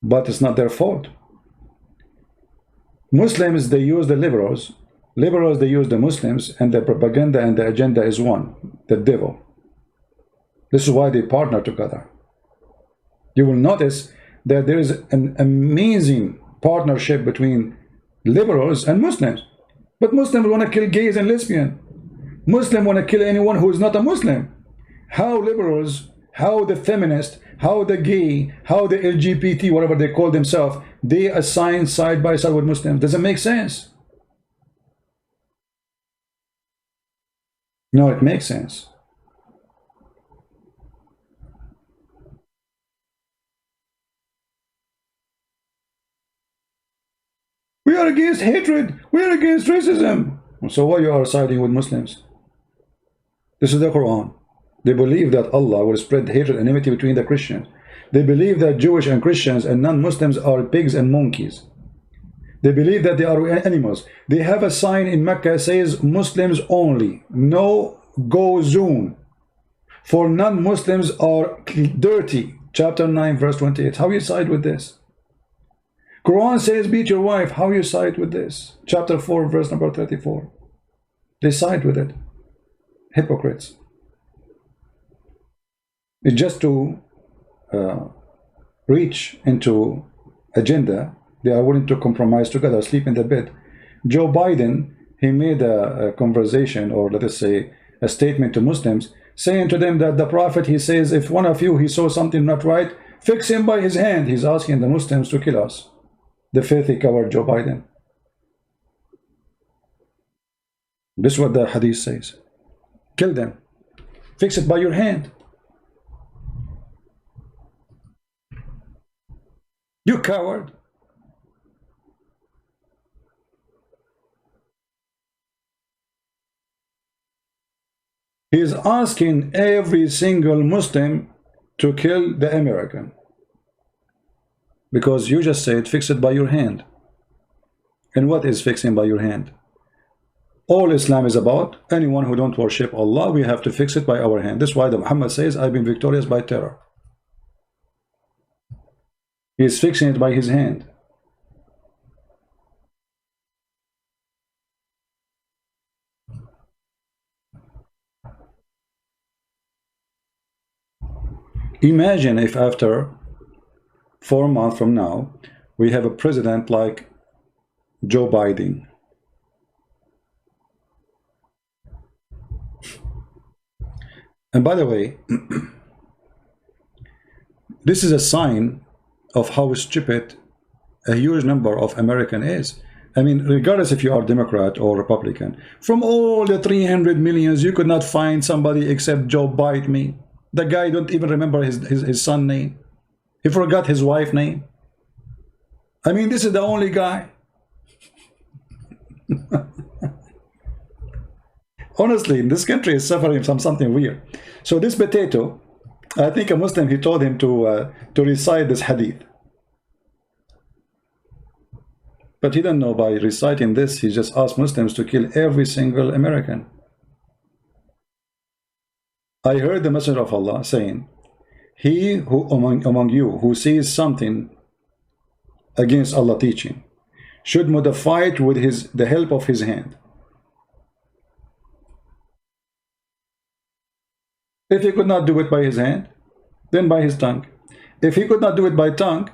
But it's not their fault. Muslims, they use the liberals. Liberals, they use the Muslims, and the propaganda and the agenda is one, the devil. This is why they partner together. You will notice that there is an amazing partnership between liberals and Muslims. But Muslims want to kill gays and lesbians. Muslims want to kill anyone who is not a Muslim. How liberals, how the feminists, how the gay, how the LGBT, whatever they call themselves, they assign side by side with Muslims? Doesn't make sense. No, it makes sense. We are against hatred. We are against racism. So why you are siding with Muslims? This is the Quran. They believe that Allah will spread hatred and enmity between the Christians. They believe that Jewish and Christians and non-Muslims are pigs and monkeys. They believe that they are animals. They have a sign in Mecca says Muslims only. No go zone. For non-Muslims are dirty. Chapter 9 verse 28. How you side with this? Quran says beat your wife. How you side with this? Chapter 4 verse number 34. They side with it. Hypocrites. It's just to reach into agenda. They are willing to compromise together, sleep in the bed. Joe Biden, he made a conversation, or let us say a statement to Muslims, saying to them that the Prophet, he says, if one of you, he saw something not right, fix him by his hand. He's asking the Muslims to kill us. The filthy coward Joe Biden. This is what the hadith says. Kill them. Fix it by your hand. You coward. He is asking every single Muslim to kill the American. Because you just said fix it by your hand. And what is fixing by your hand? All Islam is about anyone who don't worship Allah, we have to fix it by our hand. That's why the Muhammad says, I've been victorious by terror. He is fixing it by his hand. Imagine if after 4 months from now, we have a president like Joe Biden. And by the way, this is a sign of how stupid a huge number of American is. I mean, regardless if you are Democrat or Republican, from all the 300 millions, you could not find somebody except Joe Biden. The guy don't even remember his son name. He forgot his wife name. I mean, this is the only guy. Honestly, this country is suffering from something weird. So this potato, I think a Muslim, he told him to recite this hadith. But he didn't know by reciting this, he just asked Muslims to kill every single American. I heard the Messenger of Allah saying, he who among you who sees something against Allah teaching should modify it with the help of his hand. If he could not do it by his hand, then by his tongue. If he could not do it by tongue,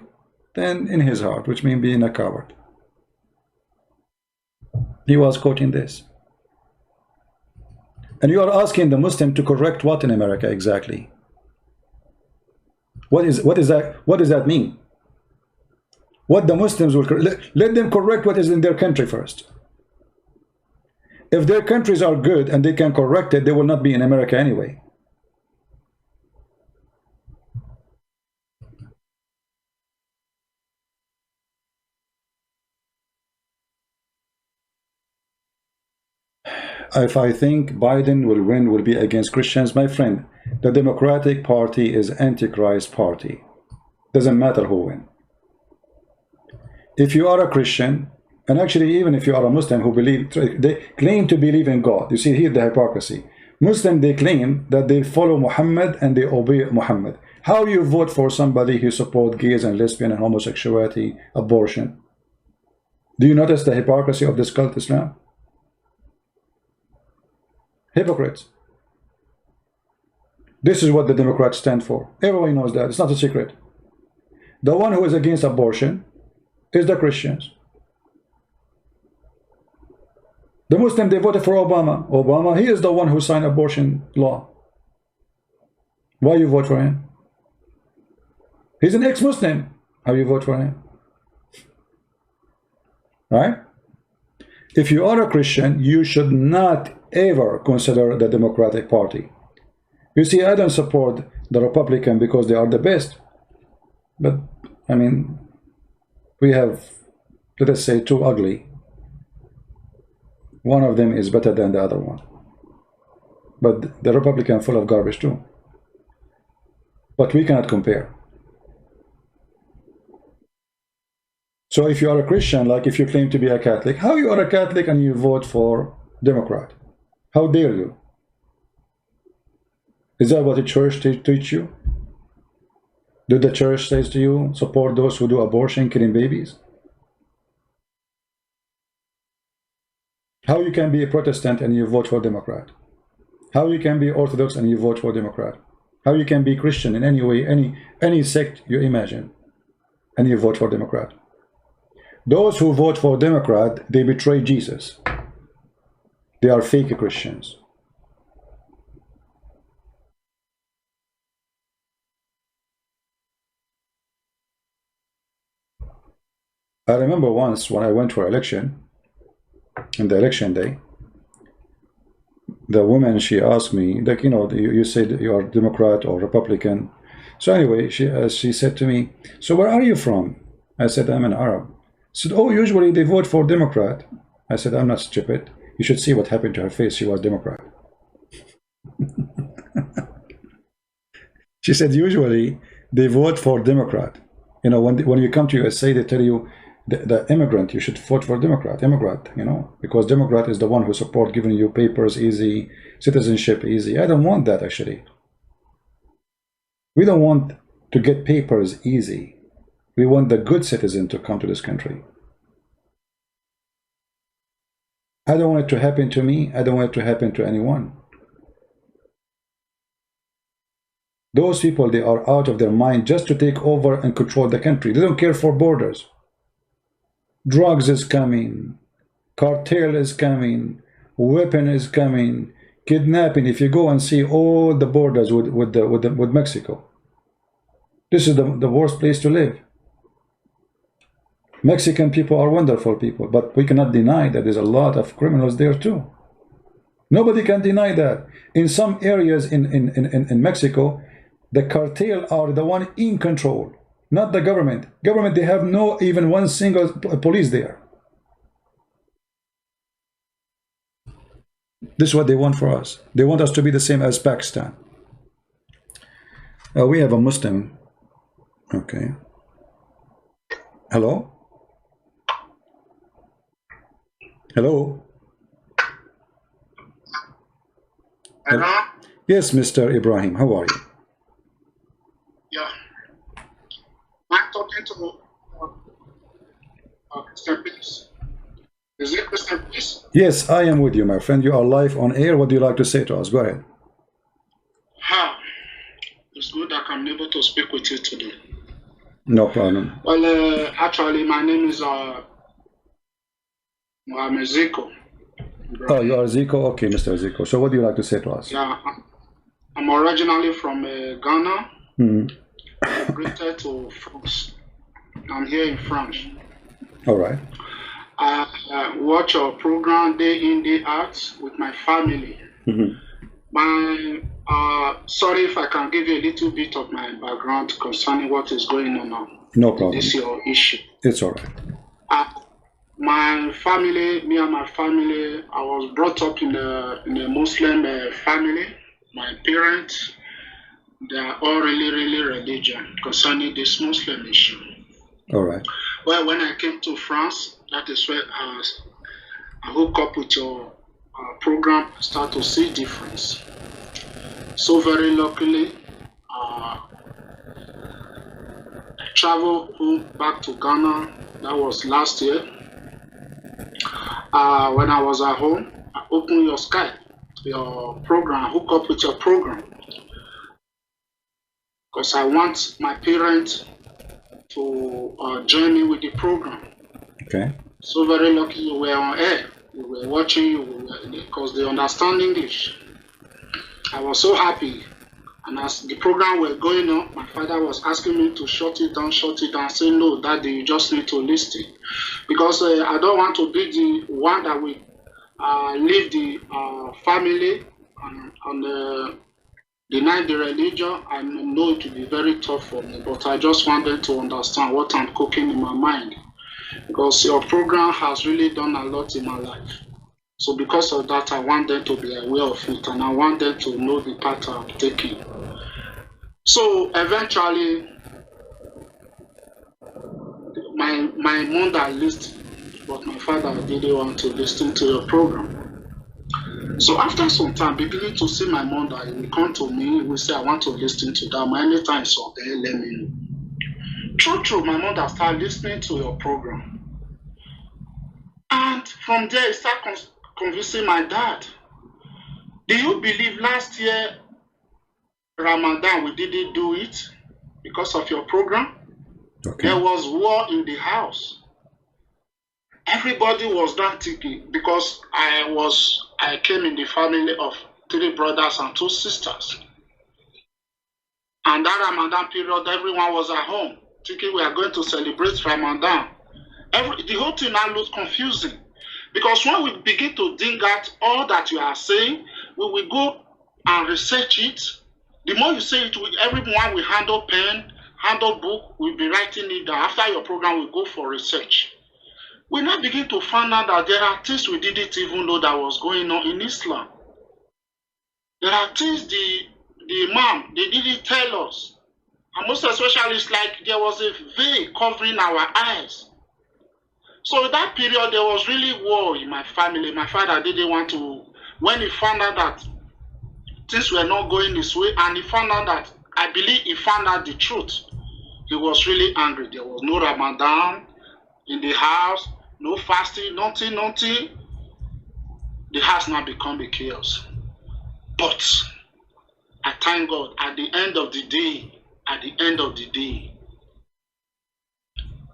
then in his heart, which means being a coward. He was quoting this. And you are asking the Muslim to correct what in America exactly? What is that? What does that mean? What the Muslims will let them correct what is in their country first. If their countries are good and they can correct it, they will not be in America anyway. If I think Biden will win, will be against Christians, my friend, the Democratic Party is Antichrist party. Doesn't matter who wins. If you are a Christian, and actually even if you are a Muslim who they claim to believe in God, you see here the hypocrisy. Muslim, they claim that they follow Muhammad and they obey Muhammad. How you vote for somebody who supports gays and lesbian and homosexuality, abortion? Do you notice the hypocrisy of this cult Islam? Hypocrites. This is what the Democrats stand for. Everyone knows that. It's not a secret. The one who is against abortion is the Christians. The Muslim, they voted for Obama. Obama, he is the one who signed abortion law. Why you vote for him? He's an ex-Muslim. How you vote for him? Right? If you are a Christian, you should not ever consider the Democratic Party. You see, I don't support the Republican because they are the best. But, I mean, we have, let us say, two ugly. One of them is better than the other one. But the Republican full of garbage too. But we cannot compare. So if you are a Christian, like if you claim to be a Catholic, how you are a Catholic and you vote for Democrat? How dare you? Is that what the church teach you? Did the church say to you, support those who do abortion, killing babies? How you can be a Protestant and you vote for Democrat? How you can be Orthodox and you vote for Democrat? How you can be Christian in any way, any sect you imagine, and you vote for Democrat? Those who vote for Democrat, they betray Jesus. They are fake Christians. I remember once when I went for election, in the election day, the woman, she asked me, like, you know, you said you are Democrat or Republican. So anyway, she said to me, so where are you from? I said, I'm an Arab. She said, oh, usually they vote for Democrat. I said, I'm not stupid. You should see what happened to her face. She was Democrat. She said, usually they vote for Democrat. You know, when you come to USA, they tell you, the immigrant, you should vote for Democrat, you know, because Democrat is the one who support giving you papers easy, citizenship easy. I don't want that, actually. We don't want to get papers easy. We want the good citizen to come to this country. I don't want it to happen to me. I don't want it to happen to anyone. Those people, they are out of their mind just to take over and control the country. They don't care for borders. Drugs is coming, cartel is coming, weapon is coming, kidnapping. If you go and see all the borders with Mexico, this is the worst place to live. Mexican people are wonderful people, but we cannot deny that there's a lot of criminals there too. Nobody can deny that. In some areas in Mexico, the cartel are the one in control. Not the government. Government, they have no even one single police there. This is what they want for us. They want us to be the same as Pakistan. We have a Muslim. Okay. Hello? Hello? Hello? Yes, Mr. Ibrahim. How are you? Yeah. I'm talking to Mr. Peace. Is it Mr. Peace? Yes, I am with you, my friend. You are live on air. What do you like to say to us? Go ahead. It's good that I'm able to speak with you today. No problem. Well, actually, my name is Mohammed Ziko. Oh, you are Zico? Okay, Mr. Zico. So what do you like to say to us? Yeah, I'm originally from Ghana. Migrated to France. I'm here in France. All right. I watch your program day in, day out with my family. Sorry if I can give you a little bit of my background concerning what is going on now. No problem. This is your issue. It's all right. My family, me and my family, I was brought up in a Muslim family. My parents, they are all really religious concerning this Muslim issue. All right. Well, when I came to France, that is where I hook up with your program, start to see difference. So very luckily, I traveled home back to Ghana. That was last year. When I was at home, I opened your Skype, your program, hook up with your program. Because I want my parents to join me with the program. Okay. So very lucky you were on air. We were watching you because they understand English. I was so happy. And as the program was going on, my father was asking me to shut it down, say, no, Daddy, you just need to listen. Because I don't want to be the one that will leave the family and deny the religion. I know it will be very tough for me, but I just wanted to understand what I'm cooking in my mind. Because your program has really done a lot in my life. So because of that, I want them to be aware of it, and I want them to know the path I'm taking. So eventually, my mother listened, but my father didn't want to listen to your program. So after some time, beginning to see my mother, he will come to me, he will say, I want to listen to that. Anytime so there, let me know. True, my mother started listening to your program. And from there, he started convincing my dad. Do you believe last year, Ramadan, we didn't do it because of your program? Okay. There was war in the house. Everybody was not thinking because I came in the family of 3 brothers and 2 sisters. And that Ramadan period, everyone was at home, thinking we are going to celebrate Ramadan. The whole thing now looks confusing. Because when we begin to dig out all that you are saying, we will go and research it. The more you say it, everyone will handle pen, handle book, will be writing it down. After your program, we go for research. We now begin to find out that there are things we didn't even know that was going on in Islam. There are things the Imam, they didn't tell us. And most especially, it's like there was a veil covering our eyes. So in that period, there was really war in my family. My father didn't want to, when he found out that things were not going his way, and he found out that, I believe he found out the truth, he was really angry. There was no Ramadan in the house, no fasting, nothing. The house now become a chaos. But I thank God, at the end of the day,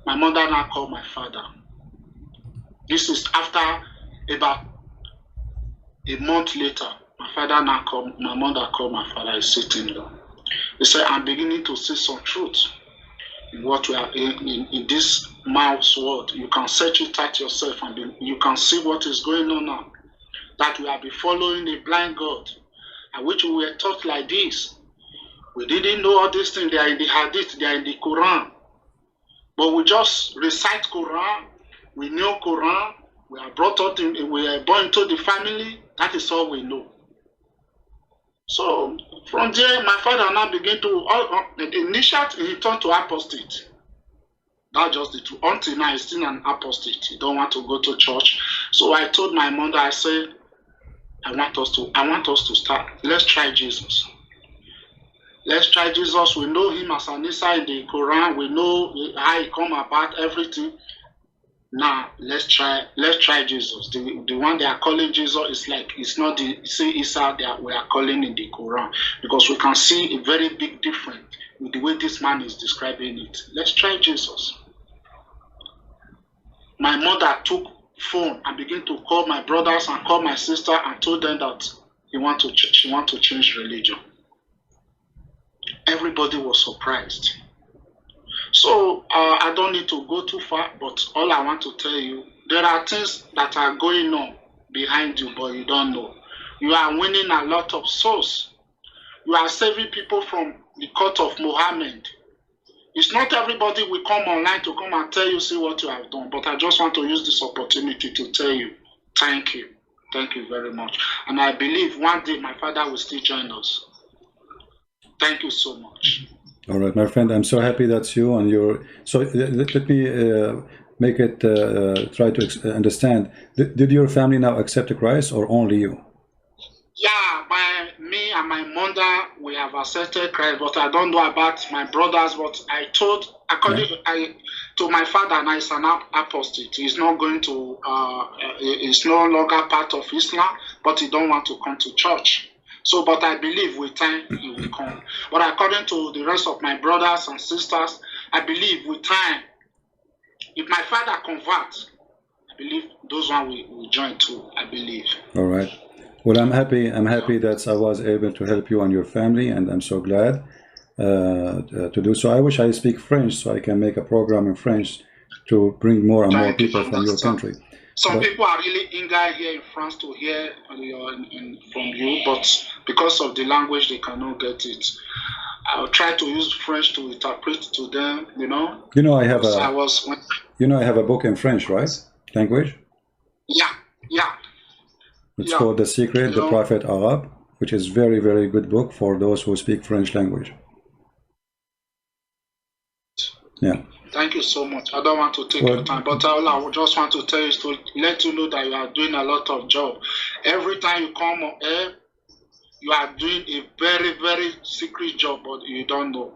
my mother now called my father. This is after about a month later. My mother called my father, is sitting there. He said, I'm beginning to see some truth in what we are in this mouse world. You can search it out yourself and you can see what is going on now. That we have been following a blind God, and which we were taught like this. We didn't know all these things. They are in the Hadith, they are in the Quran. But we just recite Quran. We know Quran. We are brought up in, we are born into the family. That is all we know. So from there, my father now began to, initially he turned to apostate. That's just the truth. Until now, he's still an apostate. He don't want to go to church. So I told my mother, I said, I want us to start. Let's try Jesus. Let's try Jesus. We know him as an Isa in the Quran. We know how he come about everything. Now let's try Jesus. The one they are calling Jesus is like, it's not the same Isa that we are calling in the Quran, because we can see a very big difference with the way this man is describing it. Let's try Jesus. My mother took phone and began to call my brothers and call my sister and told them that she want to change religion. Everybody was surprised. So I don't need to go too far, but all I want to tell you, there are things that are going on behind you, but you don't know. You are winning a lot of souls. You are saving people from the court of Mohammed. It's not everybody will come online to come and tell you, see what you have done, but I just want to use this opportunity to tell you, thank you. Thank you very much. And I believe one day my father will still join us. Thank you so much. All right, my friend, I'm so happy that's you on your... So let me make it, try to understand. Did your family now accept Christ or only you? Yeah, me and my mother, we have accepted Christ, but I don't know about my brothers. But I told, according to my father, now he's an apostate. He's not going to, he's no longer part of Islam, but he don't want to come to church. So, but I believe with time he will come. But according to the rest of my brothers and sisters, I believe with time, if my father converts, I believe those one will join too, I believe. All right. Well, I'm happy that I was able to help you and your family, and I'm so glad to do so. I wish I speak French so I can make a program in French to bring more and more people from your country. Some people are really eager here in France to hear from you, but because of the language, they cannot get it. I'll try to use French to interpret to them, you know. You know, I have a book in French, right? Language? Yeah. It's called The Secret, the Prophet Arab, which is very, very good book for those who speak French language. Yeah. Thank you so much. I don't want to take your time, but all I just want to tell you is to let you know that you are doing a lot of job. Every time you come on air, you are doing a very, very secret job, but you don't know.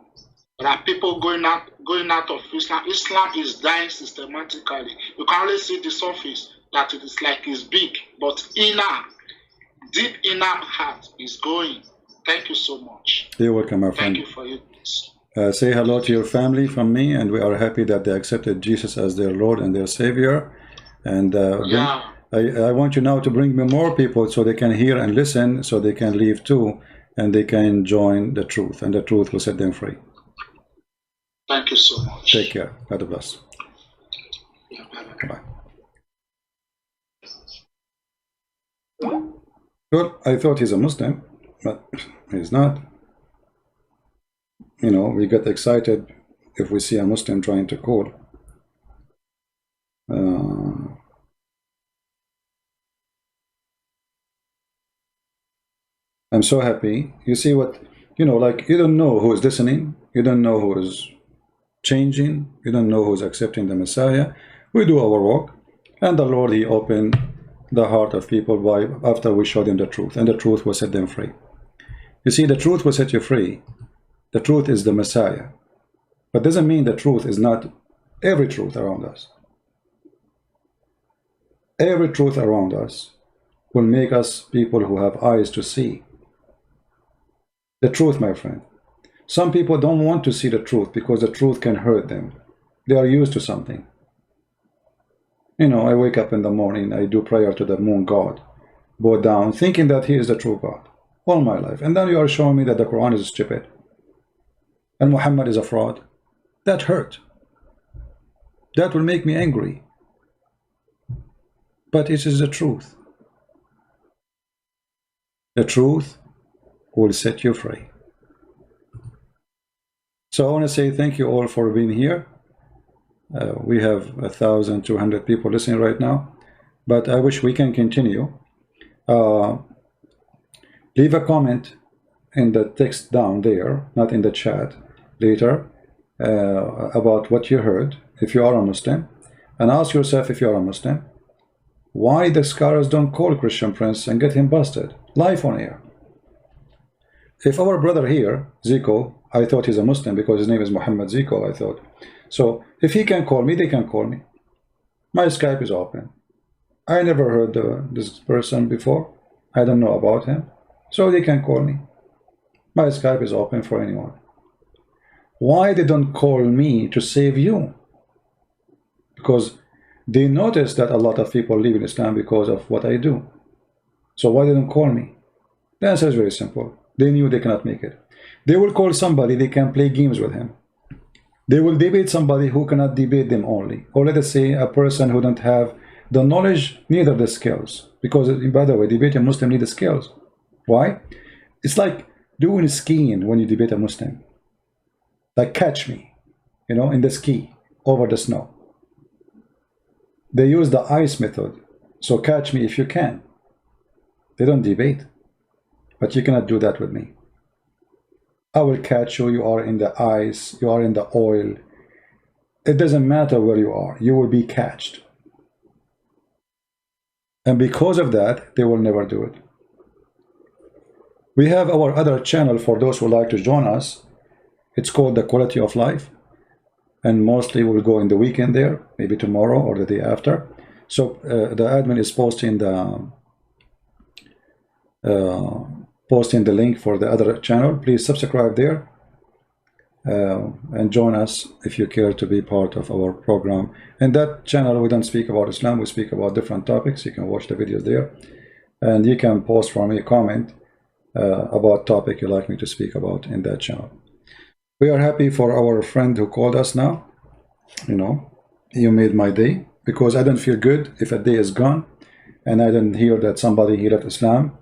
There are people going out of Islam. Islam is dying systematically. You can only see the surface, that it is like it's big, but deep inner heart is going. Thank you so much. You're welcome, my friend. Thank you for it. Say hello to your family from me, and we are happy that they accepted Jesus as their Lord and their Savior. And I want you now to bring me more people so they can hear and listen, so they can leave too, and they can join the truth, and the truth will set them free. Thank you so much. Take care. God bless. Yeah, bye-bye. Bye. Well, I thought he's a Muslim, but he's not. You know, we get excited if we see a Muslim trying to call. I'm so happy. You see what, you know, like you don't know who is listening. You don't know who is changing. You don't know who is accepting the Messiah. We do our work. And the Lord, He opened the heart of people after we showed them the truth. And the truth will set them free. You see, the truth will set you free. The truth is the Messiah. But doesn't mean the truth is not every truth around us. Every truth around us will make us people who have eyes to see. The truth, my friend. Some people don't want to see the truth because the truth can hurt them. They are used to something. You know, I wake up in the morning, I do prayer to the moon god, bow down, thinking that he is the true God all my life. And then you are showing me that the Quran is stupid and Muhammad is a fraud. That hurt. That will make me angry. But it is the truth. The truth will set you free. So I want to say thank you all for being here. We have 1,200 people listening right now. but I wish we can continue. Leave a comment in the text down there, not in the chat later, about what you heard, if you are a Muslim, and ask yourself, if you are a Muslim, why the scholars don't call Christian Prince and get him busted live on air. If our brother here, Zico, I thought he's a Muslim because his name is Muhammad Zico, I thought. So if he can call me, they can call me. My Skype is open. I never heard this person before. I don't know about him. So they can call me. My Skype is open for anyone. Why they don't call me to save you? Because they notice that a lot of people leave in Islam because of what I do. So why they don't call me? The answer is very simple. They knew they cannot make it. They will call somebody they can play games with him. They will debate somebody who cannot debate them only. Or let us say a person who don't have the knowledge, neither the skills. Because, by the way, debating Muslim need the skills. Why? It's like doing skiing when you debate a Muslim. Like catch me, you know, in the ski over the snow. They use the ice method. So catch me if you can. They don't debate. But you cannot do that with me. I will catch you. You are in the ice. You are in the oil. It doesn't matter where you are. You will be catched. And because of that, they will never do it. We have our other channel for those who like to join us. It's called The Quality of Life. And mostly we'll go in the weekend there, maybe tomorrow or the day after. So the admin is posting the link for the other channel. Please subscribe there and join us if you care to be part of our program. In that channel, we don't speak about Islam. We speak about different topics. You can watch the videos there. And you can post for me a comment about topic you like me to speak about in that channel. We are happy for our friend who called us now. You know, you made my day, because I don't feel good if a day is gone and I didn't hear that somebody he left Islam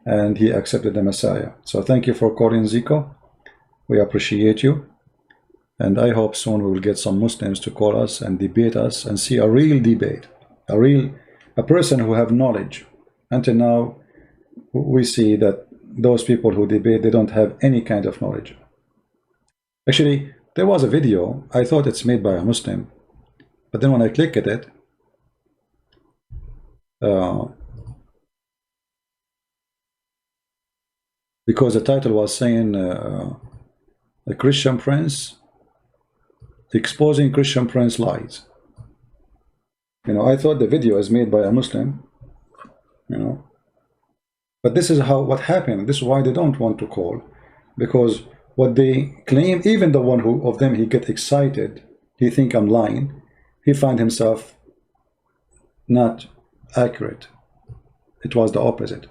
and he accepted the Messiah. So thank you for calling, Zico. We appreciate you. And I hope soon we will get some Muslims to call us and debate us and see a real debate, a person who have knowledge. Until now, we see that those people who debate, they don't have any kind of knowledge. Actually, there was a video, I thought it's made by a Muslim, but then when I click at it, because the title was saying a Christian Prince exposing Christian Prince lies. You know, I thought the video is made by a Muslim, you know, but this is what happened. This is why they don't want to call, because what they claim, even the one who of them, he get excited, he think I'm lying, he find himself not accurate. It was the opposite.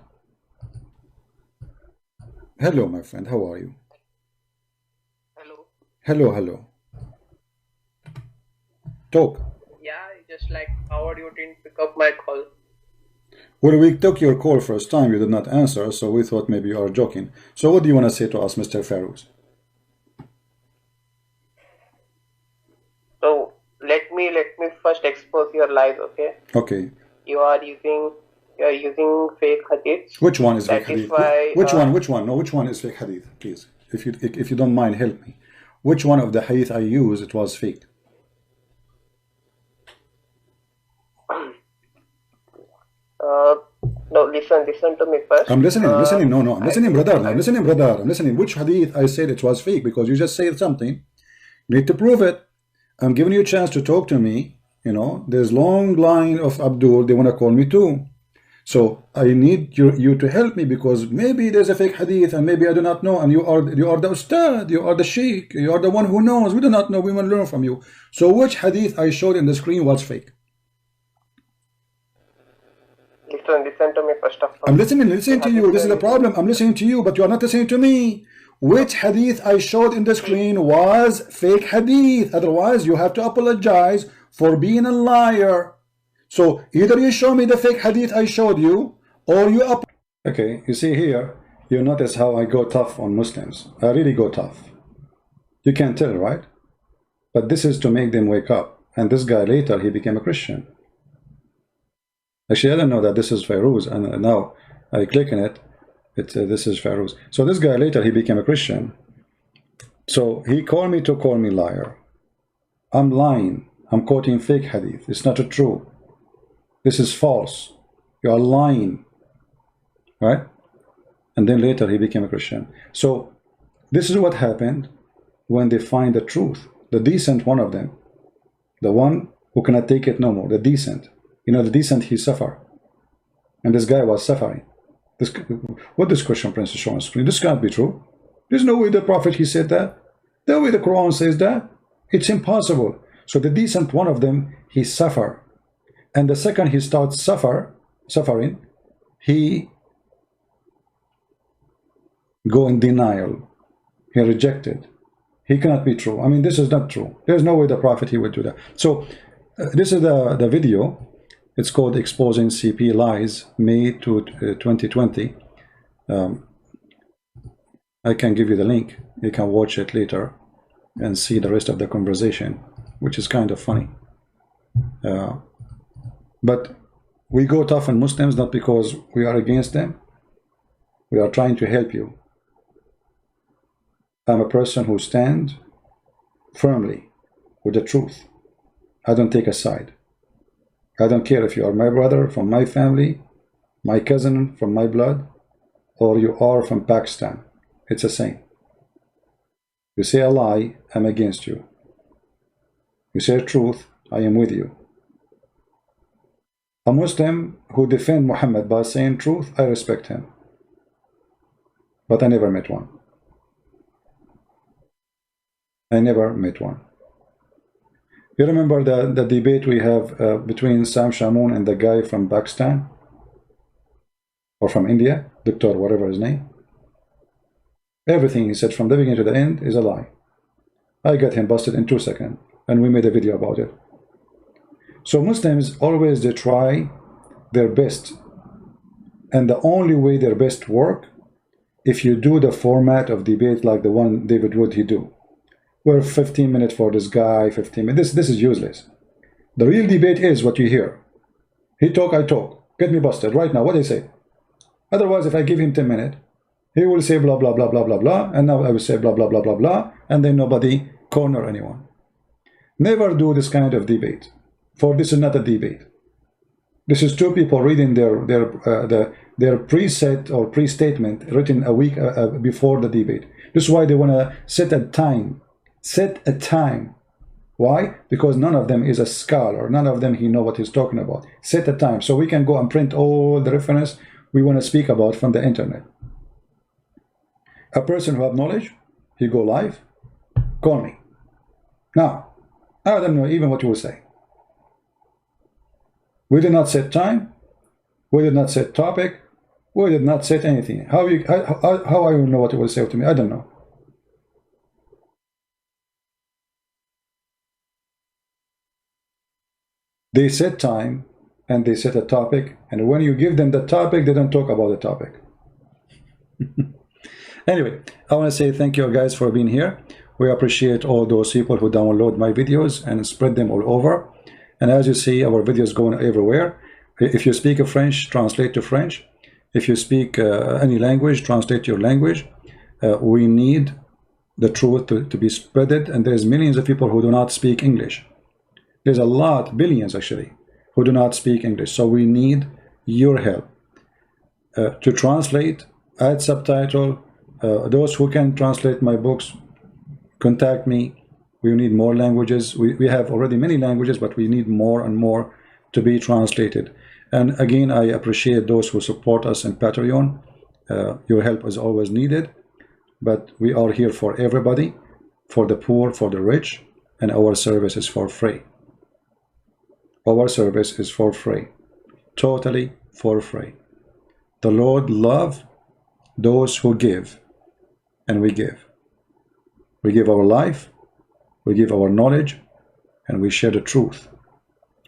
Hello, my friend, how are you? Hello. Hello. Talk. Yeah, just like how you didn't pick up my call. Well, we took your call first time, you did not answer, so we thought maybe you are joking. So what do you want to say to us, Mr. Farouz? So let me first expose your lies, okay? Okay. You are using fake hadith. Which one is fake hadith? Which one? No, which one is fake hadith? Please, if you don't mind, help me. Which one of the hadith I use it was fake? No, listen to me first. I'm listening. No, I'm listening, brother. I'm listening. Which hadith I said it was fake? Because you just said something. You need to prove it. I'm giving you a chance to talk to me. You know, there's long line of Abdul. They want to call me too. So I need you to help me, because maybe there's a fake hadith and maybe I do not know. And you are the ustad. You are the sheikh. You are the one who knows. We do not know. We want to learn from you. So which hadith I showed in the screen was fake? Listen to me first of all. I'm listening to you. This is the problem. I'm listening to you, but you are not listening to me. Which hadith I showed in the screen was fake hadith. Otherwise, you have to apologize for being a liar. So either you show me the fake hadith I showed you, or you up. Okay, you see here, you notice how I go tough on Muslims. I really go tough. You can tell, right? But this is to make them wake up. And this guy later, he became a Christian. Actually, I don't know that this is Fairuz, and now I click on it. This is Fairuz. So this guy later he became a Christian. So he called me to call me liar. I'm lying. I'm quoting fake hadith. It's not true. This is false. You are lying, right? And then later he became a Christian. So this is what happened when they find the truth. The decent one of them, the one who cannot take it no more, the decent. You know, the decent, he suffer. And this guy was suffering. What this Christian prince is showing on screen, this cannot be true. There's no way the Prophet, he said that. No way the Quran says that. It's impossible. So the decent one of them, he suffer. And the second he starts suffering, he go in denial. He rejected. He cannot be true. I mean, this is not true. There's no way the Prophet, he would do that. So this is the video. It's called Exposing CP Lies, May 2020. I can give you the link. You can watch it later and see the rest of the conversation, which is kind of funny. But we go tough on Muslims not because we are against them. We are trying to help you. I'm a person who stands firmly with the truth. I don't take a side. I don't care if you are my brother from my family, my cousin from my blood, or you are from Pakistan. It's the same. You say a lie, I'm against you. You say truth, I am with you. A Muslim who defends Muhammad by saying truth, I respect him. But I never met one. I never met one. You remember the debate we have between Sam Shamoun and the guy from Pakistan? Or from India? Doctor, whatever his name. Everything he said from the beginning to the end is a lie. I got him busted in 2 seconds. And we made a video about it. So Muslims always, they try their best. And the only way their best work, if you do the format of debate like the one David Wood he do. We're 15 minutes for this guy, 15 minutes. This is useless. The real debate is what you hear. He talk, I talk. Get me busted right now. What they say? Otherwise, if I give him 10 minutes, he will say blah, blah, blah, blah, blah, blah. And now I will say blah, blah, blah, blah, blah. And then nobody corner anyone. Never do this kind of debate. For this is not a debate. This is two people reading their preset or pre-statement written a week before the debate. This is why they want to set a time. Set a time. Why? Because none of them is a scholar. None of them he know what he's talking about. Set a time. So we can go and print all the reference we want to speak about from the internet. A person who have knowledge, he go live, call me. Now, I don't know even what you will say. We did not set time. We did not set topic. We did not set anything. How I will know what you will say to me? I don't know. They set time and they set a topic, and when you give them the topic, they don't talk about the topic. Anyway, I want to say thank you guys for being here. We appreciate all those people who download my videos and spread them all over. And as you see, our videos going everywhere. If you speak French, translate to French. If you speak any language, translate your language. We need the truth to be spreaded, and there's millions of people who do not speak English. There's a lot, billions actually, who do not speak English. So we need your help to translate, add subtitle. Those who can translate my books, contact me. We need more languages. We have already many languages, but we need more and more to be translated. And again, I appreciate those who support us in Patreon. Your help is always needed, but we are here for everybody, for the poor, for the rich, and our service is for free. Our service is for free, totally for free. The Lord loves those who give, and we give. We give our life, we give our knowledge, and we share the truth,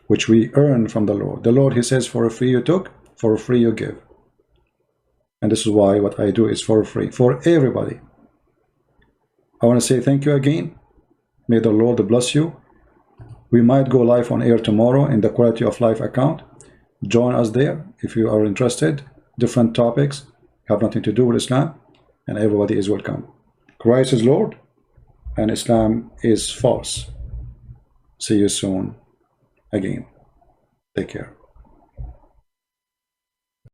which we earn from the Lord. The Lord, he says, for free you took, for free you give. And this is why what I do is for free, for everybody. I want to say thank you again. May the Lord bless you. We might go live on air tomorrow in the Quality of Life account. join us there if you are interested. Different topics have nothing to do with Islam, and everybody is welcome. Christ is Lord and Islam is false. See you soon again. Take care.